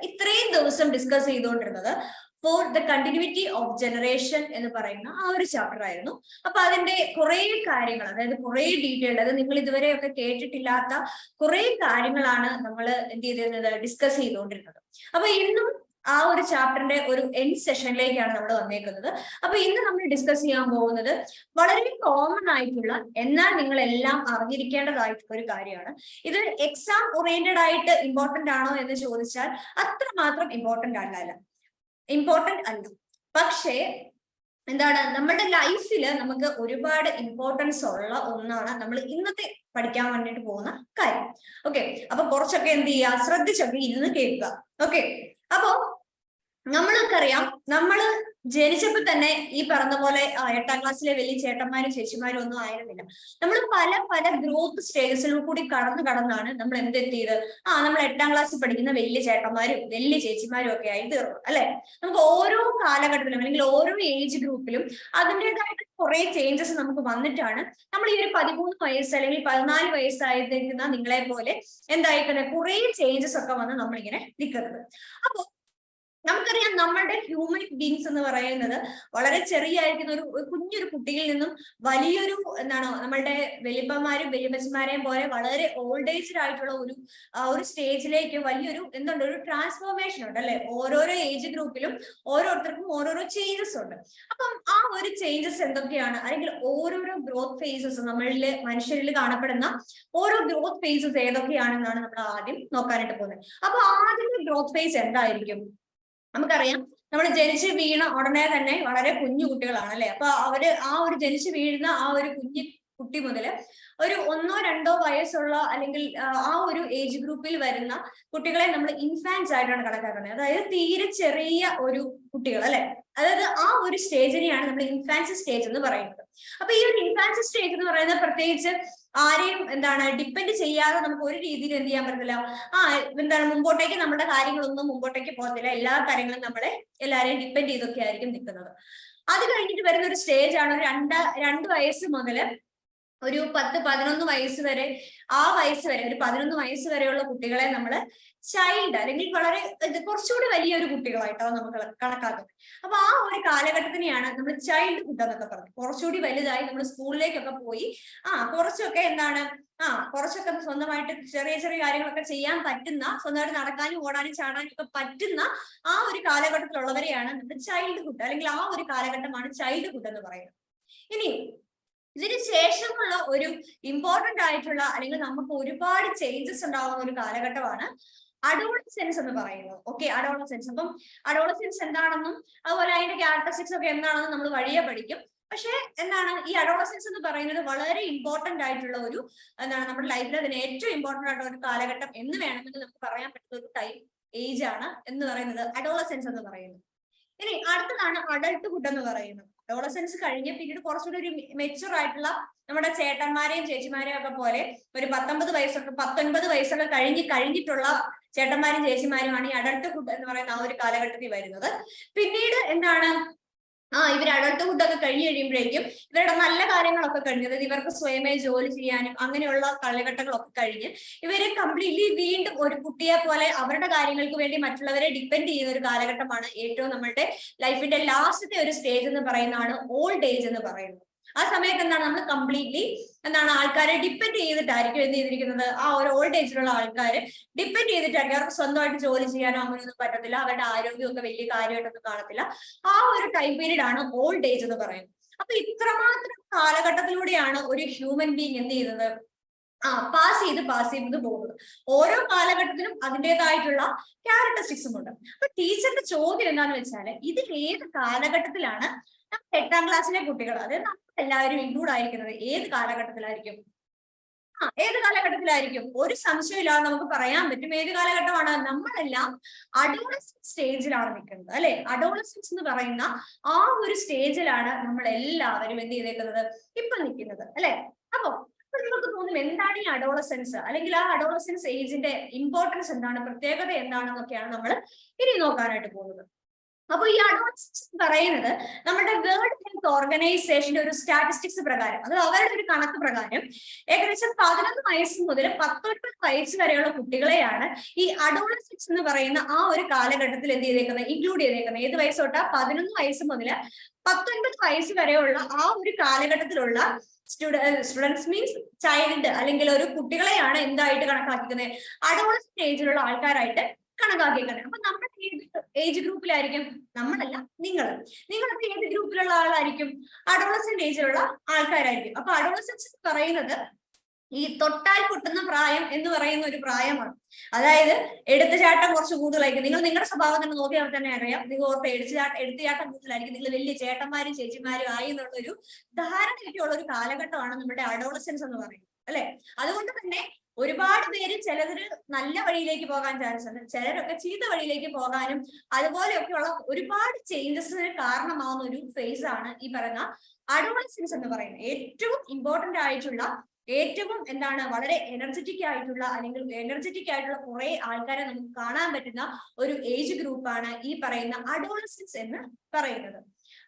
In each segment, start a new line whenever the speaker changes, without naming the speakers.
ഇത്രയും ദിവസം ഡിസ്കസ് ചെയ്തുകൊണ്ടിരുന്നത് for the continuity of generation എന്ന് പറയുന്ന ആ ഒരു ചാപ്റ്റർ ആയിരുന്നു. അപ്പൊ അതിന്റെ കുറെ കാര്യങ്ങൾ, അതായത് കുറെ ഡീറ്റെയിൽ, അതായത് നിങ്ങൾ ഇതുവരെയൊക്കെ കേട്ടിട്ടില്ലാത്ത കുറെ കാര്യങ്ങളാണ് നമ്മൾ എന്ത് ചെയ്തിരുന്നത്, ഡിസ്കസ് ചെയ്തുകൊണ്ടിരുന്നത്. അപ്പൊ ഇന്നും ആ ഒരു ചാപ്റ്ററിന്റെ ഒരു എൻഡ് സെഷനിലേക്കാണ് നമ്മൾ വന്നേക്കുന്നത്. അപ്പൊ ഇന്ന് നമ്മൾ ഡിസ്കസ് ചെയ്യാൻ പോകുന്നത് വളരെ കോമൺ ആയിട്ടുള്ള, എന്നാൽ നിങ്ങൾ എല്ലാം അറിഞ്ഞിരിക്കേണ്ടതായിട്ടുള്ള ഒരു കാര്യമാണ്. ഇത് എക്സാം ഓറിയന്റഡ് ആയിട്ട് ഇമ്പോർട്ടന്റ് ആണോ എന്ന് ചോദിച്ചാൽ അത്രമാത്രം ഇമ്പോർട്ടന്റ് അല്ല. പക്ഷേ എന്താണ്, നമ്മുടെ ലൈഫിൽ നമുക്ക് ഒരുപാട് ഇമ്പോർട്ടൻസ് ഉള്ള ഒന്നാണ് നമ്മൾ ഇന്നത്തെ പഠിക്കാൻ വേണ്ടിയിട്ട് പോകുന്ന കാര്യം. ഓക്കെ, അപ്പൊ കുറച്ചൊക്കെ എന്ത് ചെയ്യുക, ശ്രദ്ധിച്ചൊക്കെ ഇരുന്ന് കേൾക്കുക. ഓക്കെ, അപ്പോ നമ്മൾക്കറിയാം, നമ്മള് ജനിച്ചപ്പോ തന്നെ ഈ പറഞ്ഞ പോലെ 8ാം ക്ലാസ്സിലെ വലിയ ചേട്ടന്മാരും ചേച്ചിമാരും ഒന്നും ആയിരുന്നില്ല. നമ്മൾ പല പല ഗ്രോത്ത് സ്റ്റേജസിൽ കൂടി കടന്നാണ് നമ്മൾ എന്തെത്തിയത്, നമ്മൾ 8ാം ക്ലാസ്സിൽ പഠിക്കുന്ന വലിയ ചേട്ടന്മാരും വലിയ ചേച്ചിമാരും ഒക്കെ ആയി തീർന്നു അല്ലെ. നമുക്ക് ഓരോ കാലഘട്ടത്തിലും അല്ലെങ്കിൽ ഓരോ ഏജ് ഗ്രൂപ്പിലും അതിൻ്റെതായിട്ട് കുറെ ചേഞ്ചസ് നമുക്ക് വന്നിട്ടാണ് നമ്മൾ ഈ ഒരു 13 വയസ്സ് അല്ലെങ്കിൽ 14 വയസ്സായിരിക്കുന്ന നിങ്ങളെ പോലെ എന്തായിരിക്കുന്നത് കുറെ ചേഞ്ചസ് ഒക്കെ വന്ന് നമ്മളിങ്ങനെ നിൽക്കുന്നത്. അപ്പൊ നമുക്കറിയാം, നമ്മളുടെ ഹ്യൂമൻ ബീങ്സ് എന്ന് പറയുന്നത് വളരെ ചെറിയായിരിക്കുന്ന ഒരു കുഞ്ഞൊരു കുട്ടിയിൽ നിന്നും വലിയൊരു നമ്മളുടെ വലിയപ്പന്മാരും വലിയമ്മച്ചമാരെയും പോലെ വളരെ ഓൾഡ് ഏജ്ഡ് ആയിട്ടുള്ള ഒരു സ്റ്റേജിലേക്ക് വലിയൊരു ഒരു ട്രാൻസ്ഫോർമേഷൻ ഉണ്ട് അല്ലെ. ഓരോരോ ഏജ് ഗ്രൂപ്പിലും ഓരോരുത്തർക്കും ഓരോരോ ചേഞ്ചസ് ഉണ്ട്. അപ്പം ആ ഒരു ചേഞ്ചസ് എന്തൊക്കെയാണ്, അല്ലെങ്കിൽ ഓരോരോ ഗ്രോത്ത് ഫേസസ് നമ്മളില് മനുഷ്യരിൽ കാണപ്പെടുന്ന ഓരോ ഗ്രോത്ത് ഫേസസ് ഏതൊക്കെയാണെന്നാണ് നമ്മൾ ആദ്യം നോക്കാനായിട്ട് പോകുന്നത്. അപ്പൊ ആദ്യത്തെ ഗ്രോത്ത് ഫേസ് എന്തായിരിക്കും? നമുക്കറിയാം, നമ്മൾ ജനിച്ച് വീണ ഉടനെ തന്നെ വളരെ കുഞ്ഞു കുട്ടികളാണ് അല്ലെ. അപ്പൊ അവര് ആ ഒരു ജനിച്ച് വീഴുന്ന ആ ഒരു കുട്ടി മുതൽ ഒരു 1ഓ 2ഓ വയസ്സുള്ള അല്ലെങ്കിൽ ആ ഒരു ഏജ് ഗ്രൂപ്പിൽ വരുന്ന കുട്ടികളെ നമ്മൾ ഇൻഫാൻസ് ആയിട്ടാണ് കണക്കാക്കുന്നത്. അതായത് തീരെ ചെറിയ ഒരു കുട്ടികൾ അല്ലെ. അതായത് ആ ഒരു സ്റ്റേജിനെയാണ് നമ്മൾ ഇൻഫാൻസ് സ്റ്റേജ് എന്ന് പറയുന്നത്. അപ്പൊ ഈ ഒരു ഇൻഫാൻസ് സ്റ്റേജ് എന്ന് പറയുന്നത് പ്രത്യേകിച്ച് ആരെയും ഡിപ്പെൻഡ് ചെയ്യാതെ നമുക്ക് ഒരു രീതിയിൽ എന്ത് ചെയ്യാൻ പറ്റത്തില്ല. മുമ്പോട്ടേക്ക് നമ്മുടെ കാര്യങ്ങളൊന്നും മുമ്പോട്ടേക്ക് പോകത്തില്ല. എല്ലാ കാര്യങ്ങളും നമ്മളെ എല്ലാരെയും ഡിപ്പെൻഡ് ചെയ്തൊക്കെ ആയിരിക്കും നിൽക്കുന്നത്. അത് കഴിഞ്ഞിട്ട് വരുന്ന ഒരു സ്റ്റേജ് ആണ് ഒരു 2 വയസ്സ് മുതൽ ഒരു 10-11 വയസ്സ് വരെ, ഒരു 11 വയസ്സ് വരെയുള്ള കുട്ടികളെ നമ്മൾ ചൈൽഡ് അല്ലെങ്കിൽ വളരെ കുറച്ചുകൂടി വലിയൊരു കുട്ടികളായിട്ടാണ് നമുക്ക് കണക്കാക്കുന്നത്. അപ്പൊ ആ ഒരു കാലഘട്ടത്തിനെയാണ് നമ്മൾ ചൈൽഡ്ഹുഡ് എന്നൊക്കെ പറഞ്ഞത്. കുറച്ചുകൂടി വലുതായി നമ്മൾ സ്കൂളിലേക്കൊക്കെ പോയി കുറച്ചൊക്കെ കുറച്ചൊക്കെ സ്വന്തമായിട്ട് ചെറിയ ചെറിയ കാര്യങ്ങളൊക്കെ ചെയ്യാൻ പറ്റുന്ന, സ്വന്തമായിട്ട് നടക്കാനും ഓടാനും ചാടാനും ഒക്കെ പറ്റുന്ന ആ ഒരു കാലഘട്ടത്തിലുള്ളവരെയാണ് നമ്മൾ ചൈൽഡ്ഹുഡ്, അല്ലെങ്കിൽ ആ ഒരു കാലഘട്ടമാണ് ചൈൽഡ്ഹുഡ് എന്ന് പറയുന്നത്. ഇനി ഇതിന് ശേഷമുള്ള ഒരു ഇമ്പോർട്ടന്റ് ആയിട്ടുള്ള, അല്ലെങ്കിൽ നമുക്ക് ഒരുപാട് ചേഞ്ചസ് ഉണ്ടാവുന്ന ഒരു കാലഘട്ടമാണ് അഡോളസെൻസ് എന്ന് പറയുന്നത്. Okay, Adolescence. അപ്പം അഡോളസെൻസ് എന്താണെന്നും അതുപോലെ അതിന്റെ ക്യാരക്ടറിസ്റ്റിക്സ് ഒക്കെ എന്താണെന്നും നമ്മൾ വഴിയെ പഠിക്കും. പക്ഷെ ഈ അഡോളസെൻസ് എന്ന് പറയുന്നത് വളരെ ഇമ്പോർട്ടന്റ് ആയിട്ടുള്ള നമ്മുടെ ലൈഫിൽ അതിന് ഏറ്റവും ഇമ്പോർട്ടന്റ് ആയിട്ടുള്ള ഒരു കാലഘട്ടം എന്ന് വേണമെങ്കിൽ നമുക്ക് പറയാൻ പറ്റുന്ന ഒരു ടൈം ഏജ് ആണ് എന്ന് പറയുന്നത് അഡോളസെൻസ് എന്ന് പറയുന്നത്. ഇനി അടുത്തതാണ് അഡൾട്ട്ഹുഡ് എന്ന് പറയുന്നത്. അഡോളസെൻസ് കഴിഞ്ഞ് പിന്നീട് കുറച്ചുകൂടി ഒരു മെച്ചുവർ ആയിട്ടുള്ള നമ്മുടെ ചേട്ടന്മാരെയും ചേച്ചിമാരെയും ഒക്കെ പോലെ ഒരു 19 വയസ്സൊക്കെ കഴിഞ്ഞിട്ടുള്ള ചേട്ടന്മാരും ചേച്ചിമാരുമാണ് ഈ അഡൾട്ട്ഹുഡ് എന്ന് പറയുന്ന ആ ഒരു കാലഘട്ടത്തിൽ വരുന്നത്. പിന്നീട് ഇവർ അഡൾട്ട്ഹുഡ് ഒക്കെ കഴിഞ്ഞ് കഴിയുമ്പോഴേക്കും ഇവരുടെ നല്ല കാര്യങ്ങളൊക്കെ കഴിഞ്ഞ്, അതായത് ഇവർക്ക് സ്വയമേ ജോലി ചെയ്യാനും അങ്ങനെയുള്ള കാലഘട്ടങ്ങളൊക്കെ കഴിഞ്ഞ് ഇവര് കംപ്ലീറ്റ്ലി വീണ്ടും ഒരു കുട്ടിയെ പോലെ അവരുടെ കാര്യങ്ങൾക്ക് വേണ്ടി മറ്റുള്ളവരെ ഡിപ്പെൻഡ് ചെയ്യുന്ന ഒരു കാലഘട്ടമാണ് ഏറ്റവും നമ്മളുടെ ലൈഫിന്റെ ലാസ്റ്റത്തെ ഒരു സ്റ്റേജ് എന്ന് പറയുന്നതാണ് ഓൾഡ് ഏജ് എന്ന് പറയുന്നത്. ആ സമയത്ത് നമ്മൾ കംപ്ലീറ്റ്ലി ആൾക്കാരെ ഡിപ്പെൻഡ് ചെയ്തിട്ടായിരിക്കും എന്ത് ചെയ്തിരിക്കുന്നത്, ആ ഒരു ഓൾഡ് ഏജിലുള്ള ആൾക്കാര് ഡിപ്പെൻഡ് ചെയ്തിട്ടായിരിക്കും. അവർക്ക് സ്വന്തമായിട്ട് ജോലി ചെയ്യാനോ അങ്ങനെയൊന്നും പറ്റത്തില്ല. അവരുടെ ആരോഗ്യമൊക്കെ വലിയ കാര്യമായിട്ടൊന്നും കാണത്തില്ല. ആ ഒരു ടൈം പീരീഡ് ആണ് ഓൾഡ് ഏജ് എന്ന് പറയുന്നത്. അപ്പൊ ഇത്രമാത്രം കാലഘട്ടത്തിലൂടെയാണ് ഒരു ഹ്യൂമൻ ബീങ് എന്ത് ചെയ്യുന്നത്, പാസ് ചെയ്ത് പോകുന്നത്. ഓരോ കാലഘട്ടത്തിലും അതിൻ്റെതായിട്ടുള്ള ക്യാരക്ടറിസ്റ്റിക്സും ഉണ്ട്. അപ്പൊ ടീച്ചറിന്റെ ചോദ്യം എന്താണെന്ന് വെച്ചാൽ, ഇതിൽ ഏത് കാലഘട്ടത്തിലാണ് 8ാം ക്ലാസ്സിലെ കുട്ടികൾ, അതായത് നമ്മൾ എല്ലാവരും ഇൻക്ലൂഡ് ആയിരിക്കുന്നത് ഏത് കാലഘട്ടത്തിലായിരിക്കും? ഒരു സംശയമില്ലാതെ നമുക്ക് പറയാൻ പറ്റും ഏത് കാലഘട്ടമാണ്. നമ്മളെല്ലാം അഡോളസെൻസ് സ്റ്റേജിലാണ് നിൽക്കുന്നത് അല്ലെ. അഡോളസെൻസ് എന്ന് പറയുന്ന ആ ഒരു സ്റ്റേജിലാണ് നമ്മൾ എല്ലാവരും എന്ത് ചെയ്തേക്കുന്നത്, ഇപ്പൊ നിൽക്കുന്നത് അല്ലെ. അപ്പൊ നിങ്ങൾക്ക് തോന്നും എന്താണ് ഈ അഡോളസെൻസ്, അല്ലെങ്കിൽ ആ അഡോളസെൻസ് ഏജിന്റെ ഇമ്പോർട്ടൻസ് എന്താണ്, പ്രത്യേകത എന്താണെന്നൊക്കെയാണ് നമ്മൾ ഇനി നോക്കാനായിട്ട് പോകുന്നത്. അപ്പൊ ഈ അഡോളസൻസ് പറയുന്നത് നമ്മുടെ വേൾഡ് ഹെൽത്ത് ഓർഗനൈസേഷന്റെ ഒരു സ്റ്റാറ്റിസ്റ്റിക്സ് പ്രകാരം, അത് അവരുടെ ഒരു കണക്ക് പ്രകാരം ഏകദേശം 11 വയസ്സ് മുതൽ 19 വയസ്സ് വരെയുള്ള കുട്ടികളെയാണ് ഈ അഡോളസൻസ് എന്ന് പറയുന്ന ആ ഒരു കാലഘട്ടത്തിൽ എന്ത് ചെയ്തേക്കുന്നത്, ഇൻക്ലൂഡ് ചെയ്തേക്കുന്നത്. ഏത് വയസ്സ് തൊട്ടാ? 11 വയസ്സ് മുതൽ 19 വയസ്സ് വരെയുള്ള ആ ഒരു കാലഘട്ടത്തിലുള്ള സ്റ്റുഡൻസ് മീൻസ് ചൈൽഡ്, അല്ലെങ്കിൽ ഒരു കുട്ടികളെയാണ് എന്തായിട്ട് കണക്കാക്കുന്നത്, അഡോളസന്റ് ഏജിലുള്ള ആൾക്കാരായിട്ട് കണക്കാക്കിയേക്കുന്നത്. അപ്പൊ നമ്മുടെ ഏജ് ഗ്രൂപ്പിലായിരിക്കും, നമ്മളല്ല നിങ്ങളൊക്കെ ഏത് ഗ്രൂപ്പിലുള്ള ആളായിരിക്കും? അഡോളസന്റ് ഏജിലുള്ള ആൾക്കാരായിരിക്കും. അപ്പൊ അഡോളസൻസ് എന്ന് പറയുന്നത് ഈ തൊട്ടാൽ പൊട്ടുന്ന പ്രായം എന്ന് പറയുന്ന ഒരു പ്രായമാണ്. അതായത് എടുത്തുചാട്ടം കുറച്ച് കൂടുതലായിരിക്കും. നിങ്ങളുടെ സ്വഭാവം തന്നെ നോക്കിയാൽ തന്നെ അറിയാം. നിങ്ങൾ ഓർത്ത് എടുത്തുചാട്ടം കൂടുതലായിരിക്കും, നിങ്ങൾ വലിയ ചേട്ടന്മാരും ചേച്ചിമാരും ആയി എന്നുള്ള ഒരു ധാരണയൊക്കെയുള്ള ഒരു കാലഘട്ടമാണ് നമ്മുടെ അഡോളസൻസ് എന്ന് പറയുന്നത്, അല്ലെ? അതുകൊണ്ട് തന്നെ ഒരുപാട് പേര് ചിലര് നല്ല വഴിയിലേക്ക് പോകാൻ ചാൻസ് ഉണ്ട്, ചിലരൊക്കെ ചീത്ത വഴിയിലേക്ക് പോകാനും അതുപോലെയൊക്കെയുള്ള ഒരുപാട് ചേഞ്ചസിന് കാരണമാവുന്ന ഒരു ഫേസ് ആണ് ഈ പറയുന്ന അഡോളസൻസ് എന്ന് പറയുന്നത്. ഏറ്റവും ഇമ്പോർട്ടന്റ് ആയിട്ടുള്ള, ഏറ്റവും വളരെ എനർജറ്റിക് ആയിട്ടുള്ള, അല്ലെങ്കിൽ എനർജറ്റിക് ആയിട്ടുള്ള കുറെ ആൾക്കാരെ നമുക്ക് കാണാൻ പറ്റുന്ന ഒരു ഏജ് ഗ്രൂപ്പാണ് ഈ പറയുന്ന അഡോളസൻസ് എന്ന് പറയുന്നത്.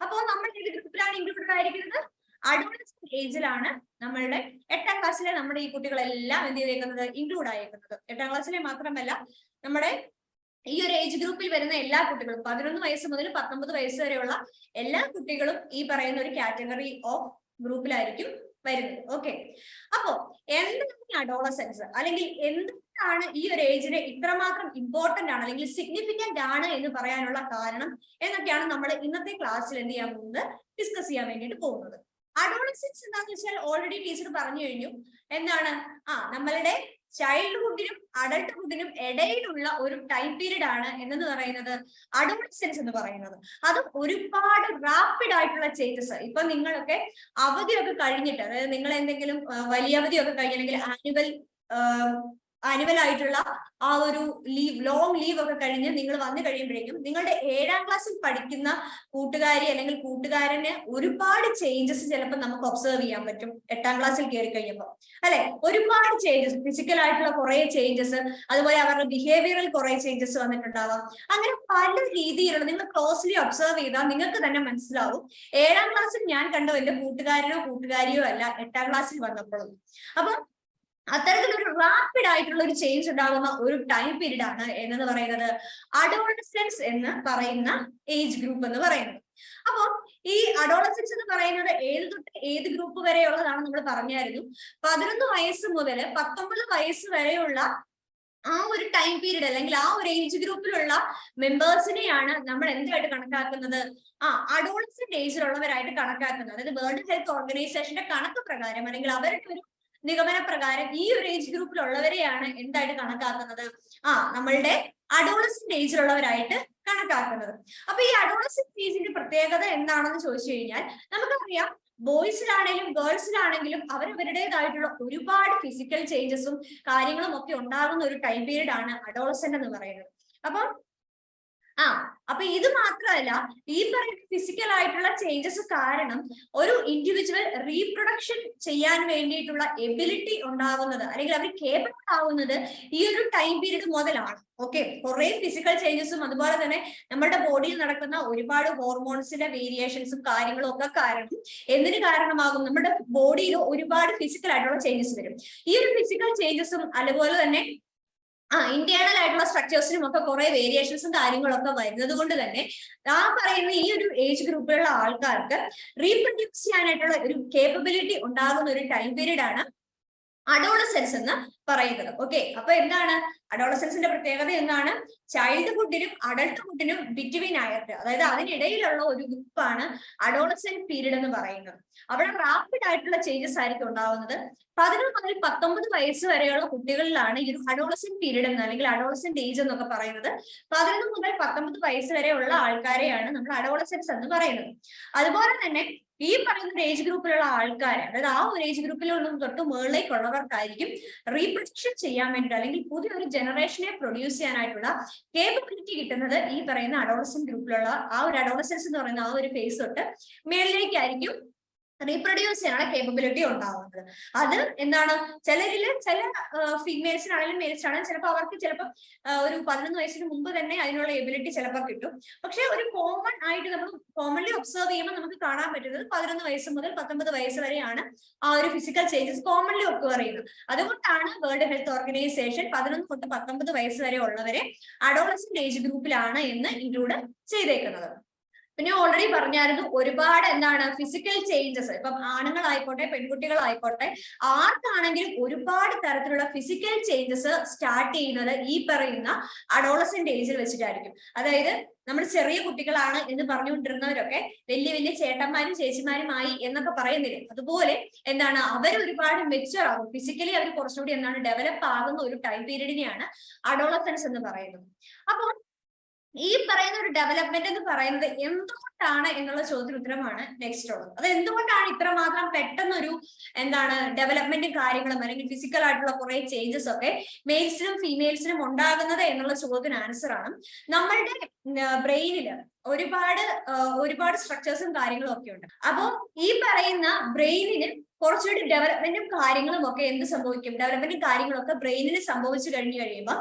അപ്പോൾ നമ്മൾ ഏത് ഗ്രൂപ്പിലാണ് ഇൻക്ലൂഡഡ് ആയിരിക്കുന്നത്? അഡോളസന്റ് ഏജിലാണ് നമ്മളുടെ 8ാം ക്ലാസ്സിലെ നമ്മുടെ ഈ കുട്ടികളെല്ലാം എന്ത് ചെയ്തേക്കുന്നത്, ഇൻക്ലൂഡ് ആയേക്കുന്നത്. 8ാം ക്ലാസ്സിലെ മാത്രമല്ല, നമ്മുടെ ഈ ഒരു ഏജ് ഗ്രൂപ്പിൽ വരുന്ന എല്ലാ കുട്ടികളും 11 വയസ്സ് മുതൽ 19 വയസ്സ് വരെയുള്ള എല്ലാ കുട്ടികളും ഈ പറയുന്ന ഒരു കാറ്റഗറി ഓഫ് ഗ്രൂപ്പിലായിരിക്കും വരുന്നത്. ഓക്കെ, അപ്പോ എന്താണ് അഡോളസൻസ്, അല്ലെങ്കിൽ എന്താണ് ഈ ഒരു ഏജിനെ ഇത്രമാത്രം ഇമ്പോർട്ടന്റ് ആണ് അല്ലെങ്കിൽ സിഗ്നിഫിക്കന്റ് ആണ് എന്ന് പറയാനുള്ള കാരണം എന്നൊക്കെയാണ് നമ്മൾ ഇന്നത്തെ ക്ലാസ്സിൽ എന്ത് ചെയ്യാൻ പോകുന്നത്, ഡിസ്കസ് ചെയ്യാൻ വേണ്ടിയിട്ട് പോകുന്നത്. അഡോളസൻസ് എന്താന്ന് വെച്ചാൽ ഓൾറെഡി ടീച്ചർ പറഞ്ഞു കഴിഞ്ഞു. എന്താണ്? നമ്മളുടെ ചൈൽഡ്ഹുഡിനും അഡൾട്ട്ഹുഡിനും ഇടയിലുള്ള ഒരു ടൈം പീരീഡ് ആണ് എന്ന് പറയുന്നത് അഡോളസൻസ് എന്ന് പറയുന്നത്. അത് ഒരുപാട് റാപ്പിഡ് ആയിട്ടുള്ള ചേഞ്ചസ്. ഇപ്പൊ നിങ്ങളൊക്കെ അവധിയൊക്കെ കഴിഞ്ഞിട്ട്, അതായത് നിങ്ങൾ എന്തെങ്കിലും വലിയ അവധിയൊക്കെ കഴിഞ്ഞ്, അല്ലെങ്കിൽ ആനുവൽ ആയിട്ടുള്ള ആ ഒരു ലീവ്, ലോങ് ലീവ് ഒക്കെ കഴിഞ്ഞ് നിങ്ങൾ വന്നു കഴിയുമ്പോഴേക്കും നിങ്ങളുടെ 7ാം ക്ലാസ്സിൽ പഠിക്കുന്ന കൂട്ടുകാരി അല്ലെങ്കിൽ കൂട്ടുകാരന് ഒരുപാട് ചേഞ്ചസ് ചിലപ്പോൾ നമുക്ക് ഒബ്സർവ് ചെയ്യാൻ പറ്റും 8ാം ക്ലാസ്സിൽ കയറി കഴിയുമ്പോൾ, അല്ലെ? ഒരുപാട് ചേഞ്ചസ്, ഫിസിക്കൽ ആയിട്ടുള്ള കുറെ ചേഞ്ചസ്, അതുപോലെ അവരുടെ ബിഹേവിയറിൽ കുറെ ചേഞ്ചസ് വന്നിട്ടുണ്ടാവാം. അങ്ങനെ പല രീതിയിലുള്ള, നിങ്ങൾ ക്ലോസ്ലി ഒബ്സർവ് ചെയ്താൽ നിങ്ങൾക്ക് തന്നെ മനസ്സിലാവും 7ാം ക്ലാസ്സിൽ ഞാൻ കണ്ട എന്റെ കൂട്ടുകാരനോ കൂട്ടുകാരിയോ അല്ല 8ാം ക്ലാസ്സിൽ വന്നപ്പോഴും. അപ്പൊ അത്തരത്തിലൊരു റാപ്പിഡ് ആയിട്ടുള്ള ഒരു ചേഞ്ച് ഉണ്ടാകുന്ന ഒരു ടൈം പീരീഡ് ആണ് എന്ന് പറയുന്നത് അഡോളസൻസ് എന്ന് പറയുന്ന ഏജ് ഗ്രൂപ്പ് എന്ന് പറയുന്നത്. അപ്പൊ ഈ അഡോളസൻസ് എന്ന് പറയുന്നത് ഏത് തൊട്ട് ഏത് ഗ്രൂപ്പ് വരെയുള്ളതാണ് നമ്മൾ പറഞ്ഞായിരുന്നു. 11 വയസ്സ് മുതൽ 19 വയസ്സ് വരെയുള്ള ആ ഒരു ടൈം പീരീഡ്, അല്ലെങ്കിൽ ആ ഒരു ഏജ് ഗ്രൂപ്പിലുള്ള മെമ്പേഴ്സിനെയാണ് നമ്മൾ എന്തായിട്ട് കണക്കാക്കുന്നത്? അഡോളസന്റ് ഏജിലുള്ളവരായിട്ട് കണക്കാക്കുന്നത്. അതായത് വേൾഡ് ഹെൽത്ത് ഓർഗനൈസേഷന്റെ കണക്ക് പ്രകാരം, അല്ലെങ്കിൽ അവരുടെ ഒരു നിഗമന പ്രകാരം ഈ ഒരു ഏജ് ഗ്രൂപ്പിലുള്ളവരെയാണ് എന്തായിട്ട് കണക്കാക്കുന്നത്? നമ്മളുടെ അഡോളസന്റ് ഏജിലുള്ളവരായിട്ട് കണക്കാക്കുന്നത്. അപ്പൊ ഈ അഡോളസന്റ് ഏജിന്റെ പ്രത്യേകത എന്താണെന്ന് ചോദിച്ചു കഴിഞ്ഞാൽ, നമുക്കറിയാം ബോയ്സിലാണെങ്കിലും ഗേൾസിലാണെങ്കിലും അവരവരുടേതായിട്ടുള്ള ഒരുപാട് ഫിസിക്കൽ ചേഞ്ചസും കാര്യങ്ങളും ഒക്കെ ഉണ്ടാകുന്ന ഒരു ടൈം പീരീഡ് ആണ് അഡോളസന്റ് എന്ന് പറയുന്നത്. അപ്പൊ ഇത് മാത്രമല്ല, ഈ പറയുന്ന ഫിസിക്കൽ ആയിട്ടുള്ള ചേഞ്ചസ് കാരണം ഒരു ഇൻഡിവിജ്വൽ റീപ്രൊഡക്ഷൻ ചെയ്യാൻ വേണ്ടിയിട്ടുള്ള എബിലിറ്റി ഉണ്ടാകുന്നത്, അല്ലെങ്കിൽ അവർ കേപ്പബിൾ ആവുന്നത് ഈ ഒരു ടൈം പീരീഡ് മുതലാണ്. ഓക്കെ, കുറെ ഫിസിക്കൽ ചേഞ്ചസും അതുപോലെ തന്നെ നമ്മുടെ ബോഡിയിൽ നടക്കുന്ന ഒരുപാട് ഹോർമോൺസിന്റെ വേരിയേഷൻസും കാര്യങ്ങളും ഒക്കെ കാരണം എന്തിനു കാരണമാകും? നമ്മുടെ ബോഡിയിൽ ഒരുപാട് ഫിസിക്കൽ ആയിട്ടുള്ള ചേഞ്ചസ് വരും. ഈ ഒരു ഫിസിക്കൽ ചേഞ്ചസും അതുപോലെ തന്നെ ഇന്റേണൽ ആയിട്ടുള്ള സ്ട്രക്ചേഴ്സിനും ഒക്കെ കുറെ വേരിയേഷൻസും കാര്യങ്ങളൊക്കെ വരുന്നത് കൊണ്ട് തന്നെ പറയുന്ന ഈ ഒരു ഏജ് ഗ്രൂപ്പിലുള്ള ആൾക്കാർക്ക് റീപ്രൊഡ്യൂസ് ചെയ്യാനായിട്ടുള്ള ഒരു കേപ്പബിലിറ്റി ഉണ്ടാകുന്ന ഒരു ടൈം പീരീഡ് ആണ് അഡോളസൻസ് എന്ന് പറയുന്നത്. ഓക്കെ, അപ്പൊ എന്താണ് അഡോളസൻസിന്റെ പ്രത്യേകത? എന്താണ്? ചൈൽഡ്ഹുഡിനും അഡൾട്ട്ഹുഡിനും ബിറ്റ്വീൻ ആയിട്ട്, അതായത് അതിനിടയിലുള്ള ഒരു ഗ്രൂപ്പാണ് അഡോളസെന്റ് പീരീഡ് എന്ന് പറയുന്നത്. അവിടെ റാപ്പിഡ് ആയിട്ടുള്ള ചേഞ്ചസ് ആയിരിക്കും ഉണ്ടാവുന്നത്. 11 മുതൽ 19 വയസ്സ് വരെയുള്ള കുട്ടികളിലാണ് ഈ ഒരു അഡോളസെന്റ് പീരീഡ് എന്ന്, അല്ലെങ്കിൽ അഡോളസെന്റ് ഏജ് എന്നൊക്കെ പറയുന്നത്. 11 മുതൽ 19 വയസ്സ് വരെയുള്ള ആൾക്കാരെയാണ് നമ്മൾ അഡോളസൻസ് എന്ന് പറയുന്നത്. അതുപോലെ തന്നെ ഈ പറയുന്ന ഏജ് ഗ്രൂപ്പിലുള്ള ആൾക്കാർ, അതായത് ആ ഒരു ഏജ് ഗ്രൂപ്പിലുള്ള തൊട്ട് മുകളിലേക്കുള്ളവർക്കായിരിക്കും റീപ്രൊഡക്ഷൻ ചെയ്യാൻ വേണ്ടിയിട്ട്, അല്ലെങ്കിൽ പുതിയൊരു ജനറേഷനെ പ്രൊഡ്യൂസ് ചെയ്യാനായിട്ടുള്ള കേപ്പബിലിറ്റി കിട്ടുന്നത് ഈ പറയുന്ന അഡോളസെന്റ് ഗ്രൂപ്പിലുള്ള ആ ഒരു അഡോളസൻസ് എന്ന് പറയുന്ന ആ ഒരു ഫേസ് തൊട്ട് മേളിലേക്കായിരിക്കും റീപ്രൊഡ്യൂസ് ചെയ്യാനുള്ള കേപ്പബിലിറ്റി ഉണ്ടാവുന്നത്. അത് എന്താണ്, ചിലരില് ചില ഫീമെയിൽസിനാണെങ്കിലും മെയിൽസിനാണെങ്കിലും ചിലപ്പോൾ അവർക്ക് ചിലപ്പോൾ ഒരു 11 വയസ്സിന് മുമ്പ് തന്നെ അതിനുള്ള എബിലിറ്റി ചിലപ്പോൾ കിട്ടും. പക്ഷെ ഒരു കോമൺ ആയിട്ട് നമ്മൾ കോമൺലി ഒബ്സർവ് ചെയ്യുമ്പോൾ നമുക്ക് കാണാൻ പറ്റുന്നത് 11 വയസ്സ് മുതൽ 19 വയസ്സ് വരെയാണ് ആ ഒരു ഫിസിക്കൽ ചേഞ്ചസ് കോമൺലി ഒക്കർ ചെയ്യുന്നത്. അതുകൊണ്ടാണ് വേൾഡ് ഹെൽത്ത് ഓർഗനൈസേഷൻ 11 തൊട്ട് 19 വയസ്സ് വരെ ഉള്ളവരെ അഡോളസന്റ് ഏജ് ഗ്രൂപ്പിലാണ് എന്ന് ഇൻക്ലൂഡ് ചെയ്തേക്കുന്നത്. പിന്നെ ഓൾറെഡി പറഞ്ഞായിരുന്നു ഒരുപാട് എന്താണ് ഫിസിക്കൽ ചേഞ്ചസ്, ഇപ്പം ആണുങ്ങളായിക്കോട്ടെ പെൺകുട്ടികളായിക്കോട്ടെ ആർക്കാണെങ്കിലും ഒരുപാട് തരത്തിലുള്ള ഫിസിക്കൽ ചേഞ്ചസ് സ്റ്റാർട്ട് ചെയ്യുന്നത് ഈ പറയുന്ന അഡോളസന്റ് ഏജിൽ വെച്ചിട്ടായിരിക്കും. അതായത് നമ്മൾ ചെറിയ കുട്ടികളാണ് എന്ന് പറഞ്ഞുകൊണ്ടിരുന്നവരൊക്കെ വലിയ വലിയ ചേട്ടന്മാരും ചേച്ചിമാരുമായി എന്നൊക്കെ പറയുന്നില്ലേ, അതുപോലെ എന്താണ് അവർ ഒരുപാട് മെച്ചുവർ ആകും, ഫിസിക്കലി അവർ കുറച്ചുകൂടി എന്താണ് ഡെവലപ്പ് ആകുന്ന ഒരു ടൈം പീരീഡിനെയാണ് അഡോളസൻസ് എന്ന് പറയുന്നത്. അപ്പോൾ ഈ പറയുന്ന ഒരു ഡെവലപ്മെന്റ് എന്ന് പറയുന്നത് എന്തുകൊണ്ടാണ് എന്നുള്ള ചോദ്യത്തിന് ഉത്തരമാണ് നെക്സ്റ്റ് ഉള്ളത്. അത് എന്തുകൊണ്ടാണ് ഇത്രമാത്രം പെട്ടെന്നൊരു എന്താണ് ഡെവലപ്മെന്റും കാര്യങ്ങളും അല്ലെങ്കിൽ ഫിസിക്കൽ ആയിട്ടുള്ള കുറെ ചേഞ്ചസ് ഒക്കെ മെയിൽസിനും ഫീമെയിൽസിനും ഉണ്ടാകുന്നത് എന്നുള്ള ചോദ്യത്തിന് ആൻസർ ആണ് നമ്മളുടെ ബ്രെയിനില് ഒരുപാട് സ്ട്രക്ചേഴ്സും കാര്യങ്ങളും ഒക്കെ ഉണ്ട്. അപ്പോൾ ഈ പറയുന്ന ബ്രെയിനിന് കുറച്ചുകൂടി ഡെവലപ്മെന്റും കാര്യങ്ങളും ഒക്കെ എന്ത് സംഭവിക്കും, ഡെവലപ്മെന്റും കാര്യങ്ങളൊക്കെ ബ്രെയിനിന് സംഭവിച്ചു കഴിഞ്ഞു കഴിയുമ്പോൾ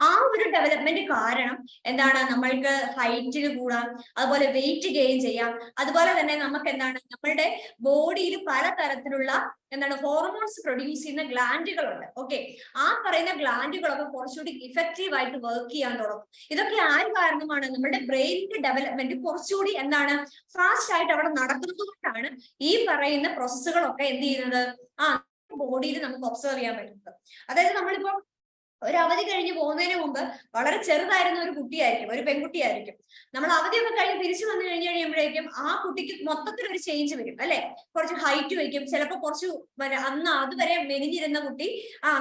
ആ ഒരു ഡെവലപ്മെന്റ് കാരണം എന്താണ് നമ്മൾക്ക് ഹൈറ്റിൽ കൂടാം, അതുപോലെ വെയിറ്റ് ഗെയിൻ ചെയ്യാം, അതുപോലെ തന്നെ നമുക്ക് എന്താണ് നമ്മളുടെ ബോഡിയിൽ പലതരത്തിലുള്ള എന്താണ് ഹോർമോൺസ് പ്രൊഡ്യൂസ് ചെയ്യുന്ന ഗ്ലാൻഡുകളുണ്ട്. ഓക്കെ, ആ പറയുന്ന ഗ്ലാൻഡുകളൊക്കെ കുറച്ചുകൂടി ഇഫക്റ്റീവ് ആയിട്ട് വർക്ക് ചെയ്യാൻ തുടങ്ങും. ഇതൊക്കെ ആര് കാരണമാണ്, നമ്മുടെ ബ്രെയിനിന്റെ ഡെവലപ്മെന്റ് കുറച്ചുകൂടി എന്താണ് ഫാസ്റ്റ് ആയിട്ട് അവിടെ നടക്കുന്നത് കൊണ്ടാണ് ഈ പറയുന്ന പ്രോസസ്സുകളൊക്കെ എന്ത് ചെയ്യുന്നത് ബോഡിയിൽ നമുക്ക് ഒബ്സർവ് ചെയ്യാൻ പറ്റുന്നത്. അതായത് നമ്മളിപ്പോ ഒരു അവധി കഴിഞ്ഞ് പോകുന്നതിന് മുമ്പ് വളരെ ചെറുതായിരുന്ന ഒരു കുട്ടിയായിരിക്കും, ഒരു പെൺകുട്ടിയായിരിക്കും. നമ്മൾ അവധിയൊക്കെ കഴിഞ്ഞ് തിരിച്ചു വന്നു കഴിയുമ്പോഴേക്കും ആ കുട്ടിക്ക് മൊത്തത്തിലൊരു ചേഞ്ച് വരും അല്ലെ, കുറച്ച് ഹൈറ്റ് വയ്ക്കും, ചിലപ്പോൾ കുറച്ച് അന്ന് അതുവരെ മെലിഞ്ഞിരുന്ന കുട്ടി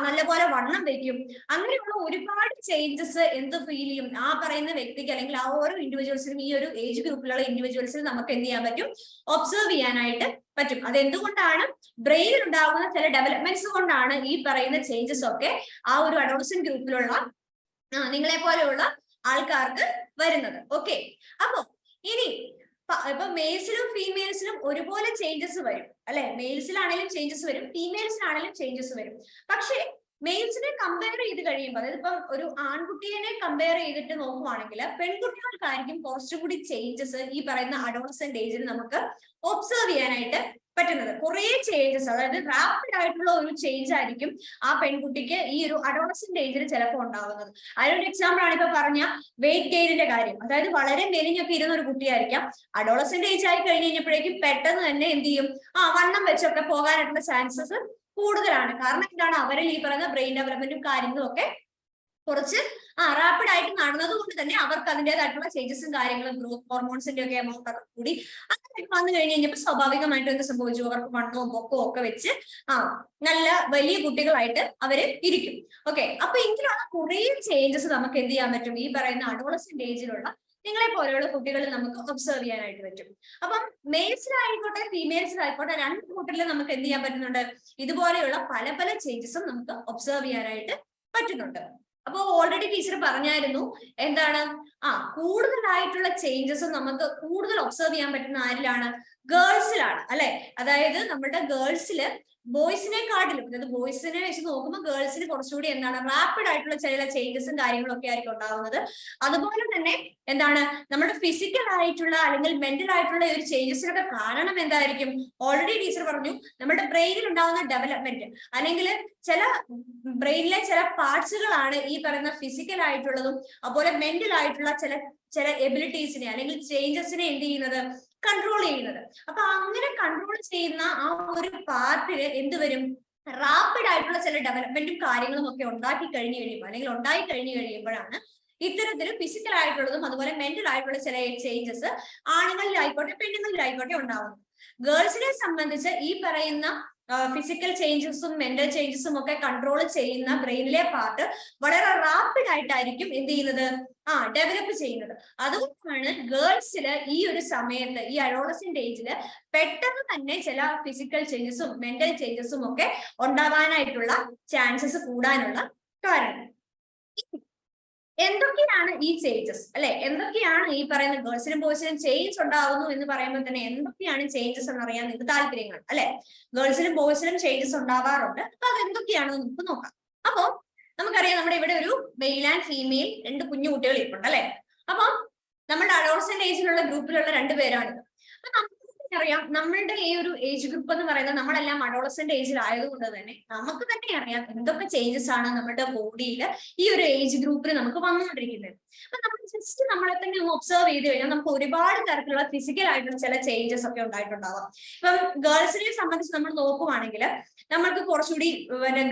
നല്ലപോലെ വണ്ണം വയ്ക്കും. അങ്ങനെയുള്ള ഒരുപാട് ചേഞ്ചസ് എന്ത് ഫീൽ ചെയ്യും ആ പറയുന്ന വ്യക്തിക്ക്, അല്ലെങ്കിൽ ആ ഓരോ ഇൻഡിവിജ്വൽസിനും ഈ ഒരു ഏജ് ഗ്രൂപ്പിലുള്ള ഇൻഡിവിജ്വൽസിന് നമുക്ക് എന്ത് ചെയ്യാൻ പറ്റും, ഒബ്സർവ് ചെയ്യാനായിട്ട് പറ്റും. അതെന്തുകൊണ്ടാണ്, ബ്രെയിനിൽ ഉണ്ടാകുന്ന ചില ഡെവലപ്മെന്റ്സ് കൊണ്ടാണ് ഈ പറയുന്ന ചേഞ്ചസ് ഒക്കെ ആ ഒരു അഡോളസന്റ് ഗ്രൂപ്പിലുള്ള നിങ്ങളെ പോലെയുള്ള ആൾക്കാർക്ക് വരുന്നത്. ഓക്കെ, അപ്പൊ ഇനി ഇപ്പൊ മെയിൽസിലും ഫീമെയിൽസിലും ഒരുപോലെ ചേഞ്ചസ് വരും അല്ലെ, മെയിൽസിലാണെങ്കിലും ചേഞ്ചസ് വരും, ഫീമെയിൽസിനാണെങ്കിലും ചേഞ്ചസ് വരും. പക്ഷേ മെയിൽസിനെ കമ്പയർ ചെയ്ത് കഴിയുമ്പോൾ, അതായത് ഇപ്പം ഒരു ആൺകുട്ടിയെ കമ്പയർ ചെയ്തിട്ട് നോക്കുവാണെങ്കിൽ പെൺകുട്ടികൾക്കായിരിക്കും കുറച്ചുകൂടി ചേഞ്ചസ് ഈ പറയുന്ന അഡോളസന്റ് ഏജിൽ നമുക്ക് ഒബ്സർവ് ചെയ്യാനായിട്ട് പറ്റുന്നത്. കുറെ ചേഞ്ചസ്, അതായത് റാപ്പിഡ് ആയിട്ടുള്ള ഒരു ചേഞ്ച് ആയിരിക്കും ആ പെൺകുട്ടിക്ക് ഈ ഒരു അഡോളസന്റ് ഏജിൽ ചിലപ്പോൾ ഉണ്ടാകുന്നത്. അതിനൊരു എക്സാമ്പിൾ ആണ് ഇപ്പൊ പറഞ്ഞ വെയിറ്റ് ഗെയിനിന്റെ കാര്യം. അതായത് വളരെ മെലിഞ്ഞൊക്കെ ഇരുന്ന ഒരു കുട്ടിയായിരിക്കാം, അഡോളസന്റ് ഏജ് ആയി കഴിഞ്ഞ് കഴിഞ്ഞപ്പോഴേക്കും പെട്ടെന്ന് തന്നെ എന്ത് ചെയ്യും, വണ്ണം വെച്ചൊക്കെ പോകാനായിട്ടുള്ള ചാൻസസ് കൂടുതലാണ്. കാരണം എന്താണ്, അവരിൽ ഈ പറയുന്ന ബ്രെയിൻ ഡെവലപ്മെന്റും കാര്യങ്ങളും ഒക്കെ കുറച്ച് റാപ്പിഡ് ആയിട്ട് നടന്നത് കൊണ്ട് തന്നെ അവർക്ക് അതിൻ്റെതായിട്ടുള്ള ചേഞ്ചസും കാര്യങ്ങളും ഗ്രോത്ത് ഹോർമോൺസിന്റെ ഒക്കെ എമൗണ്ട് ഒക്കെ കൂടി അങ്ങനെ വന്നു കഴിഞ്ഞ് കഴിഞ്ഞപ്പോൾ സ്വാഭാവികമായിട്ടും എന്ത് സംഭവിച്ചു, അവർക്ക് വണ്ണവും പൊക്കവും ഒക്കെ വെച്ച് നല്ല വലിയ കുട്ടികളായിട്ട് അവര് ഇരിക്കും. ഓക്കെ, അപ്പൊ ഇങ്ങനെയുള്ള കുറെ ചേഞ്ചസ് നമുക്ക് എന്ത് ചെയ്യാൻ പറ്റും, ഈ പറയുന്ന അഡോളസന്റ് ഏജിലുള്ള നിങ്ങളെ പോലെയുള്ള കുട്ടികൾ നമുക്ക് ഒബ്സർവ് ചെയ്യാനായിട്ട് പറ്റും. അപ്പം മെയിൽസിലായിക്കോട്ടെ ഫീമെയിൽസിലായിക്കോട്ടെ രണ്ട് കൂട്ടരിൽ നമുക്ക് എന്ത് ചെയ്യാൻ പറ്റുന്നുണ്ട്, ഇതുപോലെയുള്ള പല പല ചേഞ്ചസും നമുക്ക് ഒബ്സർവ് ചെയ്യാനായിട്ട് പറ്റുന്നുണ്ട്. അപ്പൊ ഓൾറെഡി ടീച്ചർ പറഞ്ഞായിരുന്നു എന്താണ്, കൂടുതലായിട്ടുള്ള ചേഞ്ചസ് നമുക്ക് കൂടുതൽ ഒബ്സർവ് ചെയ്യാൻ പറ്റുന്ന ആരിലാണ്, ഗേൾസിലാണ് അല്ലെ. അതായത് നമ്മുടെ ഗേൾസില് ബോയ്സിനെക്കാട്ടിലും, അതായത് ബോയ്സിനെ വെച്ച് നോക്കുമ്പോൾ ഗേൾസിന് കുറച്ചുകൂടി എന്താണ് റാപ്പിഡ് ആയിട്ടുള്ള ചില ചേഞ്ചസും കാര്യങ്ങളും ഒക്കെ ആയിരിക്കും ഉണ്ടാവുന്നത്. അതുപോലെ തന്നെ എന്താണ് നമ്മുടെ ഫിസിക്കൽ ആയിട്ടുള്ള അല്ലെങ്കിൽ മെന്റൽ ആയിട്ടുള്ള ഒരു ചേഞ്ചസിനൊക്കെ കാരണം എന്തായിരിക്കും, ഓൾറെഡി ടീച്ചർ പറഞ്ഞു നമ്മുടെ ബ്രെയിനിൽ ഉണ്ടാകുന്ന ഡെവലപ്മെന്റ് അല്ലെങ്കിൽ ചില ബ്രെയിനിലെ ചില പാർട്സുകളാണ് ഈ പറയുന്ന ഫിസിക്കൽ ആയിട്ടുള്ളതും അതുപോലെ മെന്റൽ ആയിട്ടുള്ള ചില എബിലിറ്റീസിനെ അല്ലെങ്കിൽ ചേഞ്ചസിനെ എന്ത് ചെയ്യുന്നത്, കൺട്രോൾ ചെയ്യുന്നത്. അപ്പൊ അങ്ങനെ കൺട്രോൾ ചെയ്യുന്ന ആ ഒരു പാർട്ടിന് എന്ത് വരും, റാപ്പിഡ് ആയിട്ടുള്ള ചില ഡെവലപ്മെന്റും കാര്യങ്ങളും ഒക്കെ ഉണ്ടാക്കി കഴിഞ്ഞു കഴിയുമ്പോൾ അല്ലെങ്കിൽ ഉണ്ടായി കഴിഞ്ഞു കഴിയുമ്പോഴാണ് ഇത്തരത്തിൽ ഫിസിക്കൽ ആയിട്ടുള്ളതും അതുപോലെ മെന്റൽ ആയിട്ടുള്ള ചില ചേഞ്ചസ് ആണുങ്ങളിലായിക്കോട്ടെ പെണ്ണുങ്ങളിലായിക്കോട്ടെ ഉണ്ടാവുന്നത്. ഗേൾസിനെ സംബന്ധിച്ച് ഈ പറയുന്ന ഫിസിക്കൽ ചേഞ്ചസും മെന്റൽ ചേഞ്ചസും ഒക്കെ കൺട്രോൾ ചെയ്യുന്ന ബ്രെയിനിലെ പാർട്ട് വളരെ റാപ്പിഡ് ആയിട്ടായിരിക്കും എന്ത് ചെയ്യുന്നത്, ഡെവലപ്പ് ചെയ്യുന്നത്. അതുകൊണ്ടാണ് ഗേൾസില് ഈ ഒരു സമയത്ത് ഈ അഡോളസന്റ് ഏജില് പെട്ടെന്ന് തന്നെ ചില ഫിസിക്കൽ ചേഞ്ചസും മെന്റൽ ചേഞ്ചസും ഒക്കെ ഉണ്ടാവാനായിട്ടുള്ള ചാൻസസ് കൂടാനുള്ള കാരണം. എന്തൊക്കെയാണ് ഈ ചേഞ്ചസ് അല്ലെ? എന്തൊക്കെയാണ് ഈ പറയുന്ന ഗേൾസിനും ബോയ്സിനും ചേഞ്ച് ഉണ്ടാവുന്നു എന്ന് പറയുമ്പോൾ തന്നെ എന്തൊക്കെയാണ് ചേഞ്ചസ് എന്ന് അറിയാൻ നിങ്ങൾക്ക് താല്പര്യങ്ങൾ അല്ലെ? ഗേൾസിനും ബോയ്സിനും ചേഞ്ചസ് ഉണ്ടാവാറുണ്ട്. അപ്പൊ അത് എന്തൊക്കെയാണെന്ന് നമുക്ക് നോക്കാം. അപ്പൊ നമുക്കറിയാം നമ്മുടെ ഇവിടെ ഒരു മെയിൽ ആൻഡ് ഫീമെയിൽ 2 കുഞ്ഞു കുട്ടികൾ ഇരിപ്പുണ്ട് അല്ലെ? അപ്പൊ നമ്മുടെ അഡോളസെന്റ് ഏജിലുള്ള ഗ്രൂപ്പിലുള്ള 2 പേരാണിത്. അപ്പൊ അറിയാം നമ്മളുടെ ഈ ഒരു ഏജ് ഗ്രൂപ്പ് എന്ന് പറയുന്നത് നമ്മളെല്ലാം അഡോളസെന്റ് ഏജിൽ ആയതുകൊണ്ട് തന്നെ നമുക്ക് തന്നെ അറിയാം എന്തൊക്കെ ചേഞ്ചസ് ആണ് നമ്മുടെ ബോഡിയിൽ ഈ ഒരു ഏജ് ഗ്രൂപ്പിൽ നമുക്ക് വന്നുകൊണ്ടിരിക്കുന്നത്. അപ്പൊ നമ്മൾ ജസ്റ്റ് നമ്മളെ തന്നെ ഒന്ന് ഒബ്സർവ് ചെയ്ത് കഴിഞ്ഞാൽ നമുക്ക് ഒരുപാട് തരത്തിലുള്ള ഫിസിക്കൽ ആയിട്ടുള്ള ചില ചേഞ്ചസ് ഒക്കെ ഉണ്ടായിട്ടുണ്ടാവാം. ഇപ്പം ഗേൾസിനെ സംബന്ധിച്ച് നമ്മൾ നോക്കുവാണെങ്കിൽ നമ്മൾക്ക് കുറച്ചുകൂടി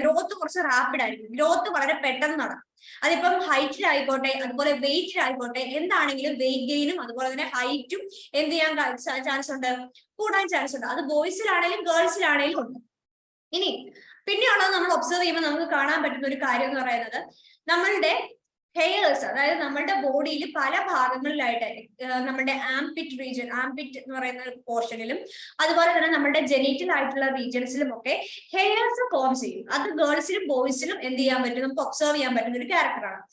ഗ്രോത്ത് കുറച്ച് റാപ്പിഡ് ആയിരിക്കും. ഗ്രോത്ത് വളരെ പെട്ടെന്ന് നടക്കും. അതിപ്പം ഹൈറ്റിലായിക്കോട്ടെ, അതുപോലെ വെയിറ്റിലായിക്കോട്ടെ, എന്താണെങ്കിലും വെയിറ്റ് ഗെയിനും അതുപോലെ തന്നെ ഹൈറ്റും എന്ത് ചെയ്യാൻ ചാൻസ് ഉണ്ട്, കൂടാൻ ചാൻസ് ഉണ്ട്. അത് ബോയ്സിലാണെങ്കിലും ഗേൾസിലാണെങ്കിലും ഉണ്ട്. ഇനി പിന്നെയുള്ളത് നമ്മൾ ഒബ്സർവ് ചെയ്യുമ്പോൾ നമുക്ക് കാണാൻ പറ്റുന്ന ഒരു കാര്യം എന്ന് പറയുന്നത് നമ്മളുടെ ഹെയർസ്, അതായത് നമ്മുടെ ബോഡിയിൽ പല ഭാഗങ്ങളിലായിട്ട് നമ്മുടെ ആംപിറ്റ് റീജിയൻ, ആംപിറ്റ് എന്ന് പറയുന്ന പോർഷനിലും അതുപോലെ തന്നെ നമ്മുടെ ജെനിറ്റൽ ആയിട്ടുള്ള റീജിയൻസിലും ഒക്കെ ഹെയർസ് ഫോം ചെയ്യും. അത് ഗേൾസിലും ബോയ്സിലും എന്ത് ചെയ്യാൻ പറ്റും, നമുക്ക് ഒബ്സർവ് ചെയ്യാൻ പറ്റുന്ന ഒരു ക്യാരക്ടറാണ്.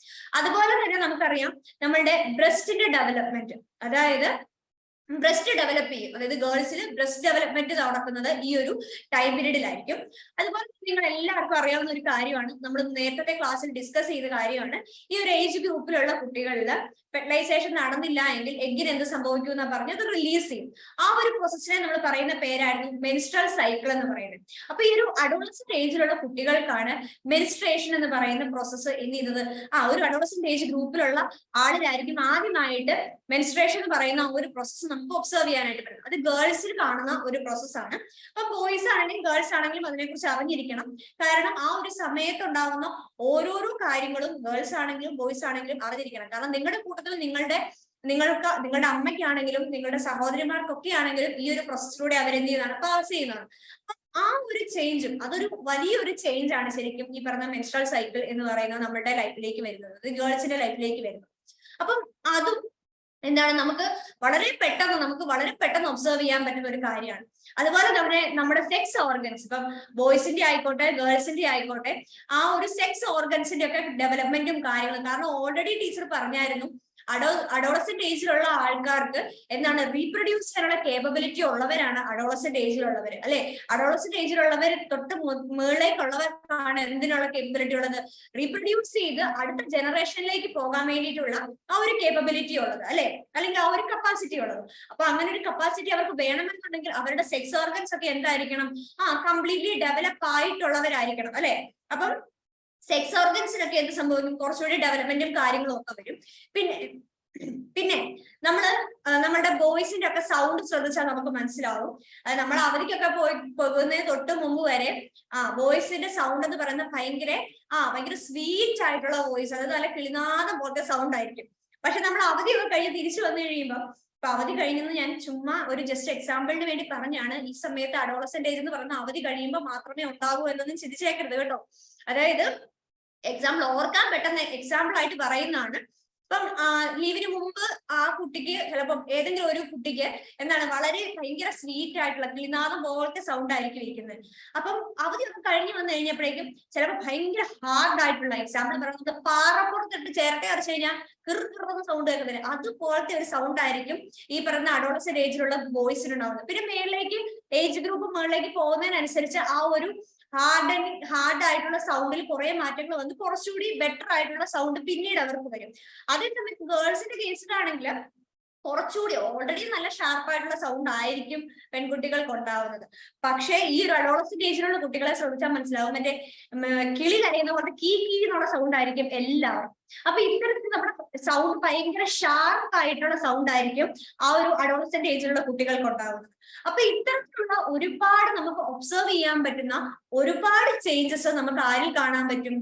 അതുപോലെ തന്നെ നമുക്കറിയാം നമ്മളുടെ ബ്രസ്റ്റിന്റെ ഡെവലപ്മെന്റ്, അതായത് ബ്രസ്റ്റ് ഡെവലപ്പ് ചെയ്യും. അതായത് ഗേൾസിൽ ബ്രസ്റ്റ് ഡെവലപ്മെന്റ് നടക്കുന്നത് ഈ ഒരു ടൈം പീരീഡിലായിരിക്കും. അതുപോലെ നിങ്ങൾ എല്ലാവർക്കും അറിയാവുന്ന ഒരു കാര്യമാണ്, നമ്മൾ നേരത്തെ ക്ലാസ്സിൽ ഡിസ്കസ് ചെയ്ത കാര്യമാണ്, ഈ ഒരു ഏജ് ഗ്രൂപ്പിലുള്ള കുട്ടികളിൽ ഫെർട്ടിലൈസേഷൻ നടന്നില്ല എങ്കിൽ എഗ്ഗിന് എന്ത് സംഭവിക്കും എന്നാ പറഞ്ഞ് അത് റിലീസ് ചെയ്യും. ആ ഒരു പ്രോസസ്സിനെ നമ്മൾ പറയുന്ന പേരായിരുന്നു മെൻസ്ട്രൽ സൈക്കിൾ എന്ന് പറയുന്നത്. അപ്പൊ ഈ ഒരു അഡോളസെന്റ് ഏജിലുള്ള കുട്ടികൾക്കാണ് മെൻസ്ട്രേഷൻ എന്ന് പറയുന്ന പ്രോസസ്സ് എന്ത് ചെയ്യുന്നത്, ഒരു അഡോളസെന്റ് ഏജ് ഗ്രൂപ്പിലുള്ള ആളിലായിരിക്കും ആദ്യമായിട്ട് മെൻസ്ട്രേഷൻ എന്ന് പറയുന്ന ഒരു പ്രോസസ്സ് നമുക്ക് ഒബ്സർവ് ചെയ്യാനായിട്ട് പറ്റും. അത് ഗേൾസിൽ കാണുന്ന ഒരു പ്രോസസ്സാണ്. അപ്പൊ ബോയ്സ് ആണെങ്കിലും ഗേൾസ് ആണെങ്കിലും അതിനെക്കുറിച്ച് അറിഞ്ഞിരിക്കണം. കാരണം ആ ഒരു സമയത്ത് ഉണ്ടാകുന്ന ഓരോരോ കാര്യങ്ങളും ഗേൾസ് ആണെങ്കിലും ബോയ്സ് ആണെങ്കിലും അറിഞ്ഞിരിക്കണം. കാരണം നിങ്ങളുടെ കൂട്ടത്തിൽ നിങ്ങളുടെ അമ്മയ്ക്കാണെങ്കിലും നിങ്ങളുടെ സഹോദരിമാർക്കൊക്കെ ആണെങ്കിലും ഈ ഒരു പ്രോസസ്സിലൂടെ അവരെന്ത് ചെയ്യുന്നതാണ്, പാസ് ചെയ്യുന്നതാണ്. ആ ഒരു ചേഞ്ചും അതൊരു വലിയൊരു ചേഞ്ച് ആണ് ശരിക്കും ഈ പറഞ്ഞ മെൻസ്ട്രൽ സൈക്കിൾ എന്ന് പറയുന്നത് നമ്മുടെ ലൈഫിലേക്ക് വരുന്നത്, ഗേൾസിന്റെ ലൈഫിലേക്ക് വരുന്നത്. അപ്പം അതും എന്താണ് നമുക്ക് വളരെ പെട്ടെന്ന് ഒബ്സർവ് ചെയ്യാൻ പറ്റുന്ന ഒരു കാര്യമാണ്. അതുപോലെ തന്നെ നമ്മുടെ സെക്സ് ഓർഗൻസ്, ഇപ്പം ബോയ്സിന്റെ ആയിക്കോട്ടെ ഗേൾസിന്റെ ആയിക്കോട്ടെ, ആ ഒരു സെക്സ് ഓർഗൻസിന്റെ ഒക്കെ ഡെവലപ്മെന്റും കാര്യങ്ങളും, കാരണം ഓൾറെഡി ടീച്ചർ പറഞ്ഞായിരുന്നു അഡോളസെന്റ് ഏജിലുള്ള ആൾക്കാർക്ക് എന്താണ് റീപ്രൊഡ്യൂസ് ചെയ്യാനുള്ള കേപ്പബിലിറ്റി ഉള്ളവരാണ് അഡോളസെന്റ് ഏജിലുള്ളവർ അല്ലെ? അഡോളസെന്റ് ഏജിലുള്ളവർ തൊട്ട് മുകളിലേക്കുള്ളവർക്കാണ് എന്തിനുള്ള കേപ്പബിലിറ്റി ഉള്ളത്, റീപ്രൊഡ്യൂസ് ചെയ്ത് അടുത്ത ജനറേഷനിലേക്ക് പോകാൻ വേണ്ടിയിട്ടുള്ള ആ ഒരു കേപ്പബിലിറ്റി ഉള്ളത് അല്ലെ, അല്ലെങ്കിൽ ആ ഒരു കപ്പാസിറ്റി ഉള്ളത്. അപ്പൊ അങ്ങനെ ഒരു കപ്പാസിറ്റി അവർക്ക് വേണമെന്നുണ്ടെങ്കിൽ അവരുടെ സെക്സ് ഓർഗൻസ് ഒക്കെ എന്തായിരിക്കണം, കംപ്ലീറ്റ്ലി ഡെവലപ്പ് ആയിട്ടുള്ളവരായിരിക്കണം അല്ലെ? അപ്പം സെക്സ് ഓർഗൻസിനൊക്കെ എന്ത് സംഭവിക്കും, കുറച്ചുകൂടി ഡെവലപ്മെന്റും കാര്യങ്ങളും ഒക്കെ വരും. പിന്നെ നമ്മുടെ ബോയ്സിന്റെ ഒക്കെ സൗണ്ട് ശ്രദ്ധിച്ചാൽ നമുക്ക് മനസ്സിലാവും. നമ്മൾ അവധിക്കൊക്കെ പോകുന്നതിന് തൊട്ട് മുമ്പ് വരെ ബോയ്സിന്റെ സൗണ്ട് എന്ന് പറയുന്നത് ഭയങ്കര സ്വീറ്റ് ആയിട്ടുള്ള വോയിസ്, അതായത് നല്ല കിളിനാദം പോലത്തെ സൗണ്ട് ആയിരിക്കും. പക്ഷെ നമ്മൾ അവധിയൊക്കെ കഴിഞ്ഞ് തിരിച്ചു വന്നു കഴിയുമ്പോൾ, ഇപ്പൊ അവധി കഴിഞ്ഞെന്ന് ഞാൻ ചുമ്മാ ഒരു ജസ്റ്റ് എക്സാമ്പിളിന് വേണ്ടി പറഞ്ഞാണ്, ഈ സമയത്ത് അഡോളസെന്റ് ഏജ് എന്ന് പറയുന്ന അവധി കഴിയുമ്പോൾ മാത്രമേ ഉണ്ടാകൂ എന്നൊന്നും ചിന്തിച്ചേക്കരുത് കേട്ടോ. അതായത് എക്സാമ്പിൾ ഓർക്കാൻ പെട്ടെന്ന് എക്സാമ്പിൾ ആയിട്ട് പറയുന്നതാണ്. ഇപ്പം ലീവിന് മുമ്പ് ആ കുട്ടിക്ക് ചിലപ്പം ഏതെങ്കിലും ഒരു കുട്ടിക്ക് എന്താണ് ഭയങ്കര സ്വീറ്റ് ആയിട്ടുള്ള കിളിനാദം പോലത്തെ സൗണ്ട് ആയിരിക്കും ഇരിക്കുന്നത്. അപ്പം അവധിയൊക്കെ കഴിഞ്ഞ് വന്നു കഴിഞ്ഞപ്പോഴേക്കും ചിലപ്പോൾ ഭയങ്കര ഹാർഡ് ആയിട്ടുള്ള, എക്സാമ്പിൾ പറയുന്നത് പാറപ്പുറത്തിട്ട് ചേർത്തെ അരച്ചു കഴിഞ്ഞാൽ കിറുന്ന സൗണ്ട് കേൾക്കുന്നില്ല, അതുപോലത്തെ ഒരു സൗണ്ട് ആയിരിക്കും ഈ പറയുന്ന അഡോളസെന്റ് ഏജിലുള്ള ബോയ്സിനുണ്ടാവുന്നത്. പിന്നെ മേളിലേക്ക് ഏജ് ഗ്രൂപ്പ് മുകളിലേക്ക് പോകുന്നതിനനുസരിച്ച് ആ ഒരു ഹാർഡ് ആയിട്ടുള്ള സൗണ്ടിൽ കുറെ മാറ്റങ്ങൾ വന്ന് കുറച്ചുകൂടി ബെറ്റർ ആയിട്ടുള്ള സൗണ്ട് പിന്നീട് അവർക്ക് വരും. അതേസമയത്ത് ഗേൾസിന്റെ കേസിലാണെങ്കിൽ കുറച്ചുകൂടി ഓൾറെഡി നല്ല ഷാർപ്പായിട്ടുള്ള സൗണ്ട് ആയിരിക്കും പെൺകുട്ടികൾക്ക് ഉണ്ടാവുന്നത്. പക്ഷേ ഈ ഒരു അഡോളസെന്റ് ഏജിലുള്ള കുട്ടികളെ ശ്രദ്ധിച്ചാൽ മനസ്സിലാവും, മറ്റേ കിളി കരയുന്ന പോലത്തെ കീ എന്നുള്ള സൗണ്ട് ആയിരിക്കും എല്ലാവരും. അപ്പൊ ഇത്തരത്തിൽ നമ്മുടെ സൗണ്ട് ഭയങ്കര ഷാർപ്പ് ആയിട്ടുള്ള സൗണ്ട് ആയിരിക്കും ആ ഒരു അഡോളസെന്റ് ഏജിലുള്ള കുട്ടികൾക്ക് ഉണ്ടാവുന്നത്. അപ്പൊ ഇത്തരത്തിലുള്ള ഒരുപാട് നമുക്ക് ഒബ്സർവ് ചെയ്യാൻ പറ്റുന്ന ഒരുപാട് ചേഞ്ചസ് നമുക്ക് ആരിൽ കാണാൻ പറ്റും,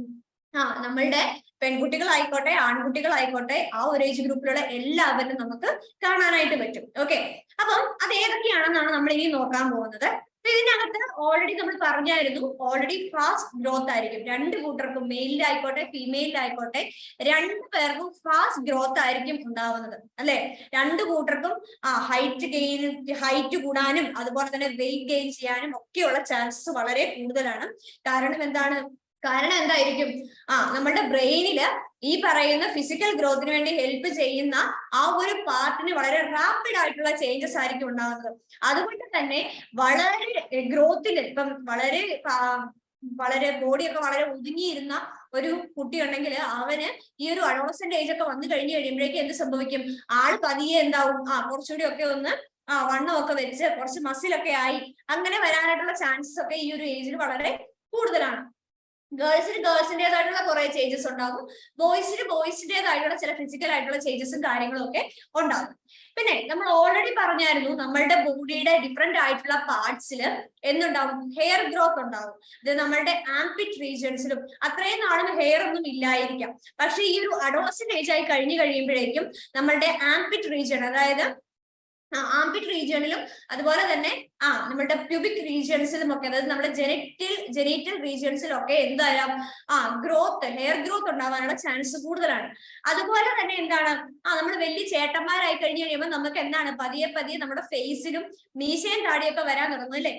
നമ്മളുടെ പെൺകുട്ടികളായിക്കോട്ടെ ആൺകുട്ടികളായിക്കോട്ടെ ആ ഒരു ഏജ് ഗ്രൂപ്പിലുള്ള എല്ലാവരും നമുക്ക് കാണാനായിട്ട് പറ്റും. ഓക്കെ, അപ്പം അത് ഏതൊക്കെയാണെന്നാണ് നമ്മൾ ഇനി നോക്കാൻ പോകുന്നത്. ഇതിനകത്ത് ഓൾറെഡി നമ്മൾ പറഞ്ഞായിരുന്നു, ഓൾറെഡി ഫാസ്റ്റ് ഗ്രോത്ത് ആയിരിക്കും രണ്ട് കൂട്ടർക്കും, മെയിലിലായിക്കോട്ടെ ഫീമെയിലായിക്കോട്ടെ, രണ്ടു പേർക്കും ഫാസ്റ്റ് ഗ്രോത്ത് ആയിരിക്കും ഉണ്ടാവുന്നത് അല്ലെ? രണ്ടു കൂട്ടർക്കും ഹൈറ്റ് കൂടാനും അതുപോലെ തന്നെ വെയിറ്റ് ഗെയിൻ ചെയ്യാനും ഒക്കെയുള്ള ചാൻസസ് വളരെ കൂടുതലാണ്. കാരണം എന്താണ്, കാരണം എന്തായിരിക്കും? നമ്മുടെ ബ്രെയിനില് ഈ പറയുന്ന ഫിസിക്കൽ ഗ്രോത്തിന് വേണ്ടി ഹെൽപ്പ് ചെയ്യുന്ന ആ ഒരു പാർട്ടിന് വളരെ റാപ്പിഡ് ആയിട്ടുള്ള ചേഞ്ചസ് ആയിരിക്കും ഉണ്ടാകുന്നത്. അതുകൊണ്ട് തന്നെ വളരെ ഗ്രോത്തിൽ ഇപ്പം വളരെ ബോഡിയൊക്കെ വളരെ ഒതുങ്ങിയിരുന്ന ഒരു കുട്ടി ഉണ്ടെങ്കിൽ അവന് ഈ ഒരു അഡോളസെന്റ് ഏജ് ഒക്കെ വന്നു കഴിയുമ്പോഴേക്കും എന്ത് സംഭവിക്കും? ആള് പതിയെ എന്താവും? കുറച്ചുകൂടി ഒക്കെ ഒന്ന് വണ്ണമൊക്കെ വെച്ച് കുറച്ച് മസിലൊക്കെ ആയി അങ്ങനെ വരാനായിട്ടുള്ള ചാൻസസ് ഒക്കെ ഈ ഒരു ഏജിൽ വളരെ കൂടുതലാണ്. ഗേൾസിന് ഗേൾസിൻ്റെതായിട്ടുള്ള കുറെ ചേഞ്ചസ് ഉണ്ടാകും, ബോയ്സിൻ്റെതായിട്ടുള്ള ചില ഫിസിക്കൽ ആയിട്ടുള്ള ചേഞ്ചസും കാര്യങ്ങളും ഒക്കെ ഉണ്ടാകും. പിന്നെ നമ്മൾ ഓൾറെഡി പറഞ്ഞായിരുന്നു നമ്മളുടെ ബോഡിയുടെ ഡിഫറെന്റ് ആയിട്ടുള്ള പാർട്സിൽ എന്തുണ്ടാവും? ഹെയർ ഗ്രോത്ത് ഉണ്ടാവും. ഇത് നമ്മളുടെ ആംപിറ്റ് റീജിയൻസിലും അത്രയും നാളും ഹെയർ ഒന്നും ഇല്ലായിരിക്കാം. പക്ഷെ ഈ ഒരു അഡോളസെന്റ് ഏജ് ആയി കഴിയുമ്പോഴേക്കും നമ്മളുടെ ആംപിറ്റ് റീജിയൻ, അതായത് ആംപിറ്റ് റീജിയണിലും അതുപോലെ തന്നെ നമ്മുടെ പ്യൂബിക് റീജിയൻസിലും ഒക്കെ, അതായത് നമ്മുടെ ജെനിറ്റൽ റീജിയൻസിലും ഒക്കെ എന്തായാലും ഹെയർ ഗ്രോത്ത് ഉണ്ടാവാനുള്ള ചാൻസ് കൂടുതലാണ്. അതുപോലെ തന്നെ എന്താണ്, നമ്മൾ വലിയ ചേട്ടന്മാരായി കഴിയുമ്പോൾ നമുക്ക് എന്താണ് പതിയെ നമ്മുടെ ഫേസിലും മീശയും താടിയൊക്കെ വരാൻ തുടങ്ങും അല്ലെ?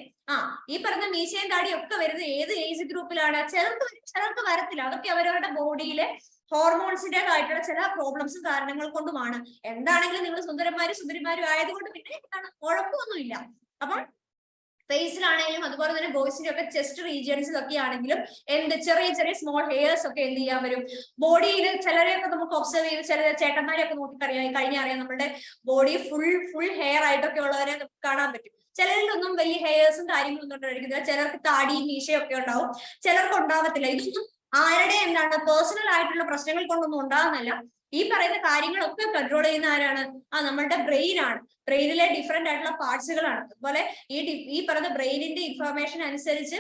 ഈ പറഞ്ഞ മീശയും താടിയും ഒക്കെ വരുന്നത് ഏത് ഏജ് ഗ്രൂപ്പിലാണ്? ചിലർക്ക് വരത്തില്ല. അതൊക്കെ അവരവരുടെ ബോഡിയിലെ ഹോർമോൺസിൻ്റെതായിട്ടുള്ള ചില പ്രോബ്ലംസും കാരണങ്ങൾ കൊണ്ടുമാണ്. എന്താണെങ്കിലും നിങ്ങൾ സുന്ദരിമാരും ആയതുകൊണ്ട് പിന്നെ എന്താണ് കുഴപ്പമൊന്നുമില്ല. അപ്പോൾ ഫേസിലാണെങ്കിലും അതുപോലെ തന്നെ ബോയ്സിന്റെ ഒക്കെ ചെസ്റ്റ് റീജിയൻസിലൊക്കെ ആണെങ്കിലും ചെറിയ സ്മോൾ ഹെയർസ് ഒക്കെ എന്ത് ചെയ്യാൻ വരും? ബോഡിയിൽ ചിലരെയൊക്കെ നമുക്ക് ഒബ്സർവ് ചെയ്ത് ചില ചേട്ടന്മാരെയൊക്കെ കഴിഞ്ഞറിയാം നമ്മുടെ ബോഡി ഫുൾ ഹെയർ ആയിട്ടൊക്കെ ഉള്ളവരെ നമുക്ക് കാണാൻ പറ്റും. ചിലരിലൊന്നും വലിയ ഹെയർസും കാര്യങ്ങളൊന്നും ഉണ്ടായിരിക്കുന്നില്ല. ചിലർക്ക് താടിയും മീശയും ഒക്കെ ഉണ്ടാവും, ചിലർക്ക് ഉണ്ടാവത്തില്ല. ഇതൊന്നും ആരുടെ പേഴ്സണൽ ആയിട്ടുള്ള പ്രശ്നങ്ങൾ കൊണ്ടൊന്നും ഉണ്ടാകുന്നില്ല. ഈ പറയുന്ന കാര്യങ്ങളൊക്കെ കൺട്രോൾ ചെയ്യുന്ന ആരാണ്? നമ്മളുടെ ബ്രെയിൻ ആണ്. ബ്രെയിനിലെ ഡിഫറെന്റ് ആയിട്ടുള്ള പാർട്സുകളാണ്. അതുപോലെ ഈ പറയുന്ന ബ്രെയിനിന്റെ ഇൻഫർമേഷൻ അനുസരിച്ച്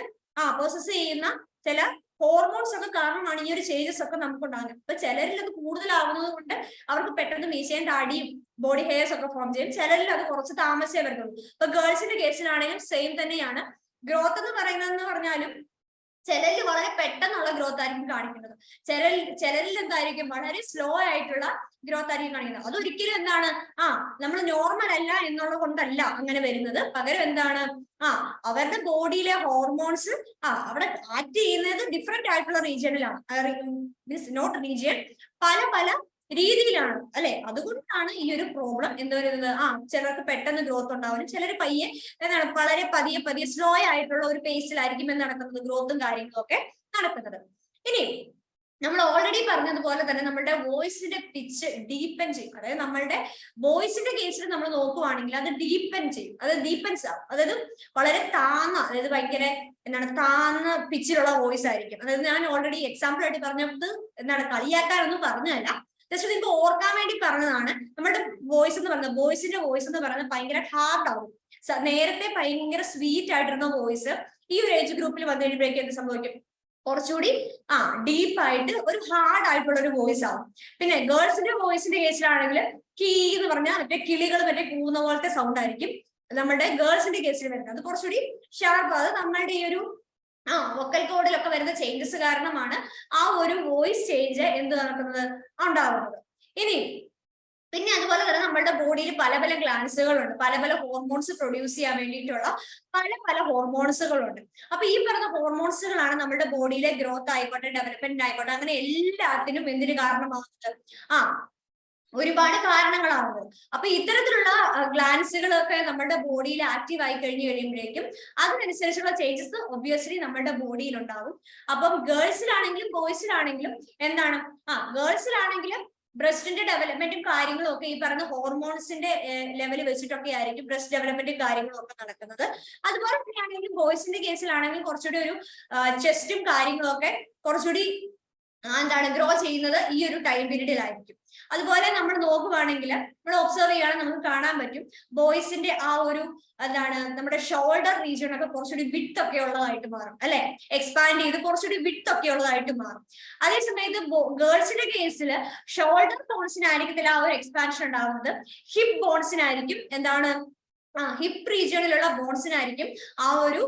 പ്രോസസ് ചെയ്യുന്ന ചില ഹോർമോൺസ് ഒക്കെ കാരണമാണ് ഈ ഒരു ചേഞ്ചസ് ഒക്കെ നമുക്ക് ഉണ്ടാകുന്നത്. ഇപ്പൊ ചിലരിൽ അത് കൂടുതലാവുന്നത് കൊണ്ട് അവർക്ക് പെട്ടെന്ന് മീശയും താടിയും ബോഡി ഹെയർസ് ഒക്കെ ഫോം ചെയ്യും. ചിലരിൽ അത് കുറച്ച് താമസിച്ചേ വരുന്നുള്ളൂ. ഇപ്പൊ ഗേൾസിന്റെ കേസിലാണെങ്കിലും സെയിം തന്നെയാണ്. ഗ്രോത്ത് എന്ന് പറയുന്നതെന്ന് പറഞ്ഞാലും ചിലരിൽ വളരെ പെട്ടെന്നുള്ള ഗ്രോത്ത് ആയിരിക്കും കാണിക്കുന്നത്, ചിലരിൽ എന്തായിരിക്കും വളരെ സ്ലോ ആയിട്ടുള്ള ഗ്രോത്ത് ആയിരിക്കും കാണിക്കുന്നത്. അതൊരിക്കലും എന്താണ് നമ്മൾ നോർമൽ അല്ല എന്നുള്ളത് കൊണ്ടല്ല അങ്ങനെ വരുന്നത്. പകരം എന്താണ് അവരുടെ ബോഡിയിലെ ഹോർമോൺസ് അവിടെ ആക്ട് ചെയ്യുന്നത് ഡിഫറെന്റ് ആയിട്ടുള്ള റീജിയണിലാണ്, നോട്ട് റീജിയൻ, പല രീതിയിലാണ് അല്ലെ? അതുകൊണ്ടാണ് ഈ ഒരു പ്രോബ്ലം എന്താ പറയുന്നത്. ചിലർക്ക് പെട്ടെന്ന് ഗ്രോത്ത് ഉണ്ടാവാനും ചിലർ പയ്യെ എന്താണ് വളരെ പതിയെ സ്ലോ ആയിട്ടുള്ള ഒരു പേസിലായിരിക്കും നടക്കുന്നത് ഗ്രോത്തും കാര്യങ്ങളും ഒക്കെ നടക്കുന്നത്. ഇനി നമ്മൾ ഓൾറെഡി പറഞ്ഞതുപോലെ തന്നെ നമ്മുടെ വോയിസിന്റെ പിച്ച് ഡീപ്പൻ ചെയ്യും. അതായത് നമ്മളുടെ വോയിസിന്റെ കേസിൽ നമ്മൾ നോക്കുവാണെങ്കിൽ അത് ഡീപ്പൻസ് ആവും. അതായത് വളരെ അതായത് ഭയങ്കര താന്ന പിച്ചിലുള്ള വോയിസ് ആയിരിക്കും. അതായത് ഞാൻ ഓൾറെഡി എക്സാമ്പിൾ ആയിട്ട് പറഞ്ഞത് കളിയാക്കാനൊന്നും പറഞ്ഞതല്ല, ജസ്റ്റ് നിങ്ങൾക്ക് ഓർക്കാൻ വേണ്ടി പറഞ്ഞതാണ്. നമ്മുടെ ബോയ്സിന്റെ വോയിസ് എന്ന് പറയുന്നത് ഭയങ്കര ഹാർഡ് ആവും. നേരത്തെ ഭയങ്കര സ്വീറ്റ് ആയിട്ടിരുന്ന വോയിസ് ഈ ഒരു ഏജ് ഗ്രൂപ്പിൽ വന്നു കഴിയുമ്പോഴേക്കും എന്ത് സംഭവിക്കും? കുറച്ചുകൂടി ഡീപ്പായിട്ട് ഒരു ഹാർഡ് ആയിട്ടുള്ള ഒരു വോയിസ് ആവും. പിന്നെ ഗേൾസിന്റെ വോയിസിന്റെ കേസിലാണെങ്കിൽ കീ എന്ന് പറഞ്ഞാൽ കിളികൾ കൂന്ന പോലത്തെ സൗണ്ട് ആയിരിക്കും നമ്മുടെ ഗേൾസിന്റെ കേസിൽ വരുന്നത്. അത് കുറച്ചുകൂടി ഷാർപ്പ്. അത് നമ്മളുടെ ഈ ഒരു വൊക്കൽ കോഡിലൊക്കെ വരുന്ന ചേഞ്ചസ് കാരണമാണ് ആ ഒരു വോയിസ് ചേഞ്ച് ഉണ്ടാകുന്നത്. ഇനി പിന്നെ അതുപോലെ തന്നെ നമ്മളുടെ ബോഡിയിൽ പല ഗ്ലാൻസുകളുണ്ട്, പല ഹോർമോൺസ് പ്രൊഡ്യൂസ് ചെയ്യാൻ വേണ്ടിയിട്ടുള്ള പല ഹോർമോൺസുകളുണ്ട്. അപ്പൊ ഈ പറഞ്ഞ ഹോർമോൺസുകളാണ് നമ്മുടെ ബോഡിയിലെ ഗ്രോത്ത് ആയിക്കോട്ടെ, ഡെവലപ്മെന്റ് ആയിക്കോട്ടെ, അങ്ങനെ എല്ലാത്തിനും എന്തിനു കാരണമാകുന്നത്? ഒരുപാട് കാരണങ്ങളാവുന്നത്. അപ്പൊ ഇത്തരത്തിലുള്ള ഗ്ലാൻസുകളൊക്കെ നമ്മുടെ ബോഡിയിൽ ആക്റ്റീവ് ആയി കഴിയുമ്പോഴേക്കും അതിനനുസരിച്ചുള്ള ചേഞ്ചസ് ഒബ്വിയസ്ലി നമ്മുടെ ബോഡിയിൽ ഉണ്ടാവും. അപ്പം ഗേൾസിലാണെങ്കിലും ബോയ്സിലാണെങ്കിലും എന്താണ് ഗേൾസിലാണെങ്കിലും ബ്രസ്റ്റിന്റെ ഡെവലപ്മെന്റും കാര്യങ്ങളും ഒക്കെ ഈ പറഞ്ഞ ഹോർമോൺസിന്റെ ലെവൽ വെച്ചിട്ടൊക്കെ ആയിരിക്കും ബ്രസ്റ്റ് ഡെവലപ്മെന്റും കാര്യങ്ങളും ഒക്കെ നടക്കുന്നത്. അതുപോലെ തന്നെയാണെങ്കിലും ബോയ്സിന്റെ കേസിലാണെങ്കിലും കുറച്ചുകൂടി ഒരു ചെസ്റ്റും കാര്യങ്ങളും ഒക്കെ കുറച്ചുകൂടി ഗ്രോ ചെയ്യുന്നത് ഈ ഒരു ടൈം പീരീഡിലായിരിക്കും. അതുപോലെ നമ്മൾ നോക്കുവാണെങ്കിൽ നമ്മൾ ഒബ്സർവ് ചെയ്യുകയാണെങ്കിൽ നമുക്ക് കാണാൻ പറ്റും ബോയ്സിന്റെ ആ ഒരു നമ്മുടെ ഷോൾഡർ റീജിയൻ ഒക്കെ കുറച്ചുകൂടി വിട്ട് ഒക്കെ ഉള്ളതായിട്ട് മാറും അല്ലെ? എക്സ്പാൻഡ് ചെയ്ത് കുറച്ചുകൂടി വിട്ട് ഒക്കെ ഉള്ളതായിട്ട് മാറും. അതേസമയത്ത് ഗേൾസിന്റെ കേസിൽ ഷോൾഡർ ബോൺസിനായിരിക്കത്തില്ല ആ ഒരു എക്സ്പാൻഷൻ ഉണ്ടാവുന്നത്, ഹിപ്പ് ബോൺസിനായിരിക്കും ഹിപ്പ് റീജിയണിലുള്ള ബോൺസിനായിരിക്കും ആ ഒരു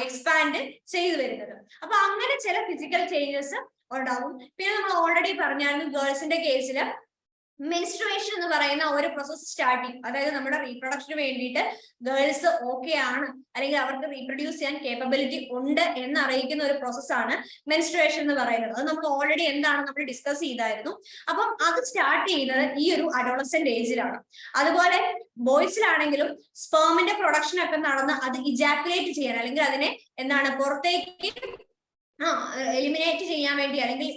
എക്സ്പാൻഡ് ചെയ്തു വരുന്നത്. അപ്പൊ അങ്ങനെ ചില ഫിസിക്കൽ ചേഞ്ചസ് ഉണ്ടാവും. പിന്നെ നമ്മൾ ഓൾറെഡി പറഞ്ഞായിരുന്നു ഗേൾസിന്റെ കേസിൽ മെൻസ്ട്രുവേഷൻ എന്ന് പറയുന്ന ഒരു പ്രോസസ് സ്റ്റാർട്ട് ചെയ്യും. അതായത് നമ്മുടെ റീപ്രൊഡക്ഷന് വേണ്ടിയിട്ട് ഗേൾസ് ഓക്കെ ആണ്, അല്ലെങ്കിൽ അവർക്ക് റീപ്രൊഡ്യൂസ് ചെയ്യാൻ കേപ്പബിലിറ്റി ഉണ്ട് എന്ന് അറിയിക്കുന്ന ഒരു പ്രോസസ്സാണ് മെൻസ്ട്രുവേഷൻ എന്ന് പറയുന്നത്. അത് നമ്മൾ ഓൾറെഡി എന്താണ് നമ്മൾ ഡിസ്കസ് ചെയ്തായിരുന്നു. അപ്പം അത് സ്റ്റാർട്ട് ചെയ്യുന്നത് ഈ ഒരു അഡോളസെന്റ് ഏജിലാണ്. അതുപോലെ ബോയ്സിലാണെങ്കിലും സ്പേമിന്റെ പ്രൊഡക്ഷൻ ഒക്കെ നടന്ന് അത് ഇജാക്കുലേറ്റ് ചെയ്യാൻ, അല്ലെങ്കിൽ അതിനെ എന്താണ് പുറത്തേക്ക് എലിമിനേറ്റ് ചെയ്യാൻ വേണ്ടി, അല്ലെങ്കിൽ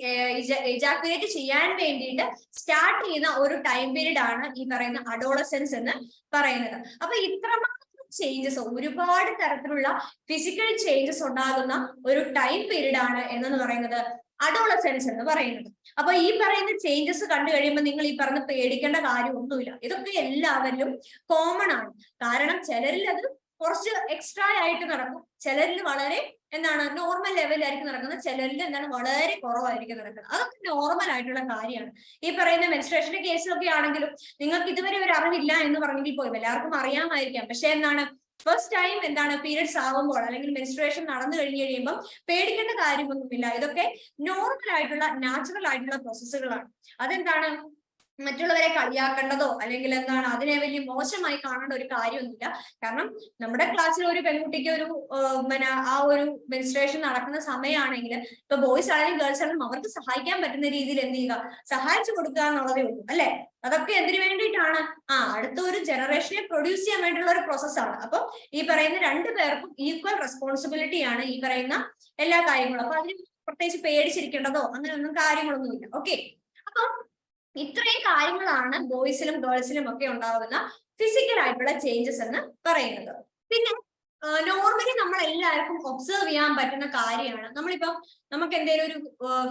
എജാക്കുലേറ്റ് ചെയ്യാൻ വേണ്ടിയിട്ട് സ്റ്റാർട്ട് ചെയ്യുന്ന ഒരു ടൈം പീരീഡ് ആണ് ഈ പറയുന്ന അഡോളസെൻസ് എന്ന് പറയുന്നത്. അപ്പൊ ഇത്രമാത്രം ചേഞ്ചസ്, ഒരുപാട് തരത്തിലുള്ള ഫിസിക്കൽ ചേഞ്ചസ് ഉണ്ടാകുന്ന ഒരു ടൈം പീരീഡ് ആണ് എന്ന് പറയുന്നത് അഡോളസെൻസ് എന്ന് പറയുന്നത്. അപ്പൊ ഈ പറയുന്ന ചേഞ്ചസ് കണ്ടു കഴിയുമ്പോൾ നിങ്ങൾ ഈ പറഞ്ഞ് പേടിക്കേണ്ട കാര്യമൊന്നുമില്ല. ഇതൊക്കെ എല്ലാവരിലും കോമൺ ആണ്. കാരണം ചിലരിൽ അത് കുറച്ച് എക്സ്ട്രാ ആയിട്ട് നടക്കും, ചിലരിൽ വളരെ എന്താണ് നോർമൽ ലെവലിലായിരിക്കും നടക്കുന്നത്, ചിലരിൽ എന്താണ് വളരെ കുറവായിരിക്കും നടക്കുന്നത്. അതൊക്കെ നോർമൽ ആയിട്ടുള്ള കാര്യമാണ്. ഈ പറയുന്ന മെൻസ്ട്രുവേഷന്റെ കേസിലൊക്കെ ആണെങ്കിലും നിങ്ങൾക്ക് ഇതുവരെ ഒരു അറിവില്ല എന്ന് പറഞ്ഞെങ്കിൽ പോലും എല്ലാവർക്കും അറിയാമായിരിക്കാം. പക്ഷെ എന്താണ് ഫസ്റ്റ് ടൈം എന്താണ് പീരിയഡ്സ് ആവുമ്പോൾ, അല്ലെങ്കിൽ മെൻസ്ട്രുവേഷൻ നടന്നു കഴിഞ്ഞു കഴിയുമ്പോൾ പേടിക്കേണ്ട കാര്യമൊന്നുമില്ല. ഇതൊക്കെ നോർമൽ ആയിട്ടുള്ള നാച്ചുറൽ ആയിട്ടുള്ള പ്രോസസ്സുകളാണ്. അതെന്താണ് മറ്റുള്ളവരെ കളിയാക്കേണ്ടതോ അല്ലെങ്കിൽ എന്താണ് അതിനെ വലിയ മോശമായി കാണേണ്ട ഒരു കാര്യമൊന്നുമില്ല. കാരണം നമ്മുടെ ക്ലാസ്സിൽ ഒരു പെൺകുട്ടിക്ക് ഒരു ആ ഒരു മെൻസ്ട്രുവേഷൻ നടക്കുന്ന സമയമാണെങ്കിൽ, ഇപ്പൊ ബോയ്സ് ആണെങ്കിലും ഗേൾസ് ആണെങ്കിലും അവർക്ക് സഹായിക്കാൻ പറ്റുന്ന രീതിയിൽ എന്ത് ചെയ്യുക, സഹായിച്ചു കൊടുക്കുക എന്നുള്ളതേ ഉള്ളൂ അല്ലെ. അതൊക്കെ എന്തിനു വേണ്ടിയിട്ടാണ്? അടുത്ത ഒരു ജനറേഷനെ പ്രൊഡ്യൂസ് ചെയ്യാൻ വേണ്ടിയുള്ള ഒരു പ്രോസസ്സാണ്. അപ്പൊ ഈ പറയുന്ന രണ്ടു പേർക്കും ഈക്വൽ റെസ്പോൺസിബിലിറ്റി ആണ് ഈ പറയുന്ന എല്ലാ കാര്യങ്ങളും. അപ്പൊ അതിന് പ്രത്യേകിച്ച് പേടിച്ചിരിക്കേണ്ടതോ അങ്ങനെയൊന്നും കാര്യങ്ങളൊന്നുമില്ല. ഓക്കെ, അപ്പൊ ഇത്രയും കാര്യങ്ങളാണ് ബോയ്സിലും ഗേൾസിലും ഒക്കെ ഉണ്ടാകുന്ന ഫിസിക്കൽ ആയിട്ടുള്ള ചേഞ്ചസ് എന്ന് പറയുന്നത്. പിന്നെ നോർമലി നമ്മൾ എല്ലാവർക്കും ഒബ്സർവ് ചെയ്യാൻ പറ്റുന്ന കാര്യമാണ്, നമ്മളിപ്പം നമുക്ക് എന്തെങ്കിലും ഒരു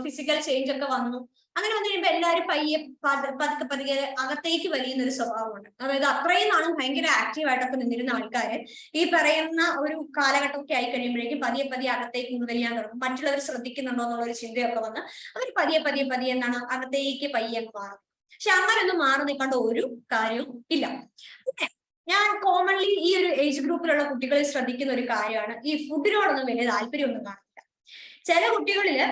ഫിസിക്കൽ ചേഞ്ച് ഒക്കെ വന്നു, അങ്ങനെ വന്നു കഴിയുമ്പോൾ എല്ലാവരും പയ്യെ പതുക്കെ പതുക്കെ അകത്തേക്ക് വലിയുന്ന ഒരു സ്വഭാവമുണ്ട്. അതായത് അത്രയും നാളും ഭയങ്കര ആക്റ്റീവ് ആയിട്ടൊക്കെ നിന്നിരുന്ന ആൾക്കാര് ഈ പറയുന്ന ഒരു കാലഘട്ടമൊക്കെ ആയി കഴിയുമ്പോഴേക്കും പതിയെ പതിയെ അകത്തേക്ക് വലിയാൻ തുടങ്ങും. മറ്റുള്ളവർ ശ്രദ്ധിക്കുന്നുണ്ടോ എന്നുള്ള ഒരു ചിന്തയൊക്കെ വന്ന് അവർ പതിയെ പതിയെ പതിയെ എന്താണ് അകത്തേക്ക് പയ്യെ മാറും. പക്ഷെ അങ്ങനെയൊന്നും മാറി നിൽക്കേണ്ട ഒരു കാര്യവും ഇല്ല. പിന്നെ ഞാൻ കോമൺലി ഈ ഒരു ഏജ് ഗ്രൂപ്പിലുള്ള കുട്ടികളിൽ ശ്രദ്ധിക്കുന്ന ഒരു കാര്യമാണ്, ഈ ഫുഡിനോടൊന്നും വലിയ താല്പര്യമൊന്നും കാണില്ല. ചില കുട്ടികളില്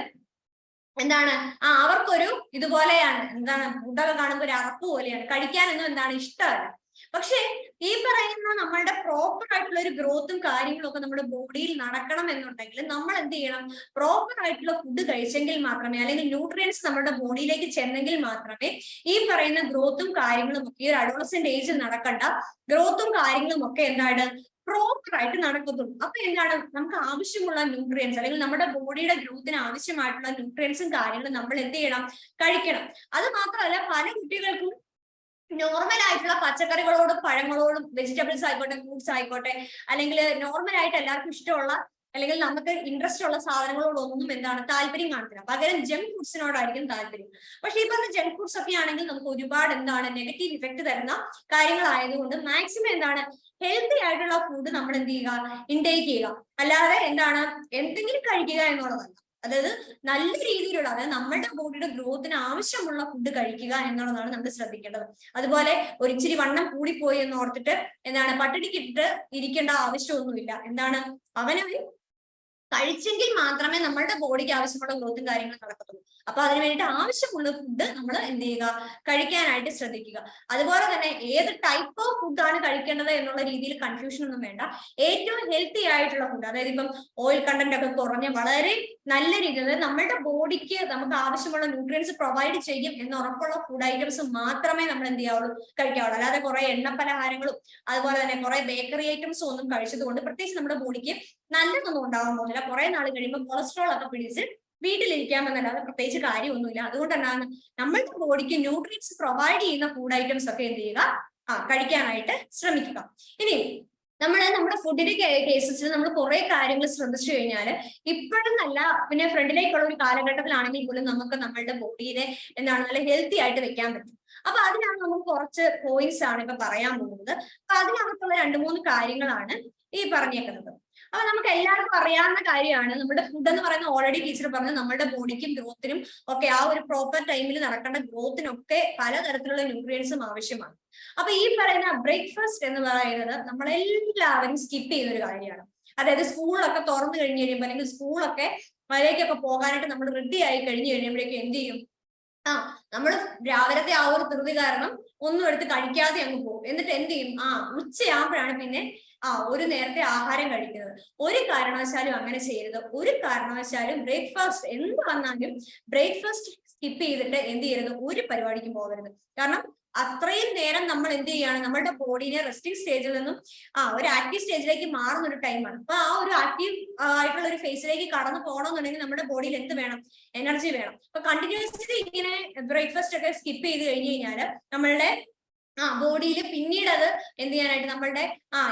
എന്താണ് അവർക്കൊരു ഇതുപോലെയാണ്, എന്താണ് ഫുഡൊക്കെ കാണുമ്പോൾ ഒരു അറപ്പ് പോലെയാണ്, കഴിക്കാനൊന്നും എന്താണ് ഇഷ്ടമല്ല. പക്ഷെ ഈ പറയുന്ന നമ്മളുടെ പ്രോപ്പർ ആയിട്ടുള്ള ഒരു ഗ്രോത്തും കാര്യങ്ങളും ഒക്കെ നമ്മുടെ ബോഡിയിൽ നടക്കണം എന്നുണ്ടെങ്കിൽ നമ്മൾ എന്ത് ചെയ്യണം, പ്രോപ്പർ ആയിട്ടുള്ള ഫുഡ് കഴിച്ചെങ്കിൽ മാത്രമേ, അല്ലെങ്കിൽ ന്യൂട്രിയൻസ് നമ്മുടെ ബോഡിയിലേക്ക് ചെന്നെങ്കിൽ മാത്രമേ ഈ പറയുന്ന ഗ്രോത്തും കാര്യങ്ങളും ഒക്കെ, ഈ ഒരു അഡോളസെന്റ് ഏജിൽ നടക്കേണ്ട ഗ്രോത്തും കാര്യങ്ങളും ഒക്കെ എന്താണ് പ്രോപ്പർ ആയിട്ട് നടക്കത്തുള്ളൂ. അപ്പൊ എന്താണ് നമുക്ക് ആവശ്യമുള്ള ന്യൂട്രിയൻസ്, അല്ലെങ്കിൽ നമ്മുടെ ബോഡിയുടെ ഗ്രോത്തിന് ആവശ്യമായിട്ടുള്ള ന്യൂട്രിയൻസും കാര്യങ്ങളും നമ്മൾ എന്ത് ചെയ്യണം, കഴിക്കണം. അത് മാത്രമല്ല പല കുട്ടികൾക്കും നോർമൽ ആയിട്ടുള്ള പച്ചക്കറികളോടും പഴങ്ങളോടും വെജിറ്റബിൾസ് ആയിക്കോട്ടെ ഫ്രൂട്ട്സ് ആയിക്കോട്ടെ, അല്ലെങ്കിൽ നോർമൽ ആയിട്ട് എല്ലാവർക്കും ഇഷ്ടമുള്ള അല്ലെങ്കിൽ നമുക്ക് ഇൻട്രസ്റ്റ് ഉള്ള സാധനങ്ങളോടൊന്നും എന്താണ് താല്പര്യം കാണത്തില്ല. പകരം ജങ്ക് ഫുഡ്സിനോടായിരിക്കും താല്പര്യം. പക്ഷെ ഈ പറഞ്ഞ ജങ്ക് ഫുഡ്സ് ഒക്കെ ആണെങ്കിൽ നമുക്ക് ഒരുപാട് എന്താണ് നെഗറ്റീവ് ഇഫക്ട് തരുന്ന കാര്യങ്ങളായതുകൊണ്ട് മാക്സിമം എന്താണ് ഹെൽത്തി ആയിട്ടുള്ള ഫുഡ് നമ്മൾ എന്ത് ചെയ്യുക, ഇൻടേക്ക് ചെയ്യുക. അല്ലാതെ എന്താണ് എന്തെങ്കിലും കഴിക്കുക എന്നുള്ളതല്ല. അതായത് നല്ല രീതിയിലുള്ള, അതായത് നമ്മുടെ ബോഡിയുടെ ഗ്രോത്തിന് ആവശ്യമുള്ള ഫുഡ് കഴിക്കുക എന്നുള്ളതാണ് നമ്മൾ ശ്രദ്ധിക്കേണ്ടത്. അതുപോലെ ഒരിച്ചിരി വണ്ണം കൂടിപ്പോയി എന്ന് ഓർത്തിട്ട് എന്താണ് പട്ടിണിക്കിട്ട് ഇരിക്കേണ്ട ആവശ്യമൊന്നുമില്ല. എന്താണ് അവനവർ കഴിച്ചെങ്കിൽ മാത്രമേ നമ്മളുടെ ബോഡിക്ക് ആവശ്യമുള്ള ഗ്രോത്തും കാര്യങ്ങളും നടക്കത്തുള്ളൂ. അപ്പൊ അതിന് വേണ്ടിയിട്ട് ആവശ്യമുള്ള ഫുഡ് നമ്മൾ എന്ത് ചെയ്യുക, കഴിക്കാനായിട്ട് ശ്രദ്ധിക്കുക. അതുപോലെ തന്നെ ഏത് ടൈപ്പ് ഓഫ് ഫുഡാണ് കഴിക്കേണ്ടത് എന്നുള്ള രീതിയിൽ കൺഫ്യൂഷൻ ഒന്നും വേണ്ട. ഏറ്റവും ഹെൽത്തി ആയിട്ടുള്ള ഫുഡ്, അതായത് ഇപ്പം ഓയിൽ കണ്ടന്റ് ഒക്കെ കുറഞ്ഞ വളരെ നല്ല രീതിയിൽ, അതായത് നമ്മുടെ ബോഡിക്ക് നമുക്ക് ആവശ്യമുള്ള ന്യൂട്രിയൻസ് പ്രൊവൈഡ് ചെയ്യും എന്ന് ഉറപ്പുള്ള ഫുഡ് ഐറ്റംസ് മാത്രമേ നമ്മൾ എന്ത് ചെയ്യാവുള്ളൂ, കഴിക്കാവുള്ളൂ. അല്ലാതെ കുറെ എണ്ണ പലഹാരങ്ങളും അതുപോലെ തന്നെ കുറെ ബേക്കറി ഐറ്റംസും ഒന്നും കഴിച്ചതുകൊണ്ട് പ്രത്യേകിച്ച് നമ്മുടെ ബോഡിക്ക് നല്ലതൊന്നും ഉണ്ടാവാൻ പോകുന്നില്ല. കുറെ നാൾ കഴിയുമ്പോൾ കൊളസ്ട്രോൾ ഒക്കെ പിടിച്ച് വീട്ടിലിരിക്കാമെന്നല്ലാതെ പ്രത്യേകിച്ച് കാര്യമൊന്നുമില്ല. അതുകൊണ്ട് തന്നെയാണ് നമ്മളുടെ ബോഡിക്ക് ന്യൂട്രിയൻസ് പ്രൊവൈഡ് ചെയ്യുന്ന ഫുഡ് ഐറ്റംസ് ഒക്കെ എന്ത് ചെയ്യുക, കഴിക്കാനായിട്ട് ശ്രമിക്കുക. ഇനി നമ്മുടെ ഫുഡിന്റെ കേസസിൽ നമ്മൾ കുറെ കാര്യങ്ങൾ ശ്രദ്ധിച്ചു കഴിഞ്ഞാൽ ഇപ്പോഴും നല്ല, പിന്നെ ഫ്രണ്ടിലേക്കുള്ള ഒരു കാലഘട്ടത്തിലാണെങ്കിൽ പോലും നമുക്ക് നമ്മളുടെ ബോഡിയെ എന്താണ് നല്ല ഹെൽത്തി ആയിട്ട് വെക്കാൻ പറ്റും. അപ്പൊ അതിനാണ് നമുക്ക് കുറച്ച് പോയിന്റ്സ് ആണ് ഇപ്പൊ പറയാൻ പോകുന്നത്. അപ്പൊ അതിനകത്തുള്ള 2-3 കാര്യങ്ങളാണ് ഈ പറഞ്ഞേക്കുന്നത്. അപ്പൊ നമുക്ക് എല്ലാവർക്കും അറിയാവുന്ന കാര്യമാണ്, നമ്മുടെ ഫുഡ് എന്ന് പറയുന്നത് ഓൾറെഡി ടീച്ചർ പറഞ്ഞു, നമ്മുടെ ബോഡിക്കും ഗ്രോത്തിനും ഒക്കെ ആ ഒരു പ്രോപ്പർ ടൈമിൽ നടക്കേണ്ട ഗ്രോത്തിനൊക്കെ പലതരത്തിലുള്ള ന്യൂട്രിയൻസും ആവശ്യമാണ്. അപ്പൊ ഈ പറയുന്ന ബ്രേക്ക്ഫാസ്റ്റ് എന്ന് പറയുന്നത് നമ്മളെല്ലാവരും സ്കിപ്പ് ചെയ്യുന്ന ഒരു കാര്യമാണ്. അതായത് സ്കൂളിലൊക്കെ തുറന്നു കഴിഞ്ഞ് കഴിയുമ്പോൾ, അല്ലെങ്കിൽ സ്കൂളൊക്കെ മലയ്ക്കൊക്കെ പോകാനായിട്ട് നമ്മൾ റെഡി ആയി കഴിഞ്ഞ് കഴിയുമ്പോഴേക്കും എന്ത് ചെയ്യും, നമ്മൾ രാവിലത്തെ ആ ഒരു ധൃതി കാരണം ഒന്നും എടുത്ത് കഴിക്കാതെ അങ്ങ് പോകും. എന്നിട്ട് എന്ത് ചെയ്യും? ഉച്ചയാകുമ്പോഴാണ് പിന്നെ ഒരു നേരത്തെ ആഹാരം കഴിക്കുന്നത്. ഒരു കാരണവശാലും അങ്ങനെ ചെയ്യരുത്. ഒരു കാരണവശാലും ബ്രേക്ക്ഫാസ്റ്റ് എന്ത് വന്നാലും ബ്രേക്ക്ഫാസ്റ്റ് സ്കിപ്പ് ചെയ്തിട്ട് എന്ത് ചെയ്യരുത്? ഒരു പരിപാടിക്കും പോകരുത്. കാരണം അത്രയും നേരം നമ്മൾ എന്ത് ചെയ്യാണ്? നമ്മുടെ ബോഡീനെ റെസ്റ്റിംഗ് സ്റ്റേജിൽ നിന്നും ഒരു ആക്റ്റീവ് സ്റ്റേജിലേക്ക് മാറുന്ന ഒരു ടൈമാണ്. അപ്പൊ ആ ഒരു ആക്റ്റീവ് ആയിട്ടുള്ള ഒരു ഫേസിലേക്ക് കടന്നു പോകണമെന്നുണ്ടെങ്കിൽ നമ്മുടെ ബോഡിയിൽ എന്ത് വേണം? എനർജി വേണം. അപ്പൊ കണ്ടിന്യൂസ്ലി ഇങ്ങനെ ബ്രേക്ക്ഫാസ്റ്റ് ഒക്കെ സ്കിപ്പ് ചെയ്ത് കഴിഞ്ഞു കഴിഞ്ഞാൽ നമ്മളുടെ ബോഡിയിൽ പിന്നീട് അത് എന്ത് ചെയ്യാനായിട്ട് നമ്മളുടെ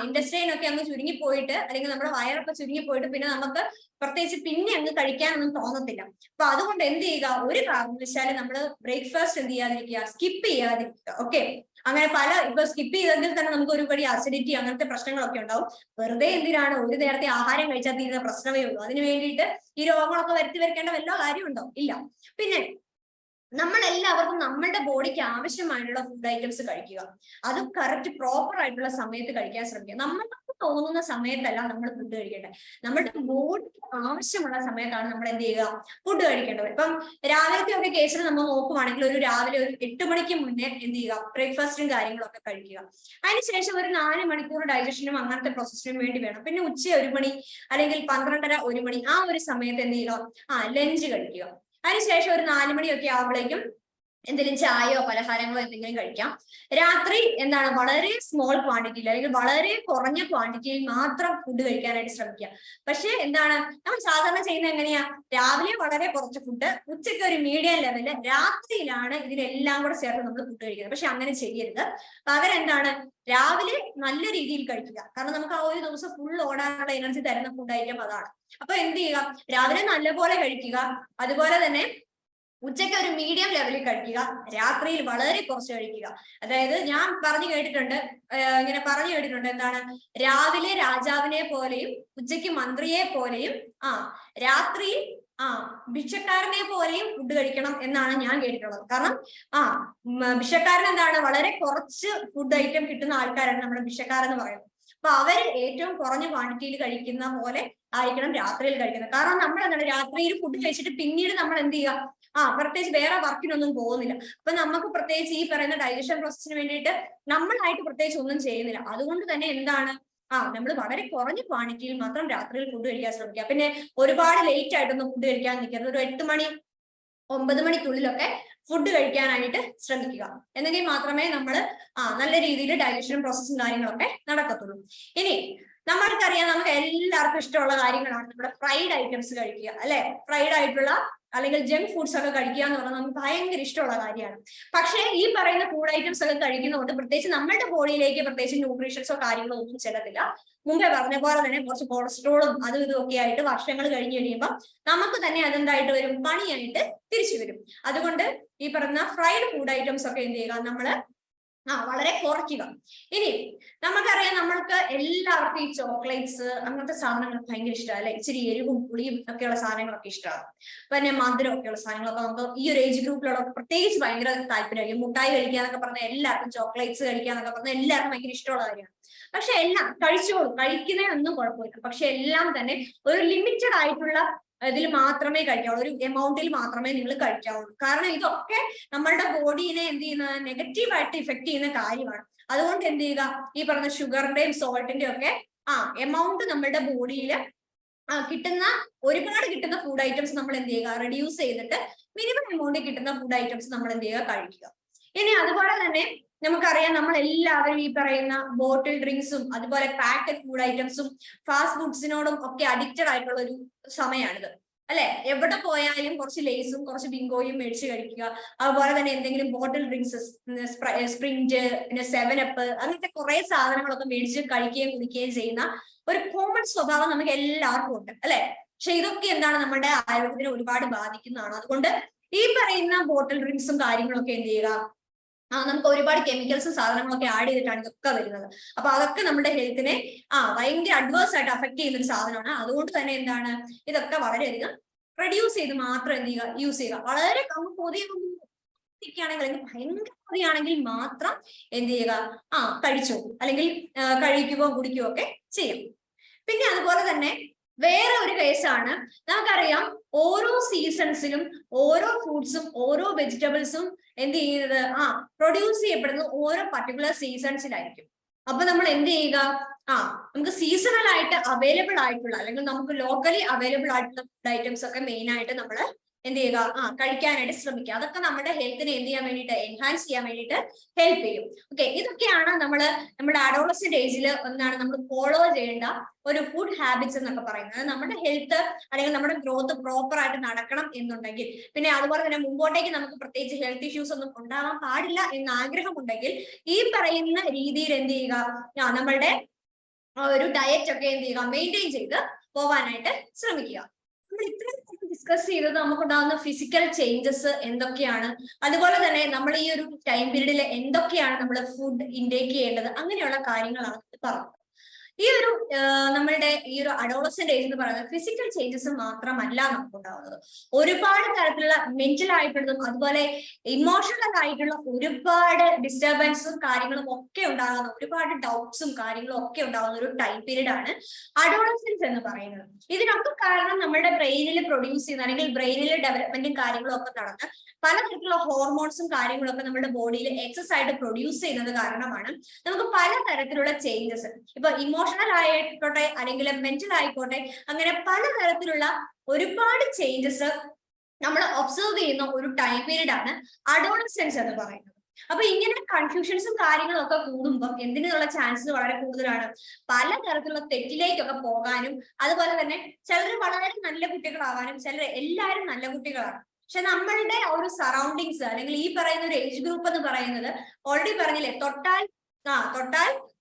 ഇൻഡസ്ട്രിയിൽ ഒക്കെ അങ്ങ് ചുരുങ്ങിപ്പോയിട്ട്, അല്ലെങ്കിൽ നമ്മുടെ വയറൊക്കെ ചുരുങ്ങിപ്പോയിട്ട് പിന്നെ നമുക്ക് പ്രത്യേകിച്ച് പിന്നെ അങ്ങ് കഴിക്കാനൊന്നും തോന്നത്തില്ല. അപ്പൊ അതുകൊണ്ട് എന്ത് ചെയ്യുക? ഒരു കാരണവശാലും നമ്മൾ ബ്രേക്ക്ഫാസ്റ്റ് എന്ത് ചെയ്യാതിരിക്കുക? സ്കിപ്പ് ചെയ്യാതിരിക്കുക. ഓക്കെ, അങ്ങനെ ഇപ്പൊ സ്കിപ്പ് ചെയ്തെങ്കിൽ തന്നെ നമുക്ക് ഒരുപടി അസിഡിറ്റി അങ്ങനത്തെ പ്രശ്നങ്ങളൊക്കെ ഉണ്ടാവും. വെറുതെ എന്തിനാണ് ഒരു നേരത്തെ ആഹാരം കഴിച്ചാൽ തീരുന്ന പ്രശ്നമേ ഉള്ളൂ. അതിന് വേണ്ടിയിട്ട് ഈ രോഗങ്ങളൊക്കെ വരുത്തി വെക്കേണ്ട വല്ല കാര്യമുണ്ടോ? ഇല്ല. പിന്നെ നമ്മളെല്ലാവർക്കും നമ്മളുടെ ബോഡിക്ക് ആവശ്യമായിട്ടുള്ള ഫുഡ് ഐറ്റംസ് കഴിക്കുക. അത് കറക്റ്റ് പ്രോപ്പർ ആയിട്ടുള്ള സമയത്ത് കഴിക്കാൻ ശ്രമിക്കുക. നമ്മൾക്ക് തോന്നുന്ന സമയത്തല്ല നമ്മൾ ഫുഡ് കഴിക്കേണ്ടത്. നമ്മുടെ ബോഡിക്ക് ആവശ്യമുള്ള സമയത്താണ് നമ്മൾ എന്ത് ചെയ്യുക? ഫുഡ് കഴിക്കേണ്ടത്. ഇപ്പം രാവിലത്തെ ഒക്കെ കേസിൽ നമ്മൾ നോക്കുവാണെങ്കിൽ രാവിലെ ഒരു 8 മണിക്ക് മുന്നേ എന്ത് ചെയ്യുക? ബ്രേക്ക്ഫാസ്റ്റും കാര്യങ്ങളൊക്കെ കഴിക്കുക. അതിനുശേഷം ഒരു 4 മണിക്കൂർ ഡൈജഷനും അങ്ങനത്തെ പ്രോസസ്സിനും വേണ്ടി വേണം. പിന്നെ ഉച്ച 1 മണി അല്ലെങ്കിൽ 12:30 1 മണി ആ ഒരു സമയത്ത് എന്ത് ചെയ്യുക? ലഞ്ച് കഴിക്കുക. അതിനുശേഷം ഒരു 4 മണിയൊക്കെ ആവുമ്പോഴേക്കും എന്തെങ്കിലും ചായയോ പലഹാരങ്ങളോ എന്തെങ്കിലും കഴിക്കാം. രാത്രി എന്താണ്? വളരെ സ്മോൾ ക്വാണ്ടിറ്റിയിൽ അല്ലെങ്കിൽ വളരെ കുറഞ്ഞ ക്വാണ്ടിറ്റിയിൽ മാത്രം ഫുഡ് കഴിക്കാനായിട്ട് ശ്രമിക്കുക. പക്ഷെ എന്താണ് നമ്മൾ സാധാരണ ചെയ്യുന്നത് എങ്ങനെയാ? രാവിലെ വളരെ കുറച്ച് ഫുഡ്, ഉച്ചയ്ക്ക് ഒരു മീഡിയം ലെവല്, രാത്രിയിലാണ് ഇതിനെല്ലാം കൂടെ ചേർത്ത് നമ്മൾ ഫുഡ് കഴിക്കുന്നത്. പക്ഷെ അങ്ങനെ ചെയ്യരുത്. പകരം എന്താണ്? രാവിലെ നല്ല രീതിയിൽ കഴിക്കുക. കാരണം നമുക്ക് ആ ഒരു ദിവസം ഫുൾ ഓടാനുള്ള എനർജി തരുന്ന ഫുഡ് ഐറ്റം അതാണ്. അപ്പൊ എന്ത് ചെയ്യുക? രാവിലെ നല്ലപോലെ കഴിക്കുക. അതുപോലെ തന്നെ ഉച്ചയ്ക്ക് ഒരു മീഡിയം ലെവലിൽ കഴിക്കുക. രാത്രിയിൽ വളരെ കുറച്ച് കഴിക്കുക. അതായത് ഞാൻ ഇങ്ങനെ പറഞ്ഞു കേട്ടിട്ടുണ്ട് എന്താണ്? രാവിലെ രാജാവിനെ പോലെയും ഉച്ചയ്ക്ക് മന്ത്രിയെ പോലെയും രാത്രിയിൽ ഭിക്ഷക്കാരനെ പോലെയും ഫുഡ് കഴിക്കണം എന്നാണ് ഞാൻ കേട്ടിട്ടുള്ളത്. കാരണം ഭിക്ഷക്കാരൻ എന്താണ്? വളരെ കുറച്ച് ഫുഡ് ഐറ്റം കിട്ടുന്ന ആൾക്കാരാണ് നമ്മുടെ ഭിക്ഷക്കാരെന്ന് പറയുന്നത്. അപ്പൊ അവര് ഏറ്റവും കുറഞ്ഞ ക്വാണ്ടിറ്റിയിൽ കഴിക്കുന്ന പോലെ ആയിരിക്കണം രാത്രിയിൽ കഴിക്കുന്നത്. കാരണം നമ്മൾ എന്താണ്? രാത്രിയിൽ ഫുഡ് കഴിച്ചിട്ട് പിന്നീട് നമ്മൾ എന്ത് ചെയ്യുക? പ്രത്യേകിച്ച് വേറെ വർക്കിനൊന്നും പോകുന്നില്ല. അപ്പൊ നമുക്ക് പ്രത്യേകിച്ച് ഈ പറയുന്ന ഡൈജഷൻ പ്രോസസ്സിന് വേണ്ടിയിട്ട് നമ്മളായിട്ട് പ്രത്യേകിച്ച് ഒന്നും ചെയ്യുന്നില്ല. അതുകൊണ്ട് തന്നെ എന്താണ്? നമ്മൾ വളരെ കുറഞ്ഞ ക്വാണ്ടിറ്റിയിൽ മാത്രം രാത്രിയിൽ ഫുഡ് കഴിക്കാൻ ശ്രമിക്കുക. പിന്നെ ഒരുപാട് ലേറ്റ് ആയിട്ടൊന്നും ഫുഡ് കഴിക്കാൻ നിൽക്കരുത്. ഒരു 8 മണി 9 മണിക്കുള്ളിലൊക്കെ ഫുഡ് കഴിക്കാനായിട്ട് ശ്രമിക്കുക. എന്നെങ്കിൽ മാത്രമേ നമ്മൾ നല്ല രീതിയിൽ ഡൈജഷനും പ്രോസസ്സും കാര്യങ്ങളൊക്കെ നടക്കത്തുള്ളൂ. ഇനി നമ്മൾക്കറിയാം, നമുക്ക് എല്ലാവർക്കും ഇഷ്ടമുള്ള കാര്യങ്ങളാണ് നമ്മുടെ ഫ്രൈഡ് ഐറ്റംസ് കഴിക്കുക, അല്ലെ? ഫ്രൈഡ് ആയിട്ടുള്ള അല്ലെങ്കിൽ ജങ്ക് ഫുഡ്സ് ഒക്കെ കഴിക്കുക എന്ന് പറഞ്ഞാൽ നമുക്ക് ഭയങ്കര ഇഷ്ടമുള്ള കാര്യമാണ്. പക്ഷേ ഈ പറയുന്ന ഫുഡ് ഐറ്റംസ് ഒക്കെ കഴിക്കുന്നതുകൊണ്ട് പ്രത്യേകിച്ച് നമ്മുടെ ബോഡിയിലേക്ക് പ്രത്യേകിച്ച് ന്യൂട്രീഷൻസോ കാര്യങ്ങളോ ഒന്നും ചെല്ലത്തില്ല. മുമ്പേ പറഞ്ഞ പോലെ തന്നെ കുറച്ച് കൊളസ്ട്രോളും അതും ഇതും ഒക്കെ ആയിട്ട് വർഷങ്ങൾ കഴിഞ്ഞ് കഴിയുമ്പോൾ നമുക്ക് തന്നെ അതെന്തായിട്ട് വരും? പണിയായിട്ട് തിരിച്ചു വരും. അതുകൊണ്ട് ഈ പറയുന്ന ഫ്രൈഡ് ഫുഡ് ഐറ്റംസ് ഒക്കെ എന്ത് ചെയ്യുക? നമ്മള് വളരെ കുറയ്ക്കുക. ഇനി നമുക്കറിയാം, നമ്മൾക്ക് എല്ലാവർക്കും ഈ ചോക്ലേറ്റ്സ് അങ്ങനത്തെ സാധനങ്ങൾ ഭയങ്കര ഇഷ്ടമാണ്, അല്ലെ? ഇച്ചിരി എരിവും പുളിയും ഒക്കെയുള്ള സാധനങ്ങളൊക്കെ ഇഷ്ടമാണ്. പിന്നെ മധുരം ഒക്കെയുള്ള സാധനങ്ങളൊക്കെ നമുക്ക് ഈ ഒരു ഏജ് ഗ്രൂപ്പിലുള്ള പ്രത്യേകിച്ച് ഭയങ്കര താല്പര്യമായിരിക്കും. മുട്ടായി കഴിക്കുക എന്നൊക്കെ പറഞ്ഞാൽ എല്ലാവർക്കും, ചോക്ലേറ്റ്സ് കഴിക്കുക എന്നൊക്കെ പറഞ്ഞാൽ എല്ലാവർക്കും ഭയങ്കര ഇഷ്ടമുള്ള കാര്യമാണ്. പക്ഷെ എല്ലാം കഴിച്ചോളൂ, കഴിക്കുന്നതിനൊന്നും കുഴപ്പമില്ല. പക്ഷെ എല്ലാം തന്നെ ഒരു ലിമിറ്റഡ് ആയിട്ടുള്ള ഇതിൽ മാത്രമേ കഴിക്കാവുള്ളൂ, ഒരു എമൗണ്ടിൽ മാത്രമേ നിങ്ങൾ കഴിക്കാവുള്ളൂ. കാരണം ഇതൊക്കെ നമ്മളുടെ ബോഡീനെ എന്ത് ചെയ്യുന്ന നെഗറ്റീവായിട്ട് ഇഫക്ട് ചെയ്യുന്ന കാര്യമാണ്. അതുകൊണ്ട് എന്ത് ചെയ്യുക? ഈ പറഞ്ഞ ഷുഗറിന്റെയും സോൾട്ടിന്റെയും ഒക്കെ എമൗണ്ട് നമ്മളുടെ ബോഡിയിൽ ഒരുപാട് കിട്ടുന്ന ഫുഡ് ഐറ്റംസ് നമ്മൾ എന്ത് ചെയ്യുക? റെഡ്യൂസ് ചെയ്തിട്ട് മിനിമം എമൗണ്ടിൽ കിട്ടുന്ന ഫുഡ് ഐറ്റംസ് നമ്മൾ എന്ത് ചെയ്യുക? കഴിക്കുക. ഇനി അതുപോലെ തന്നെ നമുക്കറിയാം, നമ്മൾ എല്ലാവരും ഈ പറയുന്ന ബോട്ടിൽ ഡ്രിങ്ക്സും അതുപോലെ പാക്കറ്റ് ഫുഡ് ഐറ്റംസും ഫാസ്റ്റ് ഫുഡ്സിനോടും ഒക്കെ അഡിക്റ്റഡ് ആയിട്ടുള്ള ഒരു സമയമാണിത്, അല്ലെ? എവിടെ പോയാലും കുറച്ച് ലേസും കുറച്ച് ബിങ്കോയും മേടിച്ച് കഴിക്കുക. അതുപോലെ തന്നെ എന്തെങ്കിലും ബോട്ടിൽ ഡ്രിങ്ക്സ്, സ്പ്രിന്റ്, പിന്നെ 7up അങ്ങനത്തെ കുറെ സാധനങ്ങളൊക്കെ മേടിച്ച് കഴിക്കുകയും കുടിക്കുകയും ചെയ്യുന്ന ഒരു കോമൺ സ്വഭാവം നമുക്ക് എല്ലാവർക്കും ഉണ്ട്, അല്ലെ? പക്ഷെ ഇതൊക്കെ എന്താണ്? നമ്മുടെ ആരോഗ്യത്തിനെ ഒരുപാട് ബാധിക്കുന്നതാണ്. അതുകൊണ്ട് ഈ പറയുന്ന ബോട്ടിൽ ഡ്രിങ്ക്സും കാര്യങ്ങളൊക്കെ എന്ത് ചെയ്യുക? നമുക്ക് ഒരുപാട് കെമിക്കൽസും സാധനങ്ങളൊക്കെ ആഡ് ചെയ്തിട്ടാണ് ഇതൊക്കെ വരുന്നത്. അപ്പൊ അതൊക്കെ നമ്മുടെ ഹെൽത്തിനെ ഭയങ്കര അഡ്വേഴ്സ് ആയിട്ട് അഫക്ട് ചെയ്യുന്ന ഒരു സാധനമാണ്. അതുകൊണ്ട് തന്നെ എന്താണ്? ഇതൊക്കെ വളരെയധികം റെഡ്യൂസ് ചെയ്ത് മാത്രം എന്ത് ചെയ്യുക? യൂസ് ചെയ്യുക. വളരെ കൊതിയാണെങ്കിൽ അല്ലെങ്കിൽ ഭയങ്കര കൊതിയാണെങ്കിൽ മാത്രം എന്ത് ചെയ്യുക? കഴിച്ചോ, അല്ലെങ്കിൽ കഴിക്കുകയോ കുടിക്കുകയോ ഒക്കെ ചെയ്യും. പിന്നെ അതുപോലെ തന്നെ വേറെ ഒരു കേസാണ്, നമുക്കറിയാം ഓരോ സീസൺസിലും ഓരോ ഫ്രൂട്ട്സും ഓരോ വെജിറ്റബിൾസും എന്ത് ചെയ്യുന്നത് പ്രൊഡ്യൂസ് ചെയ്യപ്പെടുന്നത് ഓരോ പർട്ടിക്കുലർ സീസൺസിലായിരിക്കും. അപ്പൊ നമ്മൾ എന്ത് ചെയ്യുക, നമുക്ക് സീസണൽ ആയിട്ട് അവൈലബിൾ ആയിട്ടുള്ള അല്ലെങ്കിൽ നമുക്ക് ലോക്കലി അവൈലബിൾ ആയിട്ടുള്ള ഫുഡ് ഐറ്റംസ് ഒക്കെ മെയിൻ ആയിട്ട് നമ്മൾ എന്ത് ചെയ്യുക, കഴിക്കാനായിട്ട് ശ്രമിക്കുക. അതൊക്കെ നമ്മുടെ ഹെൽത്തിനെ എന്ത് ചെയ്യാൻ വേണ്ടിയിട്ട്, എൻഹാൻസ് ചെയ്യാൻ വേണ്ടിയിട്ട് ഹെൽപ്പ് ചെയ്യും. ഓക്കെ, ഇതൊക്കെയാണ് നമ്മുടെ അഡോളസെന്റ് ഏജിൽ എന്താണ് നമ്മൾ ഫോളോ ചെയ്യേണ്ട ഒരു ഫുഡ് ഹാബിറ്റ്സ് എന്നൊക്കെ പറയുന്നത്. നമ്മുടെ ഹെൽത്ത് അല്ലെങ്കിൽ നമ്മുടെ ഗ്രോത്ത് പ്രോപ്പർ ആയിട്ട് നടക്കണം എന്നുണ്ടെങ്കിൽ, പിന്നെ അതുപോലെ തന്നെ മുമ്പോട്ടേക്ക് നമുക്ക് പ്രത്യേകിച്ച് ഹെൽത്ത് ഇഷ്യൂസ് ഒന്നും ഉണ്ടാവാൻ പാടില്ല എന്ന് ആഗ്രഹമുണ്ടെങ്കിൽ ഈ പറയുന്ന രീതിയിൽ എന്ത് ചെയ്യുക, നമ്മളുടെ ഒരു ഡയറ്റ് ഒക്കെ എന്ത് ചെയ്യുക, മെയിൻറ്റെയിൻ ചെയ്ത് പോവാനായിട്ട് ശ്രമിക്കുക. നമ്മൾ ഇത്രയും ഡിസ്കസ് ചെയ്തത് നമുക്കുണ്ടാകുന്ന ഫിസിക്കൽ ചേഞ്ചസ് എന്തൊക്കെയാണ്, അതുപോലെ തന്നെ നമ്മൾ ഈ ഒരു ടൈം പീരീഡിൽ എന്തൊക്കെയാണ് നമ്മൾ ഫുഡ് ഇൻടേക്ക് ചെയ്യേണ്ടത്, അങ്ങനെയുള്ള കാര്യങ്ങളാണ് പറഞ്ഞത്. ഈ ഒരു നമ്മളുടെ ഈ ഒരു അഡോളസെന്റ് ഏജ് എന്ന് പറയുന്നത് ഫിസിക്കൽ ചേഞ്ചസ് മാത്രമല്ല നമുക്കുണ്ടാവുന്നത്, ഒരുപാട് തരത്തിലുള്ള മെന്റൽ ആയിട്ടുള്ളതും അതുപോലെ ഇമോഷണൽ ആയിട്ടുള്ള ഒരുപാട് ഡിസ്റ്റർബൻസും കാര്യങ്ങളും ഒക്കെ ഉണ്ടാകുന്ന, ഒരുപാട് ഡൗട്ട്സും കാര്യങ്ങളും ഒക്കെ ഉണ്ടാകുന്ന ഒരു ടൈം പീരീഡ് ആണ് അഡോളസെൻസ് എന്ന് പറയുന്നത്. ഇതിനൊക്കെ കാരണം നമ്മുടെ ബ്രെയിനിൽ പ്രൊഡ്യൂസ് ചെയ്യുന്ന അല്ലെങ്കിൽ ബ്രെയിനിലെ ഡെവലപ്മെന്റും കാര്യങ്ങളും ഒക്കെ നടന്ന് പലതരത്തിലുള്ള ഹോർമോൺസും കാര്യങ്ങളൊക്കെ നമ്മുടെ ബോഡിയിൽ എക്സസ് ആയിട്ട് പ്രൊഡ്യൂസ് ചെയ്യുന്നത് കാരണമാണ് നമുക്ക് പലതരത്തിലുള്ള ചേഞ്ചസ്, ഇപ്പൊ ഇമോഷണൽ ആയിക്കോട്ടെ അല്ലെങ്കിൽ മെന്റൽ ആയിക്കോട്ടെ, അങ്ങനെ പലതരത്തിലുള്ള ഒരുപാട് ചേഞ്ചസ് നമ്മൾ ഒബ്സർവ് ചെയ്യുന്ന ഒരു ടൈം പീരീഡ് ആണ് അഡോളസെൻസ് എന്ന് പറയുന്നത്. അപ്പൊ ഇങ്ങനെ കൺഫ്യൂഷൻസും കാര്യങ്ങളും ഒക്കെ കൂടുമ്പോൾ എന്തിനുള്ള ചാൻസസ് വളരെ കൂടുതലാണ്, പലതരത്തിലുള്ള തെറ്റിലേക്കൊക്കെ പോകാനും, അതുപോലെ തന്നെ ചിലർ വളരെ നല്ല കുട്ടികളാവാനും, ചിലർ എല്ലാവരും നല്ല കുട്ടികളാണ്. പക്ഷെ നമ്മളുടെ ഒരു സറൗണ്ടിങ്സ് അല്ലെങ്കിൽ ഈ പറയുന്ന ഒരു ഏജ് ഗ്രൂപ്പ് എന്ന് പറയുന്നത് ഓൾറെഡി പറഞ്ഞില്ലേ, തൊട്ടാൽ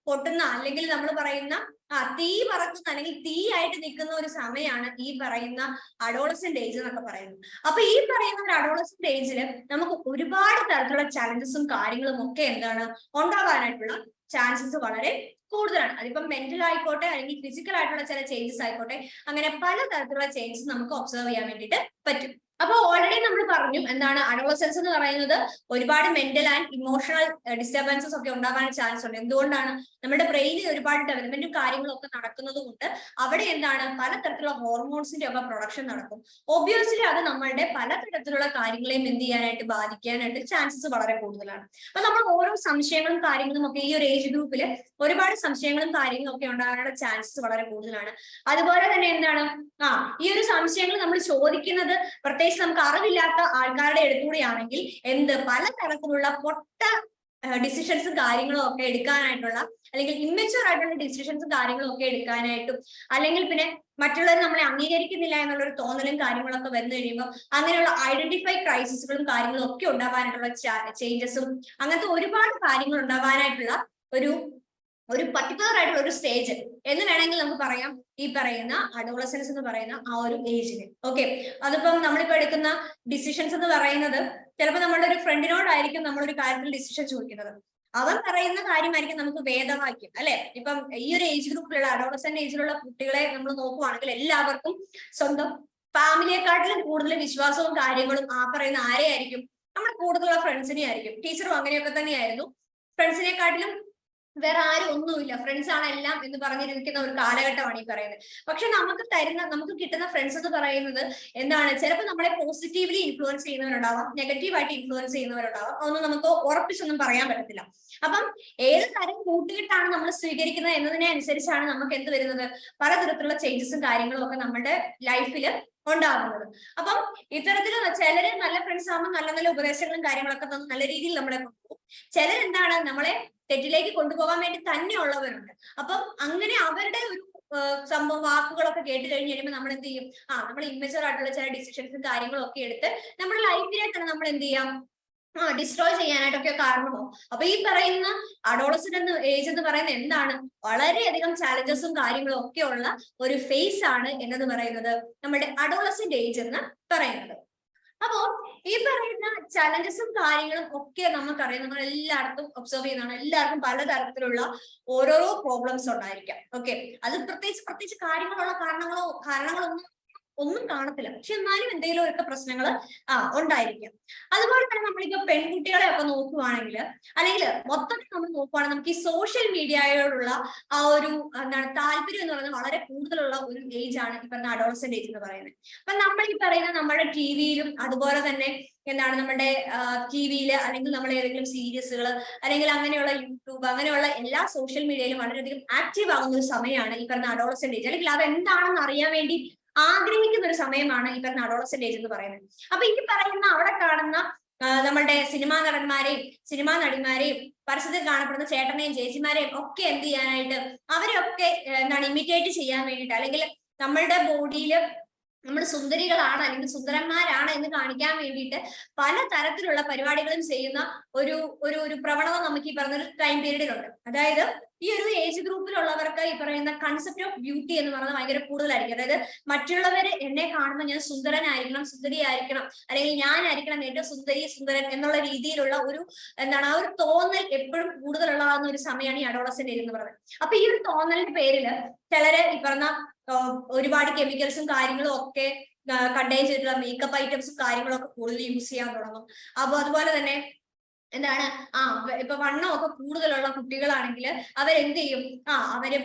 പൊട്ടുന്ന അല്ലെങ്കിൽ നമ്മൾ പറയുന്ന തീ പറക്കുന്ന അല്ലെങ്കിൽ തീ ആയിട്ട് നിൽക്കുന്ന ഒരു സമയമാണ് ഈ പറയുന്ന അഡോളസെന്റ് ഏജ് എന്നൊക്കെ പറയുന്നത്. അപ്പൊ ഈ പറയുന്ന ഒരു അഡോളസെന്റ് ഏജിൽ നമുക്ക് ഒരുപാട് തരത്തിലുള്ള ചലഞ്ചസും കാര്യങ്ങളും ഒക്കെ എന്താണ് ഉണ്ടാകാനായിട്ടുള്ള ചാൻസസ് വളരെ കൂടുതലാണ്. അതിപ്പം മെന്റൽ ആയിക്കോട്ടെ അല്ലെങ്കിൽ ഫിസിക്കൽ ആയിട്ടുള്ള ചില ചേഞ്ചസ് ആയിക്കോട്ടെ, അങ്ങനെ പലതരത്തിലുള്ള ചേഞ്ചസ് നമുക്ക് ഒബ്സർവ് ചെയ്യാൻ വേണ്ടിയിട്ട് പറ്റും. അപ്പൊ ഓൾറെഡി നമ്മൾ പറഞ്ഞു എന്താണ് അഡോളസെൻസ് എന്ന് പറയുന്നത്, ഒരുപാട് മെന്റൽ ആൻഡ് ഇമോഷണൽ ഡിസ്റ്റർബൻസസ് ഒക്കെ ഉണ്ടാകാൻ ചാൻസ് ഉണ്ട്. എന്തുകൊണ്ടാണ്, നമ്മുടെ ബ്രെയിനിൽ ഒരുപാട് ഡെവലപ്മെന്റും കാര്യങ്ങളും ഒക്കെ നടക്കുന്നത് കൊണ്ട് അവിടെ എന്താണ് പലതരത്തിലുള്ള ഹോർമോൺസിന്റെ ഒക്കെ പ്രൊഡക്ഷൻ നടക്കും. ഒബ്വിയസ്ലി അത് നമ്മളുടെ പലതരത്തിലുള്ള കാര്യങ്ങളെയും എന്ത് ചെയ്യാനായിട്ട് ബാധിക്കാനായിട്ട് ചാൻസസ് വളരെ കൂടുതലാണ്. അപ്പൊ നമ്മൾ ഓരോ സംശയങ്ങളും കാര്യങ്ങളും ഒക്കെ ഈ ഒരു ഏജ് ഗ്രൂപ്പിൽ ഒരുപാട് സംശയങ്ങളും കാര്യങ്ങളും ഒക്കെ ഉണ്ടാകാനുള്ള ചാൻസസ് വളരെ കൂടുതലാണ്. അതുപോലെ തന്നെ എന്താണ് ഈ ഒരു സംശയങ്ങൾ നമ്മൾ ചോദിക്കുന്നത് പ്രത്യേകിച്ച് നമുക്ക് അറിവില്ലാത്ത ആൾക്കാരുടെ അടുത്തുകൂടിയാണെങ്കിൽ പലതരത്തിലുള്ള പൊട്ട ഡിസിഷൻസും കാര്യങ്ങളും ഒക്കെ എടുക്കാനായിട്ടുള്ള അല്ലെങ്കിൽ ഇമ്മച്യൂർ ആയിട്ടുള്ള ഡിസിഷൻസും കാര്യങ്ങളും ഒക്കെ എടുക്കാനായിട്ടും, അല്ലെങ്കിൽ പിന്നെ മറ്റുള്ളവർ നമ്മളെ അംഗീകരിക്കുന്നില്ല എന്നുള്ളൊരു തോന്നലും കാര്യങ്ങളൊക്കെ വന്നു കഴിയുമ്പോൾ അങ്ങനെയുള്ള ഐഡന്റിഫൈ ക്രൈസിസുകളും കാര്യങ്ങളും ഒക്കെ ഉണ്ടാവാനായിട്ടുള്ള ചേഞ്ചസും, അങ്ങനത്തെ ഒരുപാട് കാര്യങ്ങൾ ഉണ്ടാവാനായിട്ടുള്ള ഒരു പർട്ടിക്കുലർ ആയിട്ടുള്ള ഒരു സ്റ്റേജ് എന്ന് വേണമെങ്കിൽ നമുക്ക് പറയാം ഈ പറയുന്ന അഡോളസെൻസ് എന്ന് പറയുന്ന ആ ഒരു ഏജിന്. ഓക്കെ, അതിപ്പം നമ്മളിപ്പോ എടുക്കുന്ന ഡിസിഷൻസ് എന്ന് പറയുന്നത് ചിലപ്പോൾ നമ്മുടെ ഒരു ഫ്രണ്ടിനോടായിരിക്കും നമ്മളൊരു കാര്യത്തിൽ ഡിസിഷൻ ചോദിക്കുന്നത്, അവൻ പറയുന്ന കാര്യമായിരിക്കും നമുക്ക് വേദവാക്യം, അല്ലെ? ഇപ്പം ഈ ഒരു ഏജ് ഗ്രൂപ്പിലുള്ള അഡോളസെന്റ് ഏജിലുള്ള കുട്ടികളെ നമ്മൾ നോക്കുവാണെങ്കിൽ എല്ലാവർക്കും സ്വന്തം ഫാമിലിയെക്കാട്ടിലും കൂടുതൽ വിശ്വാസവും കാര്യങ്ങളും പറയുന്ന ആരെയായിരിക്കും, നമ്മുടെ കൂടുതലുള്ള ഫ്രണ്ട്സിനെ ആയിരിക്കും. ടീച്ചറും അങ്ങനെയൊക്കെ തന്നെയായിരുന്നു, ഫ്രണ്ട്സിനെക്കാട്ടിലും വേറെ ആരും ഒന്നുമില്ല, ഫ്രണ്ട്സ് ആണ് എല്ലാം എന്ന് പറഞ്ഞിരിക്കുന്ന ഒരു കാലഘട്ടമാണ് ഈ പറയുന്നത്. പക്ഷെ നമുക്ക് കിട്ടുന്ന ഫ്രണ്ട്സ് എന്ന് പറയുന്നത് എന്താണ്, ചിലപ്പോൾ നമ്മളെ പോസിറ്റീവ്ലി ഇൻഫ്ലുവൻസ് ചെയ്യുന്നവരുണ്ടാവാം, നെഗറ്റീവായിട്ട് ഇൻഫ്ലുവൻസ് ചെയ്യുന്നവരുണ്ടാവാം, അതൊന്നും നമുക്ക് ഉറപ്പിച്ചൊന്നും പറയാൻ പറ്റത്തില്ല. അപ്പം ഏത് തരം കൂട്ടുകെട്ടാണ് നമ്മൾ സ്വീകരിക്കുന്നത് എന്നതിനെ അനുസരിച്ചാണ് നമുക്ക് എന്ത് വരുന്നത്, പലതരത്തിലുള്ള ചേഞ്ചസും കാര്യങ്ങളും ഒക്കെ നമ്മുടെ ലൈഫിൽ ഉണ്ടാകുന്നത്. അപ്പം ഇത്തരത്തില് ചിലര് നല്ല ഫ്രണ്ട്സ് ആകുമ്പോൾ നല്ല നല്ല ഉപദേശങ്ങളും കാര്യങ്ങളൊക്കെ തന്ന് നല്ല രീതിയിൽ നമ്മളെ കൊണ്ടുപോകും. ചിലരെന്താണ് നമ്മളെ തെറ്റിലേക്ക് കൊണ്ടുപോകാൻ വേണ്ടി തന്നെയുള്ളവരുണ്ട്. അപ്പം അങ്ങനെ അവരുടെ ഒരു സംഭവം വാക്കുകളൊക്കെ കേട്ട് കഴിഞ്ഞ് കഴിയുമ്പോൾ നമ്മൾ എന്ത് ചെയ്യും, നമ്മൾ ഇമ്മച്യൂർ ആയിട്ടുള്ള ചില ഡിസിഷൻസും കാര്യങ്ങളും ഒക്കെ എടുത്ത് നമ്മുടെ ലൈഫിനെ തന്നെ നമ്മൾ എന്ത് ചെയ്യാം, ഡിസ്ട്രോയ് ചെയ്യാനായിട്ടൊക്കെ കാരണമോ. അപ്പൊ ഈ പറയുന്ന അഡോളസെന്റ് ഏജ് എന്ന് പറയുന്നത് എന്താണ്, വളരെയധികം ചാലഞ്ചസും കാര്യങ്ങളും ഒക്കെ ഉള്ള ഒരു ഫേസ് ആണ് എന്ന് പറയുന്നത് നമ്മുടെ അഡോളസെന്റ് ഏജ് എന്ന് പറയുന്നത്. അപ്പോ ഈ പറയുന്ന ചലഞ്ചസും കാര്യങ്ങളും ഒക്കെ നമുക്കറിയാം, നമ്മൾ എല്ലായിടത്തും ഒബ്സർവ് ചെയ്യുന്നതാണ്, എല്ലാവർക്കും പലതരത്തിലുള്ള ഓരോരോ പ്രോബ്ലംസ് ഉണ്ടായിരിക്കാം. ഓക്കെ, അത് പ്രത്യേകിച്ച് കാരണങ്ങളൊന്നും ഒന്നും കാണത്തില്ല, പക്ഷെ എന്നാലും എന്തെങ്കിലും ഒക്കെ പ്രശ്നങ്ങൾ ഉണ്ടായിരിക്കും. അതുപോലെ തന്നെ നമ്മളിപ്പോ പെൺകുട്ടികളെ ഒക്കെ നോക്കുവാണെങ്കിൽ, അല്ലെങ്കിൽ മൊത്തത്തിൽ നമ്മൾ നോക്കുവാണെങ്കിൽ, നമുക്ക് ഈ സോഷ്യൽ മീഡിയയോടുള്ള ആ ഒരു എന്താണ് താല്പര്യം എന്ന് പറയുന്നത് വളരെ കൂടുതലുള്ള ഒരു ഏജ് ആണ് ഈ പറഞ്ഞ അഡോളസെന്റ് ഏജ് എന്ന് പറയുന്നത്. അപ്പൊ നമ്മൾ ഈ പറയുന്ന നമ്മുടെ ടിവിയിലും അതുപോലെ തന്നെ എന്താണ് നമ്മുടെ ടിവിയിൽ അല്ലെങ്കിൽ നമ്മൾ ഏതെങ്കിലും സീരീസുകൾ അല്ലെങ്കിൽ അങ്ങനെയുള്ള യൂട്യൂബ് അങ്ങനെയുള്ള എല്ലാ സോഷ്യൽ മീഡിയയിലും വളരെയധികം ആക്റ്റീവ് ആകുന്ന ഒരു സമയമാണ് ഈ പറഞ്ഞ അഡോളസെന്റ് ഏജ്, അല്ലെങ്കിൽ അത് എന്താണെന്ന് അറിയാൻ വേണ്ടി ആഗ്രഹിക്കുന്ന ഒരു സമയമാണ് ഈ പറഞ്ഞ അഡോളസെന്റ് ഏജ് എന്ന് പറയുന്നത്. അപ്പൊ ഈ പറയുന്ന അവിടെ കാണുന്ന നമ്മളുടെ സിനിമാ നടന്മാരെയും സിനിമാ നടിമാരെയും പരസ്യത്തിൽ കാണപ്പെടുന്ന ചേട്ടനെയും ചേച്ചിമാരെയും ഒക്കെ എന്ത് ചെയ്യാനായിട്ട്, അവരെയൊക്കെ എന്താണ് ഇമിറ്റേറ്റ് ചെയ്യാൻ വേണ്ടിയിട്ട്, അല്ലെങ്കിൽ നമ്മളുടെ ബോഡിയിൽ നമ്മൾ സുന്ദരികളാണ് അല്ലെങ്കിൽ സുന്ദരന്മാരാണ് എന്ന് കാണിക്കാൻ വേണ്ടിയിട്ട് പല തരത്തിലുള്ള പരിപാടികളും ചെയ്യുന്ന ഒരു ഒരു ഒരു പ്രവണത നമുക്ക് ഈ പറഞ്ഞൊരു ടൈം പീരീഡിലുണ്ട്. അതായത് ഈ ഒരു ഏജ് ഗ്രൂപ്പിലുള്ളവർക്ക് ഈ പറയുന്ന കൺസെപ്റ്റ് ഓഫ് ബ്യൂട്ടി എന്ന് പറയുന്നത് ഭയങ്കര കൂടുതലായിരിക്കും. അതായത് മറ്റുള്ളവർ എന്നെ കാണുമ്പോൾ ഞാൻ സുന്ദരനായിരിക്കണം, സുന്ദരിയായിരിക്കണം, അല്ലെങ്കിൽ ഞാനായിരിക്കണം ഏറ്റവും സുന്ദരി സുന്ദരൻ എന്നുള്ള രീതിയിലുള്ള ഒരു എന്താണ് ആ ഒരു തോന്നൽ എപ്പോഴും കൂടുതലുള്ളതാകുന്ന ഒരു സമയമാണ് ഈ അഡോളസെന്റ് ഏജ് എന്ന് പറയുന്നത്. അപ്പൊ ഈ ഒരു തോന്നലിന്റെ പേരിൽ ചിലര് ഈ പറഞ്ഞ ഒരുപാട് കെമിക്കൽസും കാര്യങ്ങളും ഒക്കെ കണ്ടെയ്ൻ ചെയ്തിട്ടുള്ള മേക്കപ്പ് ഐറ്റംസും കാര്യങ്ങളും ഒക്കെ കൂടുതൽ യൂസ് ചെയ്യാൻ തുടങ്ങും. അപ്പൊ അതുപോലെ തന്നെ എന്താണ് ഇപ്പൊ വണ്ണമൊക്കെ കൂടുതലുള്ള കുട്ടികളാണെങ്കിൽ അവരെന്ത് ചെയ്യും, അവര്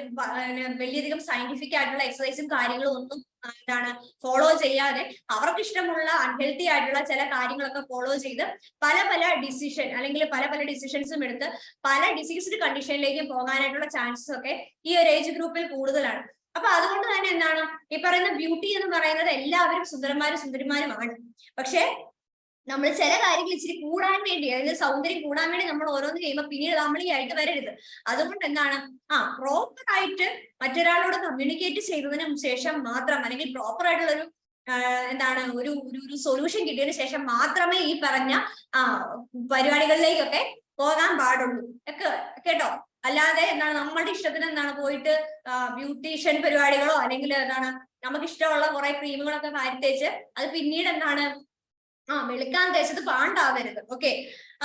വലിയധികം സയന്റിഫിക് ആയിട്ടുള്ള എക്സസൈസും കാര്യങ്ങളും ഒന്നും എന്താണ് ഫോളോ ചെയ്യാതെ അവർക്ക് ഇഷ്ടമുള്ള അൺഹെൽത്തി ആയിട്ടുള്ള ചില കാര്യങ്ങളൊക്കെ ഫോളോ ചെയ്ത് പല പല ഡിസിഷൻ അല്ലെങ്കിൽ പല പല ഡിസിഷൻസും എടുത്ത് പല ഡിസീസ്ഡ് കണ്ടീഷനിലേക്ക് പോകാനായിട്ടുള്ള ചാൻസസ് ഒക്കെ ഈ ഒരു ഏജ് ഗ്രൂപ്പിൽ കൂടുതലാണ്. അപ്പൊ അതുകൊണ്ട് തന്നെ എന്താണ് ഈ പറയുന്ന ബ്യൂട്ടി എന്ന് പറയുന്നത് എല്ലാവരും സുന്ദരന്മാരുമാണ്. പക്ഷെ നമ്മൾ ചില കാര്യങ്ങൾ ഇച്ചിരി കൂടാൻ വേണ്ടി, അതായത് സൗന്ദര്യം കൂടാൻ വേണ്ടി നമ്മൾ ഓരോന്ന് ചെയ്യുമ്പോൾ പിന്നീട് നമ്മൾ ഈ ആയിട്ട് വരരുത്. അതുകൊണ്ട് എന്താണ് പ്രോപ്പർ ആയിട്ട് മറ്റൊരാളോട് കമ്മ്യൂണിക്കേറ്റ് ചെയ്തതിനു ശേഷം മാത്രം, അല്ലെങ്കിൽ പ്രോപ്പർ ആയിട്ടുള്ള ഒരു എന്താണ് ഒരു ഒരു സൊല്യൂഷൻ കിട്ടിയതിനു ശേഷം മാത്രമേ ഈ പറഞ്ഞ പരിപാടികളിലേക്കൊക്കെ പോകാൻ പാടുള്ളൂ കേട്ടോ. അല്ലാതെ എന്താണ് നമ്മളുടെ ഇഷ്ടത്തിന് എന്താണ് പോയിട്ട് ബ്യൂട്ടീഷ്യൻ പരിപാടികളോ അല്ലെങ്കിൽ എന്താണ് നമുക്ക് ഇഷ്ടമുള്ള കുറെ ക്രീമുകളൊക്കെ വാരിത്തേച്ച് അത് പിന്നീട് എന്താണ് വെളുക്കാൻ തേച്ചത് പാണ്ടാവരുത്. ഓക്കെ,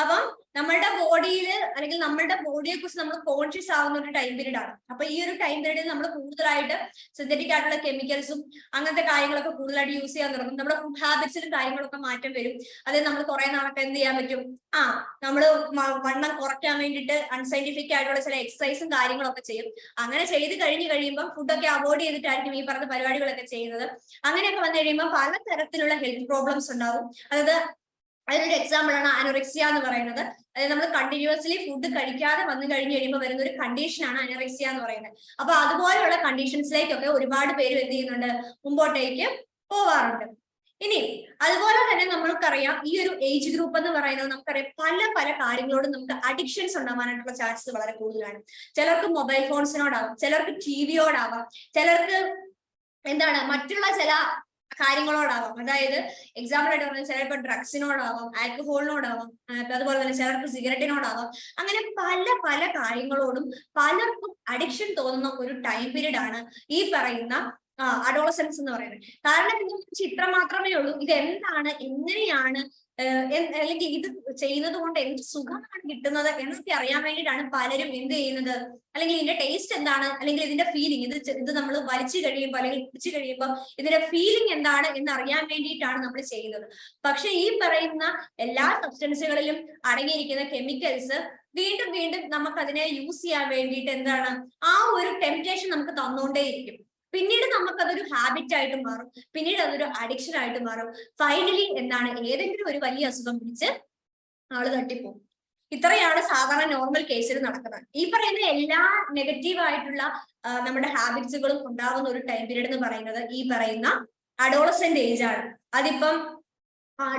അപ്പം നമ്മളുടെ ബോഡിയിൽ അല്ലെങ്കിൽ നമ്മളുടെ ബോഡിയെ കുറിച്ച് നമ്മൾ കോൺഷ്യസ് ആവുന്ന ഒരു ടൈം പീരീഡ് ആണ്. അപ്പൊ ഈ ഒരു ടൈം പീരീഡിൽ നമ്മൾ കൂടുതലായിട്ട് സിന്തറ്റിക് ആയിട്ടുള്ള കെമിക്കൽസും അങ്ങനത്തെ കാര്യങ്ങളൊക്കെ കൂടുതലായിട്ട് യൂസ് ചെയ്യാൻ തുടങ്ങും. നമ്മുടെ ഫുഡ് ഹാബിറ്റ്സിലും കാര്യങ്ങളൊക്കെ മാറ്റം വരും. അതായത് നമ്മൾ കുറെ നാളൊക്കെ എന്ത് ചെയ്യാൻ പറ്റും, നമ്മൾ വണ്ണം കുറയ്ക്കാൻ വേണ്ടിയിട്ട് അൺസൈന്റിഫിക് ആയിട്ടുള്ള ചില എക്സസൈസും കാര്യങ്ങളൊക്കെ ചെയ്യും. അങ്ങനെ ചെയ്ത് കഴിയുമ്പോൾ ഫുഡൊക്കെ അവോയ്ഡ് ചെയ്തിട്ടായിരിക്കും ഈ പറഞ്ഞ പരിപാടികളൊക്കെ ചെയ്യുന്നത്. അങ്ങനെയൊക്കെ വന്നു കഴിയുമ്പോൾ പല തരത്തിലുള്ള ഹെൽത്ത് പ്രോബ്ലംസ് ഉണ്ടാവും. അതായത് അതിനൊരു എക്സാമ്പിൾ ആണ് അനോറെക്സിയ എന്ന് പറയുന്നത്. അതായത് നമ്മൾ കണ്ടിന്യൂസ്ലി ഫുഡ് കഴിക്കാതെ വന്നു കഴിയുമ്പോൾ വരുന്ന ഒരു കണ്ടീഷനാണ് അനോറെക്സിയ എന്ന് പറയുന്നത്. അപ്പൊ അതുപോലെയുള്ള കണ്ടീഷൻസിലേക്കൊക്കെ ഒരുപാട് പേര് എന്ത് ചെയ്യുന്നുണ്ട്, മുമ്പോട്ടേക്ക് പോവാറുണ്ട്. ഇനി അതുപോലെ തന്നെ നമ്മൾക്കറിയാം ഈ ഒരു ഏജ് ഗ്രൂപ്പ് എന്ന് പറയുന്നത് നമുക്കറിയാം പല പല കാര്യങ്ങളോടും നമുക്ക് അഡിക്ഷൻസ് ഉണ്ടാവാനായിട്ടുള്ള ചാൻസസ് വളരെ കൂടുതലാണ്. ചിലർക്ക് മൊബൈൽ ഫോൺസിനോടാവാം, ചിലർക്ക് ടിവിയോടാവാം, ചിലർക്ക് എന്താണ് മറ്റുള്ള ചില കാര്യങ്ങളോടാവാം. അതായത് എക്സാമ്പിൾ ആയിട്ട് പറഞ്ഞാൽ ചിലപ്പോൾ ഡ്രഗ്സിനോടാവാം, ആൽക്കഹോളിനോടാവാം, അതുപോലെ തന്നെ ചിലർക്ക് സിഗരറ്റിനോടാവാം. അങ്ങനെ പല പല കാര്യങ്ങളോടും പലർക്കും അഡിക്ഷൻ തോന്നുന്ന ഒരു ടൈം പീരീഡ് ആണ് ഈ പറയുന്ന അഡോളസൻസ് എന്ന് പറയുന്നത്. കാരണം എന്താണെന്ന് ഇത്ര മാത്രമേ ഉള്ളൂ. ഇത് എന്താണ്, എങ്ങനെയാണ്, അല്ലെങ്കിൽ ഇത് ചെയ്യുന്നത് കൊണ്ട് എന്ത് സുഖമാണ് കിട്ടുന്നത് എന്നൊക്കെ അറിയാൻ വേണ്ടിയിട്ടാണ് പലരും എന്ത് ചെയ്യുന്നത്, അല്ലെങ്കിൽ ഇതിന്റെ ടേസ്റ്റ് എന്താണ്, അല്ലെങ്കിൽ ഇതിന്റെ ഫീലിംഗ്, ഇത് നമ്മൾ വലിച്ചു കഴിയുമ്പോൾ അല്ലെങ്കിൽ കുടിച്ചു കഴിയുമ്പോൾ ഇതിന്റെ ഫീലിംഗ് എന്താണ് എന്ന് അറിയാൻ വേണ്ടിയിട്ടാണ് നമ്മൾ ചെയ്യുന്നത്. പക്ഷെ ഈ പറയുന്ന എല്ലാ സബ്സ്റ്റൻസുകളിലും അടങ്ങിയിരിക്കുന്ന കെമിക്കൽസ് വീണ്ടും വീണ്ടും നമുക്ക് അതിനെ യൂസ് ചെയ്യാൻ വേണ്ടിയിട്ട് എന്താണ് ആ ഒരു ടെംപ്റ്റേഷൻ നമുക്ക് തന്നുകൊണ്ടേയിരിക്കും. പിന്നീട് നമുക്കതൊരു ഹാബിറ്റ് ആയിട്ട് മാറും, പിന്നീട് അതൊരു അഡിക്ഷൻ ആയിട്ട് മാറും. ഫൈനലി എന്താണ് ഏതെങ്കിലും ഒരു വലിയ അസുഖം പിടിച്ച് ആള് തട്ടിപ്പോകും. ഇത്രയാണ് സാധാരണ നോർമൽ കേസിൽ നടക്കുന്നത്. ഈ പറയുന്ന എല്ലാ നെഗറ്റീവ് ആയിട്ടുള്ള നമ്മുടെ ഹാബിറ്റ്സുകളും ഉണ്ടാവുന്ന ഒരു ടൈം പീരീഡ് എന്ന് പറയുന്നത് ഈ പറയുന്ന അഡോളസെന്റ് ഏജ് ആണ്. അതിപ്പം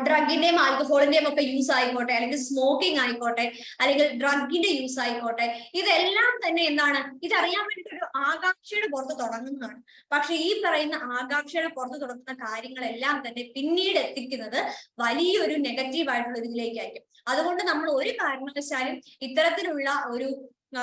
ഡ്രഗിന്റെയും ആൽക്കഹോളിന്റെയും ഒക്കെ യൂസ് ആയിക്കോട്ടെ, അല്ലെങ്കിൽ സ്മോക്കിംഗ് ആയിക്കോട്ടെ, അല്ലെങ്കിൽ ഡ്രഗിന്റെ യൂസ് ആയിക്കോട്ടെ, ഇതെല്ലാം തന്നെ എന്താണ് ഇതറിയാൻ വേണ്ടിയിട്ട് ഒരു ആകാംക്ഷയുടെ പുറത്ത് തുടങ്ങുന്നതാണ്. പക്ഷെ ഈ പറയുന്ന ആകാംക്ഷയുടെ പുറത്ത് തുടങ്ങുന്ന കാര്യങ്ങളെല്ലാം തന്നെ പിന്നീട് എത്തിക്കുന്നത് വലിയൊരു നെഗറ്റീവ് ആയിട്ടുള്ള ഇതിലേക്കായിരിക്കും. അതുകൊണ്ട് നമ്മൾ ഒരു കാരണവശാലും ഇത്തരത്തിലുള്ള ഒരു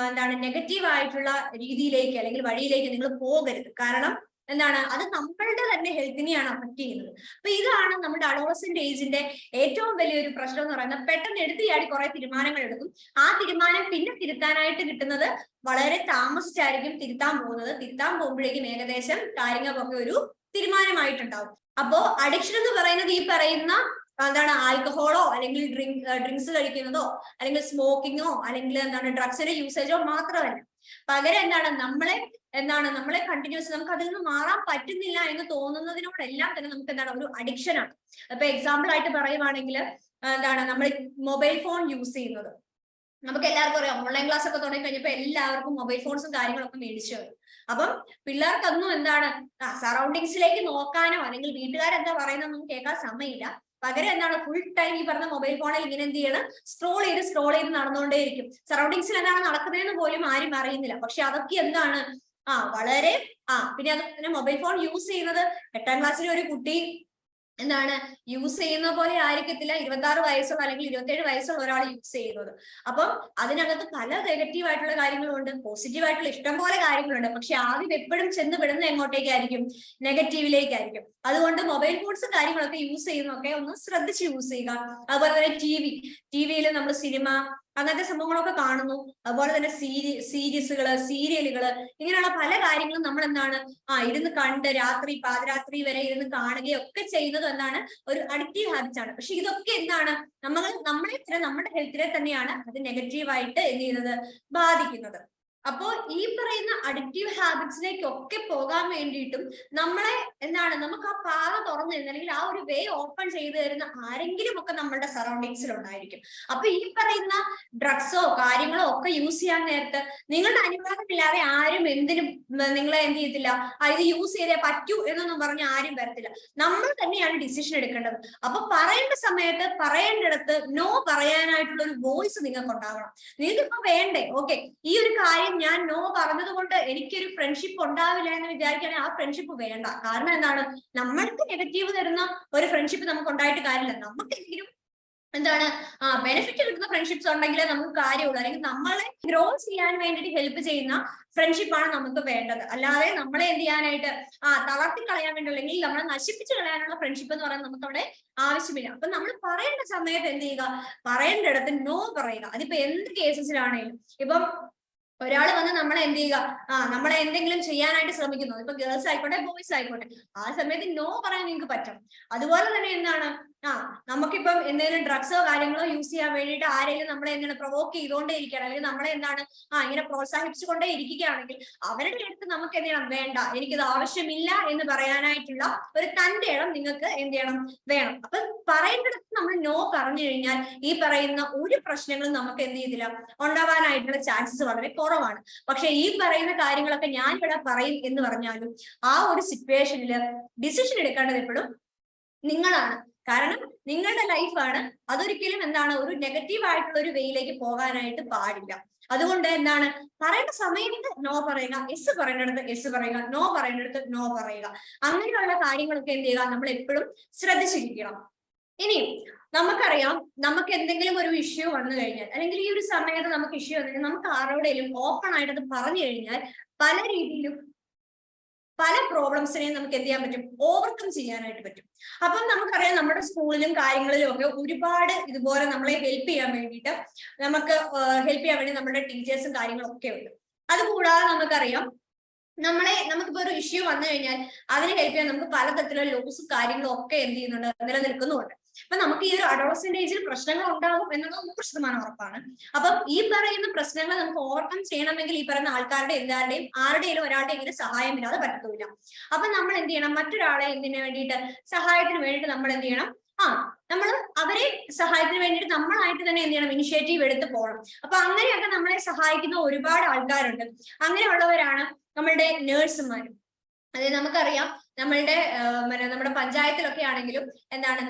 എന്താണ് നെഗറ്റീവ് ആയിട്ടുള്ള രീതിയിലേക്ക് അല്ലെങ്കിൽ വഴിയിലേക്ക് നിങ്ങൾ പോകരുത്. കാരണം എന്താണ് അത് നമ്മളുടെ തന്നെ ഹെൽത്തിനെയാണ് അഫക്ട് ചെയ്യുന്നത്. അപ്പൊ ഇതാണ് നമ്മുടെ അഡോളസെന്റ് ഏജിന്റെ ഏറ്റവും വലിയൊരു പ്രശ്നം എന്ന് പറയുന്നത്. പെട്ടെന്ന് എടുത്തിയാടി കുറെ തീരുമാനങ്ങൾ എടുക്കും. ആ തീരുമാനം പിന്നെ തിരുത്താനായിട്ട് കിട്ടുന്നത് വളരെ താമസിച്ചായിരിക്കും തിരുത്താൻ പോകുന്നത്. തിരുത്താൻ പോകുമ്പോഴേക്കും ഏകദേശം കാര്യങ്ങൾക്കൊക്കെ ഒരു തീരുമാനമായിട്ടുണ്ടാവും. അപ്പോ അഡിക്ഷൻ എന്ന് പറയുന്നത് ഈ പറയുന്ന എന്താണ് ആൽക്കഹോളോ അല്ലെങ്കിൽ ഡ്രിങ്ക്സ് കഴിക്കുന്നതോ അല്ലെങ്കിൽ സ്മോക്കിങ്ങോ അല്ലെങ്കിൽ എന്താണ് ഡ്രഗ്സിന്റെ യൂസേജോ മാത്രമല്ല. പകരം നമ്മളെ കണ്ടിന്യൂസ് നമുക്ക് അതിൽ നിന്ന് മാറാൻ പറ്റുന്നില്ല എന്ന് തോന്നുന്നതിനോടെല്ലാം തന്നെ നമുക്ക് എന്താണ് ഒരു അഡിക്ഷൻ ആണ്. അപ്പൊ എക്സാമ്പിൾ ആയിട്ട് പറയുവാണെങ്കിൽ എന്താണ് നമ്മൾ മൊബൈൽ ഫോൺ യൂസ് ചെയ്യുന്നത്. നമുക്ക് എല്ലാവർക്കും അറിയാം, ഓൺലൈൻ ക്ലാസ് ഒക്കെ തുടങ്ങി കഴിഞ്ഞപ്പോൾ എല്ലാവർക്കും മൊബൈൽ ഫോൺസും കാര്യങ്ങളൊക്കെ മേടിച്ചു വരും. അപ്പം പിള്ളേർക്കൊന്നും എന്താണ് സറൗണ്ടിങ്സിലേക്ക് നോക്കാനോ അല്ലെങ്കിൽ വീട്ടുകാരെന്താ പറയുന്നതൊന്നും കേൾക്കാൻ സമയമില്ല. പകരം എന്താണ് ഫുൾ ടൈം ഈ പറഞ്ഞ മൊബൈൽ ഫോണിൽ ഇങ്ങനെ എന്ത് ചെയ്യണം, സ്ക്രോൾ ചെയ്ത് നടന്നുകൊണ്ടേയിരിക്കും. സറൗണ്ടിങ്സിൽ എന്താണ് നടക്കുന്നതെന്ന് പോലും ആരും അറിയുന്നില്ല. പക്ഷെ അതൊക്കെ എന്താണ് വളരെ പിന്നെ അത് മൊബൈൽ ഫോൺ യൂസ് ചെയ്യുന്നത് 8ാം ക്ലാസ്സിലെ ഒരു കുട്ടി എന്താണ് യൂസ് ചെയ്യുന്ന പോലെ ആയിരിക്കത്തില്ല 26 വയസ്സുള്ള അല്ലെങ്കിൽ 27 വയസ്സുള്ള ഒരാൾ യൂസ് ചെയ്യുന്നത്. അപ്പം അതിനകത്ത് പല നെഗറ്റീവ് ആയിട്ടുള്ള കാര്യങ്ങളുണ്ട്, പോസിറ്റീവ് ആയിട്ടുള്ള ഇഷ്ടം പോലെ കാര്യങ്ങളുണ്ട്. പക്ഷെ ആദ്യം എപ്പോഴും ചെന്ന് വിടുന്നത് എങ്ങോട്ടേക്കായിരിക്കും? നെഗറ്റീവിലേക്കായിരിക്കും. അതുകൊണ്ട് മൊബൈൽ ഫോൺസ് കാര്യങ്ങളൊക്കെ യൂസ് ചെയ്യുന്നതൊക്കെ ഒന്ന് ശ്രദ്ധിച്ച് യൂസ് ചെയ്യുക. അതുപോലെ തന്നെ ടിവിയിൽ നമ്മൾ സിനിമ അങ്ങനത്തെ സംഭവങ്ങളൊക്കെ കാണുന്നു. അതുപോലെ തന്നെ സീരീസുകള്, സീരിയലുകള്, ഇങ്ങനെയുള്ള പല കാര്യങ്ങളും നമ്മൾ എന്താണ് ഇരുന്ന് കണ്ട് പാതിരാത്രി വരെ ഇരുന്ന് കാണുകയൊക്കെ ചെയ്യുന്നത് എന്താണ് ഒരു അഡിക്റ്റീവ് ഹാബിറ്റ്സ് ആണ്. പക്ഷെ ഇതൊക്കെ എന്താണ് നമ്മുടെ ഹെൽത്തിനെ തന്നെയാണ് അത് നെഗറ്റീവായിട്ട് എന്ത് ചെയ്യുന്നത്, ബാധിക്കുന്നത്. അപ്പോൾ ഈ പറയുന്ന അഡിക്റ്റീവ് ഹാബിറ്റ്സിലേക്കൊക്കെ പോകാൻ വേണ്ടിയിട്ടും നമുക്ക് ആ പാത തുറന്നു തരുന്ന അല്ലെങ്കിൽ ആ ഒരു വേ ഓപ്പൺ ചെയ്തു തരുന്ന ആരെങ്കിലും ഒക്കെ നമ്മളുടെ സറൗണ്ടിങ്സിൽ ഉണ്ടായിരിക്കും. അപ്പൊ ഈ പറയുന്ന ഡ്രഗ്സോ കാര്യങ്ങളോ ഒക്കെ യൂസ് ചെയ്യാൻ നേരത്ത് നിങ്ങളുടെ അനുവാദമില്ലാതെ ആരും നിങ്ങളെ എന്ത് ചെയ്യത്തില്ല, ഇത് യൂസ് ചെയ്തേ പറ്റൂ എന്നൊന്നും പറഞ്ഞ് ആരും വരത്തില്ല. നമ്മൾ തന്നെയാണ് ഡിസിഷൻ എടുക്കേണ്ടത്. അപ്പൊ പറയേണ്ട സമയത്ത് പറയേണ്ടിടത്ത് നോ പറയാനായിട്ടുള്ള ഒരു വോയിസ് നിങ്ങൾക്ക് ഉണ്ടാവണം. നിങ്ങൾക്കിപ്പോ വേണ്ടേ, ഓക്കെ, ഈ ഒരു കാര്യം ഞാൻ നോ പറഞ്ഞത് കൊണ്ട് എനിക്കൊരു ഫ്രണ്ട്ഷിപ്പ് ഉണ്ടാവില്ല എന്ന് വിചാരിക്കുകയാണെങ്കിൽ ആ ഫ്രണ്ട്ഷിപ്പ് വേണ്ട. കാരണം എന്താണ്, നമ്മൾക്ക് നെഗറ്റീവ് തരുന്ന ഒരു ഫ്രണ്ട്ഷിപ്പ് നമുക്ക് ഉണ്ടായിട്ട് കാര്യമില്ല. നമുക്ക് എന്തെങ്കിലും ബെനിഫിറ്റ് കിട്ടുന്ന ഫ്രണ്ട്ഷിപ്സ് ഉണ്ടെങ്കിലേ നമുക്ക് കാര്യമുള്ളൂ. അല്ലെങ്കിൽ നമ്മളെ ഗ്രോ ചെയ്യാൻ വേണ്ടിയിട്ട് ഹെൽപ്പ് ചെയ്യുന്ന ഫ്രണ്ട്ഷിപ്പാണ് നമുക്ക് വേണ്ടത്. അല്ലാതെ നമ്മളെ എന്ത് ചെയ്യാനായിട്ട് തളർത്തി കളയാൻ വേണ്ടി അല്ലെങ്കിൽ നമ്മളെ നശിപ്പിച്ച് കളയാനുള്ള ഫ്രണ്ട്ഷിപ്പ് എന്ന് പറയുന്നത് നമുക്ക് അവിടെ ആവശ്യമില്ല. അപ്പൊ നമ്മൾ പറയേണ്ട സമയത്ത് എന്ത് ചെയ്യുക, പറയേണ്ടിടത്ത് നോ പറയുക. അതിപ്പോ എന്ത് കേസസിലാണെങ്കിലും, ഇപ്പം ഒരാൾ വന്ന് നമ്മളെ എന്ത് ചെയ്യുക, നമ്മളെ എന്തെങ്കിലും ചെയ്യാനായിട്ട് ശ്രമിക്കുന്നു, ഇപ്പൊ ഗേൾസ് ആയിക്കോട്ടെ ബോയ്സ് ആയിക്കോട്ടെ, ആ സമയത്ത് നോ പറയാൻ നിങ്ങൾക്ക് പറ്റണം. അതുപോലെ തന്നെ എന്താണ് നമുക്കിപ്പം എന്തെങ്കിലും ഡ്രഗ്സോ കാര്യങ്ങളോ യൂസ് ചെയ്യാൻ വേണ്ടിയിട്ട് ആരെങ്കിലും നമ്മളെ പ്രൊവോക്ക് ചെയ്തുകൊണ്ടേ ഇരിക്കുകയാണ്, അല്ലെങ്കിൽ നമ്മളെ ഇങ്ങനെ പ്രോത്സാഹിപ്പിച്ചുകൊണ്ടേ ഇരിക്കുകയാണെങ്കിൽ അവരുടെ അടുത്ത് നമുക്ക് എന്ത് ചെയ്യണം, വേണ്ട, എനിക്കിത് ആവശ്യമില്ല എന്ന് പറയാനായിട്ടുള്ള ഒരു തന്റെ ഇടം നിങ്ങൾക്ക് എന്ത് ചെയ്യണം, വേണം. അപ്പൊ പറയേണ്ടിടത്ത് നമ്മൾ നോ പറഞ്ഞു കഴിഞ്ഞാൽ ഈ പറയുന്ന ഒരു പ്രശ്നങ്ങളും നമുക്ക് എന്ത് ചെയ്തില്ല, ഉണ്ടാവാനായിട്ടുള്ള ചാൻസസ് വളരെ കുറവാണ്. പക്ഷെ ഈ പറയുന്ന കാര്യങ്ങളൊക്കെ ഞാൻ ഇവിടെ പറയും എന്ന് പറഞ്ഞാലും ആ ഒരു സിറ്റുവേഷനിൽ ഡിസിഷൻ എടുക്കേണ്ടത് എപ്പോഴും നിങ്ങളാണ്. കാരണം നിങ്ങളുടെ ലൈഫാണ്. അതൊരിക്കലും ഒരു നെഗറ്റീവ് ആയിട്ടുള്ള ഒരു വേയിലേക്ക് പോകാനായിട്ട് പാടില്ല. അതുകൊണ്ട് പറയേണ്ട സമയത്ത് നോ പറയുക, എസ് പറയേണ്ടടുത്ത് എസ് പറയുക, നോ പറയേണ്ടടുത്ത് നോ പറയുക. അങ്ങനെയുള്ള കാര്യങ്ങളൊക്കെ എന്ത് ചെയ്യുക, നമ്മൾ എപ്പോഴും ശ്രദ്ധിച്ചിരിക്കണം. ഇനി നമുക്കറിയാം, നമുക്ക് എന്തെങ്കിലും ഒരു ഇഷ്യൂ വന്നു കഴിഞ്ഞാൽ അല്ലെങ്കിൽ ഈ ഒരു സമയത്ത് നമുക്ക് ഇഷ്യൂ വന്നു കഴിഞ്ഞാൽ നമുക്ക് ആരോടെങ്കിലും ഓപ്പൺ ആയിട്ട് അത് പറഞ്ഞു കഴിഞ്ഞാൽ പല രീതിയിലും പല പ്രോബ്ലംസിനെയും നമുക്ക് എന്ത് ചെയ്യാൻ പറ്റും, ഓവർകം ചെയ്യാനായിട്ട് പറ്റും. അപ്പം നമുക്കറിയാം, നമ്മുടെ സ്കൂളിലും കാര്യങ്ങളിലും ഒക്കെ ഒരുപാട് ഇതുപോലെ നമ്മളെ ഹെൽപ്പ് ചെയ്യാൻ വേണ്ടി നമ്മുടെ ടീച്ചേഴ്സും കാര്യങ്ങളും ഒക്കെ ഉണ്ട്. അതുകൂടാതെ നമുക്കറിയാം, നമുക്കിപ്പോ ഒരു ഇഷ്യൂ വന്നു കഴിഞ്ഞാൽ അതിനെ ഹെൽപ്പ് ചെയ്യാൻ നമുക്ക് പലതരത്തിലുള്ള ലോസും കാര്യങ്ങളും ഒക്കെ എന്ത് ചെയ്യുന്നുണ്ട്, നിലനിൽക്കുന്നുണ്ട്. അപ്പൊ നമുക്ക് ഈ ഒരു അഡോളസെന്റ് ഏജിൽ പ്രശ്നങ്ങൾ ഉണ്ടാകും എന്നുള്ളത് 100% ഉറപ്പാണ്. അപ്പം ഈ പറയുന്ന പ്രശ്നങ്ങൾ നമുക്ക് ഓവർകം ചെയ്യണമെങ്കിൽ ഈ പറയുന്ന ആരുടെയും ഒരാളുടെ സഹായമില്ലാതെ പറ്റത്തില്ല. അപ്പൊ നമ്മൾ എന്ത് ചെയ്യണം, മറ്റൊരാളെ സഹായത്തിന് വേണ്ടിയിട്ട് നമ്മൾ എന്ത് ചെയ്യണം, നമ്മൾ അവരെ സഹായത്തിന് വേണ്ടിയിട്ട് നമ്മളായിട്ട് തന്നെ എന്ത് ചെയ്യണം, ഇനിഷ്യേറ്റീവ് എടുത്ത് പോകണം. അപ്പൊ അങ്ങനെയൊക്കെ നമ്മളെ സഹായിക്കുന്ന ഒരുപാട് ആൾക്കാരുണ്ട്. അങ്ങനെയുള്ളവരാണ് നമ്മളുടെ നേഴ്സുമാരും. അതായത് നമുക്കറിയാം, നമ്മുടെ പഞ്ചായത്തിലൊക്കെ ആണെങ്കിലും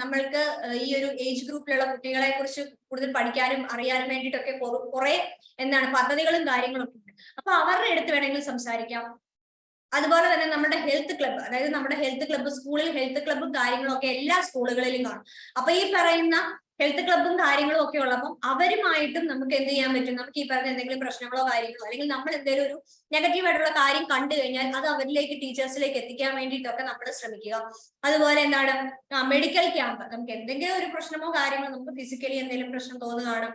നമ്മൾക്ക് ഈ ഒരു ഏജ് ഗ്രൂപ്പിലുള്ള കുട്ടികളെ കുറിച്ച് കൂടുതൽ പഠിക്കാനും അറിയാനും വേണ്ടിയിട്ടൊക്കെ കുറെ പദ്ധതികളും കാര്യങ്ങളൊക്കെ ഉണ്ട്. അപ്പൊ അവരുടെ അടുത്ത് വേണമെങ്കിൽ സംസാരിക്കാം. അതുപോലെ തന്നെ നമ്മുടെ ഹെൽത്ത് ക്ലബ്ബ്, അതായത് നമ്മുടെ ഹെൽത്ത് ക്ലബ്ബ്, സ്കൂളിൽ ഹെൽത്ത് ക്ലബ്ബും കാര്യങ്ങളും ഒക്കെ എല്ലാ സ്കൂളുകളിലും കാണും. അപ്പൊ ഈ പറയുന്ന ഹെൽത്ത് ക്ലബ്ബും കാര്യങ്ങളും ഒക്കെ ഉള്ളപ്പം അവരുമായിട്ടും നമുക്ക് എന്ത് ചെയ്യാൻ പറ്റും, നമുക്ക് ഈ പറഞ്ഞ എന്തെങ്കിലും പ്രശ്നങ്ങളോ കാര്യങ്ങളോ അല്ലെങ്കിൽ നമ്മൾ എന്തെങ്കിലും ഒരു നെഗറ്റീവ് ആയിട്ടുള്ള കാര്യം കണ്ടു കഴിഞ്ഞാൽ അത് അവരിലേക്ക്, ടീച്ചേഴ്സിലേക്ക് എത്തിക്കാൻ വേണ്ടിയിട്ടൊക്കെ നമ്മൾ ശ്രമിക്കുക. അതുപോലെ മെഡിക്കൽ ക്യാമ്പ്, നമുക്ക് എന്തെങ്കിലും ഒരു പ്രശ്നമോ കാര്യങ്ങളോ, നമുക്ക് ഫിസിക്കലി എന്തെങ്കിലും പ്രശ്നം തോന്നുകയാണ്,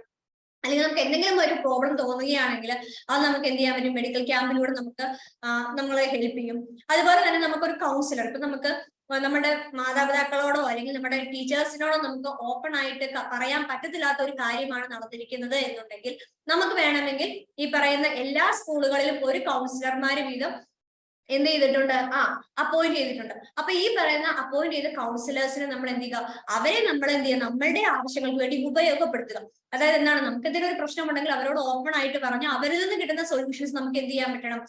അല്ലെങ്കിൽ നമുക്ക് എന്തെങ്കിലും ഒരു പ്രോബ്ലം തോന്നുകയാണെങ്കിൽ അത് നമുക്ക് എന്ത് ചെയ്യാൻ പറ്റും, മെഡിക്കൽ ക്യാമ്പിലൂടെ നമുക്ക് നമ്മളെ ഹെൽപ്പ് ചെയ്യും. അതുപോലെ തന്നെ നമുക്കൊരു കൗൺസിലർ, ഇപ്പൊ നമുക്ക് നമ്മുടെ മാതാപിതാക്കളോടോ അല്ലെങ്കിൽ നമ്മുടെ ടീച്ചേഴ്സിനോടോ നമുക്ക് ഓപ്പൺ ആയിട്ട് പറയാൻ പറ്റത്തില്ലാത്ത ഒരു കാര്യമാണ് നടന്നിരിക്കുന്നത് എന്നുണ്ടെങ്കിൽ നമുക്ക് വേണമെങ്കിൽ ഈ പറയുന്ന എല്ലാ സ്കൂളുകളിലും ഒരു കൗൺസിലർമാര് വീതം എന്ത് ചെയ്തിട്ടുണ്ട്, അപ്പോയിന്റ് ചെയ്തിട്ടുണ്ട്. അപ്പൊ ഈ പറയുന്ന അപ്പോയിന്റ് ചെയ്ത കൗൺസിലേഴ്സിനെ നമ്മൾ എന്ത് ചെയ്യുക, അവരെ നമ്മൾ എന്ത് ചെയ്യുക, നമ്മളുടെ ആവശ്യങ്ങൾക്ക് വേണ്ടി ഉപയോഗപ്പെടുത്തുക. അതായത് എന്താണ്, നമുക്ക് എന്തെങ്കിലും ഒരു പ്രശ്നം ഉണ്ടെങ്കിൽ അവരോട് ഓപ്പൺ ആയിട്ട് പറഞ്ഞ് അവരിൽ നിന്ന് കിട്ടുന്ന സൊല്യൂഷൻസ് നമുക്ക് എന്ത് ചെയ്യാൻ പറ്റണം,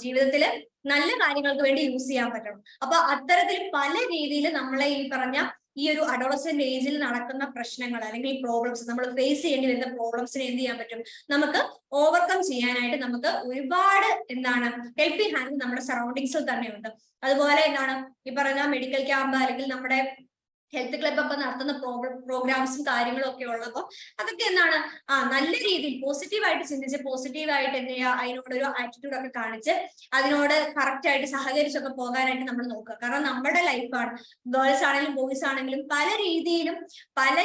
ജീവിതത്തിൽ നല്ല കാര്യങ്ങൾക്ക് വേണ്ടി യൂസ് ചെയ്യാൻ പറ്റണം. അപ്പൊ അത്തരത്തിൽ പല രീതിയിൽ നമ്മളെ ഈ പറഞ്ഞ ഈ ഒരു അഡോളസെന്റ് ഏജിൽ നടക്കുന്ന പ്രശ്നങ്ങൾ അല്ലെങ്കിൽ പ്രോബ്ലംസ്, നമ്മൾ ഫേസ് ചെയ്യേണ്ടി വരുന്ന പ്രോബ്ലംസിനെ എന്ത് ചെയ്യാൻ പറ്റും, നമുക്ക് ഓവർകം ചെയ്യാനായിട്ട് നമുക്ക് ഒരുപാട് എന്താണ് ഹെൽപ്പിംഗ് ഹാൻഡ് നമ്മുടെ സറൗണ്ടിങ്സിൽ തന്നെയുണ്ട്. അതുപോലെ എന്താണ് ഈ പറയുന്ന മെഡിക്കൽ ക്യാമ്പ് അല്ലെങ്കിൽ നമ്മുടെ ഹെൽത്ത് ക്ലബ് ഒക്കെ നടത്തുന്ന പ്രോഗ്രാംസും കാര്യങ്ങളും ഒക്കെ ഉള്ളപ്പോൾ അതൊക്കെ എന്താണ് നല്ല രീതിയിൽ പോസിറ്റീവായിട്ട് ചിന്തിച്ച് പോസിറ്റീവായിട്ട് എന്ത് ചെയ്യുക, അതിനോടൊരു ആറ്റിറ്റ്യൂഡ് ഒക്കെ കാണിച്ച് അതിനോട് കറക്റ്റ് ആയിട്ട് സഹകരിച്ചൊക്കെ പോകാനായിട്ട് നമ്മൾ നോക്കുക. കാരണം നമ്മുടെ ലൈഫാണ്, ഗേൾസ് ആണെങ്കിലും ബോയ്സ് ആണെങ്കിലും പല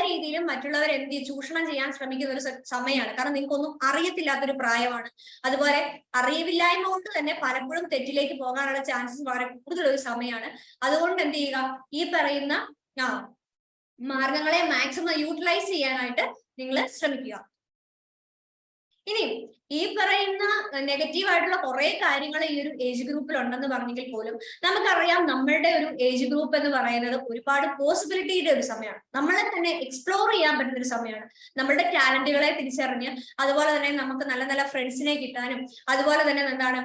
രീതിയിലും മറ്റുള്ളവർ എന്ത് ചൂഷണം ചെയ്യാൻ ശ്രമിക്കുന്ന ഒരു സമയമാണ്. കാരണം നിങ്ങൾക്കൊന്നും അറിയത്തില്ലാത്തൊരു പ്രായമാണ്. അതുപോലെ അറിവില്ലായ്മ കൊണ്ട് തന്നെ പലപ്പോഴും തെറ്റിലേക്ക് പോകാനുള്ള ചാൻസസ് വളരെ കൂടുതലൊരു സമയമാണ്. അതുകൊണ്ട് എന്ത് ചെയ്യുക, ഈ പറയുന്ന മാർഗങ്ങളെ മാക്സിമം യൂട്ടിലൈസ് ചെയ്യാനായിട്ട് നിങ്ങൾ ശ്രമിക്കുക. ഇനി ഈ പറയുന്ന നെഗറ്റീവ് ആയിട്ടുള്ള കുറെ കാര്യങ്ങൾ ഈ ഒരു ഏജ് ഗ്രൂപ്പിൽ ഉണ്ടെന്ന് പറഞ്ഞെങ്കിൽ പോലും നമുക്കറിയാം നമ്മളുടെ ഒരു ഏജ് ഗ്രൂപ്പ് എന്ന് പറയുന്നത് ഒരുപാട് പോസിബിലിറ്റിയുടെ ഒരു സമയമാണ്. നമ്മളെ തന്നെ എക്സ്പ്ലോർ ചെയ്യാൻ പറ്റുന്ന ഒരു സമയമാണ്. നമ്മളുടെ ടാലന്റുകളെ തിരിച്ചറിഞ്ഞ് അതുപോലെ തന്നെ നമുക്ക് നല്ല നല്ല ഫ്രണ്ട്സിനെ കിട്ടാനും അതുപോലെ തന്നെ എന്താണ്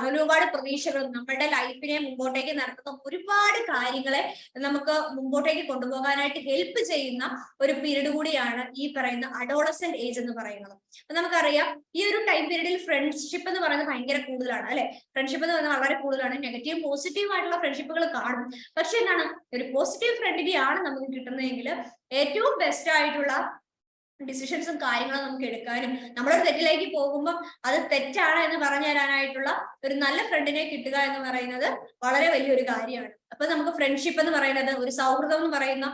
ഒരുപാട് പ്രതീക്ഷകളും നമ്മളുടെ ലൈഫിനെ മുമ്പോട്ടേക്ക് നടത്തുന്ന ഒരുപാട് കാര്യങ്ങളെ നമുക്ക് മുമ്പോട്ടേക്ക് കൊണ്ടുപോകാനായിട്ട് ഹെൽപ്പ് ചെയ്യുന്ന ഒരു പീരീഡ് കൂടിയാണ് ഈ പറയുന്ന അഡോളസെന്റ് ഏജ് എന്ന് പറയുന്നത്. അപ്പൊ നമുക്കറിയാം ഈ ഒരു ടൈം പീരീഡിൽ ഫ്രണ്ട്ഷിപ്പ് എന്ന് പറയുന്നത് ഭയങ്കര കൂടുതലാണ് അല്ലെ. ഫ്രണ്ട്ഷിപ്പ് എന്ന് പറയുന്നത് വളരെ കൂടുതലാണ്. നെഗറ്റീവ് പോസിറ്റീവ് ആയിട്ടുള്ള ഫ്രണ്ട്ഷിപ്പുകൾ കാണും. പക്ഷെ എന്താണ്, ഒരു പോസിറ്റീവ് ഫ്രണ്ടിനെയാണ് നമുക്ക് കിട്ടുന്നതെങ്കിൽ ഏറ്റവും ബെസ്റ്റ് ആയിട്ടുള്ള ഡിസിഷൻസും കാര്യങ്ങളും നമുക്ക് എടുക്കാനും നമ്മളൊരു തെറ്റിലേക്ക് പോകുമ്പോൾ അത് തെറ്റാണ് എന്ന് പറഞ്ഞു തരാനായിട്ടുള്ള ഒരു നല്ല ഫ്രണ്ടിനെ കിട്ടുക എന്ന് പറയുന്നത് വളരെ വലിയൊരു കാര്യമാണ്. അപ്പൊ നമുക്ക് ഫ്രണ്ട്ഷിപ്പ് എന്ന് പറയുന്നത്, ഒരു സൗഹൃദം എന്ന് പറയുന്ന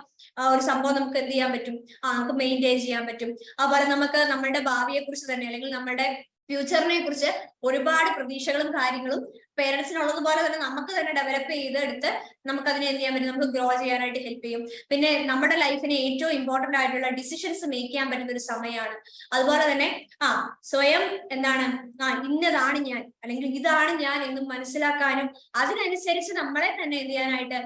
ഒരു സംഭവം നമുക്ക് എന്ത് ചെയ്യാൻ പറ്റും, നമുക്ക് മെയിൻറ്റെയിൻ ചെയ്യാൻ പറ്റും. അതുപോലെ നമുക്ക് നമ്മളുടെ ഭാവിയെ കുറിച്ച് തന്നെ അല്ലെങ്കിൽ നമ്മുടെ ഫ്യൂച്ചറിനെ കുറിച്ച് ഒരുപാട് പ്രതീക്ഷകളും കാര്യങ്ങളും പേരൻസിനുള്ളതുപോലെ തന്നെ നമുക്ക് തന്നെ ഡെവലപ്പ് ചെയ്തെടുത്ത് നമുക്ക് അതിനെ എന്ത് ചെയ്യാൻ പറ്റും, നമുക്ക് ഗ്രോ ചെയ്യാനായിട്ട് ഹെൽപ്പ് ചെയ്യും. പിന്നെ നമ്മുടെ ലൈഫിന് ഏറ്റവും ഇമ്പോർട്ടന്റ് ആയിട്ടുള്ള ഡിസിഷൻസ് മേക്ക് ചെയ്യാൻ പറ്റുന്ന ഒരു സമയമാണ്. അതുപോലെ തന്നെ സ്വയം എന്താണ് ഇന്നതാണ് ഞാൻ അല്ലെങ്കിൽ ഇതാണ് ഞാൻ എന്ന് മനസ്സിലാക്കാനും അതിനനുസരിച്ച് നമ്മളെ തന്നെ എന്ത് ചെയ്യാനായിട്ട്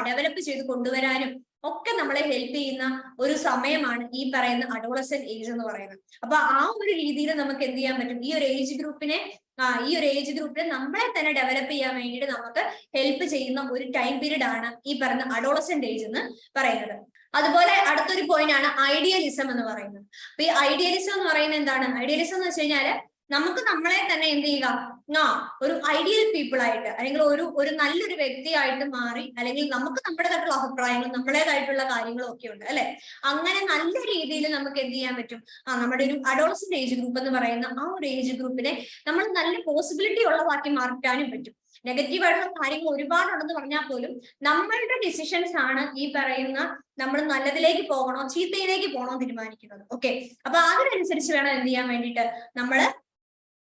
ഡെവലപ്പ് ചെയ്ത് കൊണ്ടുവരാനും ഒക്കെ നമ്മളെ ഹെൽപ്പ് ചെയ്യുന്ന ഒരു സമയമാണ് ഈ പറയുന്ന അഡോളസെന്റ് ഏജ് എന്ന് പറയുന്നത്. അപ്പൊ ആ ഒരു രീതിയിൽ നമുക്ക് എന്ത് ചെയ്യാൻ പറ്റും, ഈ ഒരു ഏജ് ഗ്രൂപ്പിനെ നമ്മളെ തന്നെ ഡെവലപ്പ് ചെയ്യാൻ വേണ്ടിയിട്ട് നമുക്ക് ഹെൽപ്പ് ചെയ്യുന്ന ഒരു ടൈം പീരീഡ് ആണ് ഈ പറയുന്ന അഡോളസെന്റ് ഏജ് എന്ന് പറയുന്നത്. അതുപോലെ അടുത്തൊരു പോയിന്റ് ആണ് ഐഡിയലിസം എന്ന് പറയുന്നത്. അപ്പൊ ഈ ഐഡിയലിസം എന്ന് പറയുന്നത് എന്താണ്, ഐഡിയലിസം എന്ന് വെച്ച് കഴിഞ്ഞാല് നമുക്ക് നമ്മളെ തന്നെ എന്ത് ചെയ്യുക, ഒരു ഐഡിയൽ പീപ്പിൾ ആയിട്ട് അല്ലെങ്കിൽ ഒരു നല്ലൊരു വ്യക്തിയായിട്ട് മാറി അല്ലെങ്കിൽ നമുക്ക് നമ്മുടേതായിട്ടുള്ള അഭിപ്രായങ്ങളും നമ്മുടേതായിട്ടുള്ള കാര്യങ്ങളും ഒക്കെ ഉണ്ട് അല്ലെ. അങ്ങനെ നല്ല രീതിയിൽ നമുക്ക് എന്ത് ചെയ്യാൻ പറ്റും, നമ്മുടെ ഒരു അഡോളസെന്റ് ഏജ് ഗ്രൂപ്പ് എന്ന് പറയുന്ന ആ ഒരു ഏജ് ഗ്രൂപ്പിനെ നമ്മൾ നല്ല പോസിബിലിറ്റി ഉള്ളതാക്കി മാറ്റാനും പറ്റും. നെഗറ്റീവായിട്ടുള്ള കാര്യങ്ങൾ ഒരുപാടുണ്ടെന്ന് പറഞ്ഞാൽ പോലും നമ്മളുടെ ഡിസിഷൻസ് ആണ് ഈ പറയുന്ന നമ്മൾ നല്ലതിലേക്ക് പോകണോ ചീത്തയിലേക്ക് പോകണോ തീരുമാനിക്കുന്നത്. ഓക്കെ, അപ്പൊ അതിനനുസരിച്ച് വേണം എന്ത് ചെയ്യാൻ വേണ്ടിയിട്ട് നമ്മള്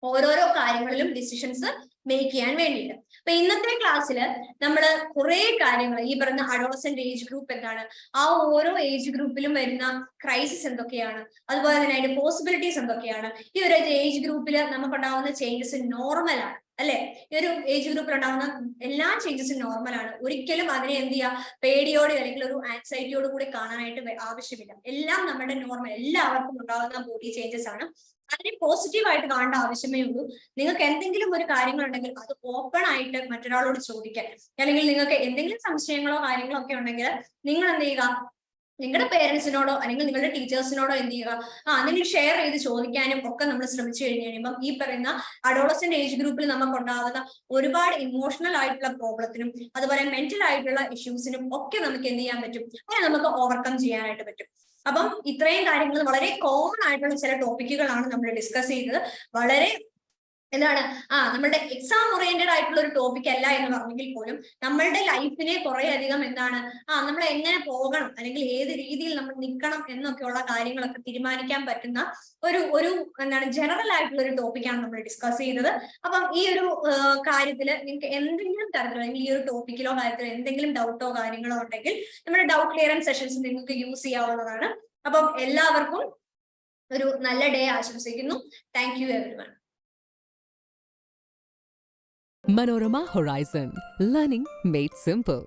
ഓരോരോ കാര്യങ്ങളിലും ഡിസിഷൻസ് മേക്ക് ചെയ്യാൻ വേണ്ടിയിട്ട്. അപ്പൊ ഇന്നത്തെ ക്ലാസ്സിൽ നമ്മൾ കുറെ കാര്യങ്ങൾ ഈ പറയുന്ന അഡോളസെന്റ് ഏജ് ഗ്രൂപ്പ് എന്താണ്, ആ ഓരോ ഏജ് ഗ്രൂപ്പിലും വരുന്ന ക്രൈസിസ് എന്തൊക്കെയാണ്, അതുപോലെ തന്നെ അതിന്റെ പോസിബിലിറ്റീസ് എന്തൊക്കെയാണ്, ഈ ഒരു ഏജ് ഗ്രൂപ്പിൽ നമുക്കുണ്ടാവുന്ന ചേഞ്ചസ് നോർമലാണ് അല്ലെ. ഈ ഒരു ഏജ് ഗ്രൂപ്പിൽ ഉണ്ടാവുന്ന എല്ലാ ചേഞ്ചസും നോർമലാണ്. ഒരിക്കലും അതിനെ എന്ത് ചെയ്യുക, പേടിയോടെ അല്ലെങ്കിൽ ഒരു ആൻസൈറ്റിയോട് കൂടി കാണാനായിട്ട് ആവശ്യമില്ല. എല്ലാം നമ്മുടെ നോർമൽ, എല്ലാവർക്കും ഉണ്ടാകുന്ന ബോഡി ചേഞ്ചസ് ആണ്. അതിനെ പോസിറ്റീവായിട്ട് കാണേണ്ട ആവശ്യമേ ഉള്ളൂ. നിങ്ങൾക്ക് എന്തെങ്കിലും ഒരു കാര്യങ്ങളുണ്ടെങ്കിൽ അത് ഓപ്പൺ ആയിട്ട് മറ്റൊരാളോട് ചോദിക്കാൻ, അല്ലെങ്കിൽ നിങ്ങൾക്ക് എന്തെങ്കിലും സംശയങ്ങളോ കാര്യങ്ങളോ ഒക്കെ ഉണ്ടെങ്കിൽ നിങ്ങൾ എന്ത് ചെയ്യുക, നിങ്ങളുടെ പേരൻസിനോടോ അല്ലെങ്കിൽ നിങ്ങളുടെ ടീച്ചേഴ്സിനോടോ എന്ത് ചെയ്യുക, നിങ്ങൾ ഷെയർ ചെയ്ത് ചോദിക്കാനും ഒക്കെ നമ്മൾ ശ്രമിച്ചു കഴിഞ്ഞ് കഴിയുമ്പോൾ ഈ പറയുന്ന അഡോളസെന്റ് ഏജ് ഗ്രൂപ്പിൽ നമുക്ക് ഉണ്ടാകുന്ന ഒരുപാട് ഇമോഷണൽ ആയിട്ടുള്ള പ്രോബ്ലത്തിനും അതുപോലെ മെന്റൽ ആയിട്ടുള്ള ഇഷ്യൂസിനും ഒക്കെ നമുക്ക് എന്ത് ചെയ്യാൻ പറ്റും, അങ്ങനെ നമുക്ക് ഓവർകം ചെയ്യാനായിട്ട് പറ്റും. അപ്പം ഇത്രയും കാര്യങ്ങൾ വളരെ കോമൺ ആയിട്ടുള്ള ചില ടോപ്പിക്കുകളാണ് നമ്മൾ ഡിസ്കസ് ചെയ്തത്. വളരെ എന്താണ് നമ്മുടെ എക്സാം ഓറിയന്റഡ് ആയിട്ടുള്ള ഒരു ടോപ്പിക് അല്ല എന്ന് പറഞ്ഞെങ്കിൽ പോലും നമ്മളുടെ ലൈഫിനെ കുറെ അധികം എന്താണ് നമ്മൾ എങ്ങനെ പോകണം അല്ലെങ്കിൽ ഏത് രീതിയിൽ നമ്മൾ നിൽക്കണം എന്നൊക്കെയുള്ള കാര്യങ്ങളൊക്കെ തീരുമാനിക്കാൻ പറ്റുന്ന ഒരു എന്താണ് ജനറൽ ആയിട്ടുള്ള ഒരു ടോപ്പിക്കാണ് നമ്മൾ ഡിസ്കസ് ചെയ്തത്. അപ്പം ഈ ഒരു കാര്യത്തിൽ നിങ്ങൾക്ക് എന്തെങ്കിലും തരത്തിലോ അല്ലെങ്കിൽ ഈ ഒരു ടോപ്പിക്കിലോ കാര്യത്തിലോ എന്തെങ്കിലും ഡൗട്ടോ കാര്യങ്ങളോ ഉണ്ടെങ്കിൽ നമ്മുടെ ഡൗട്ട് ക്ലിയറൻസ് സെഷൻസ് നിങ്ങൾക്ക് യൂസ് ചെയ്യാവുന്നതാണ്. അപ്പം എല്ലാവർക്കും ഒരു നല്ല ഡേ ആശംസിക്കുന്നു. Thank you everyone.
Manorama Horizon, learning made simple.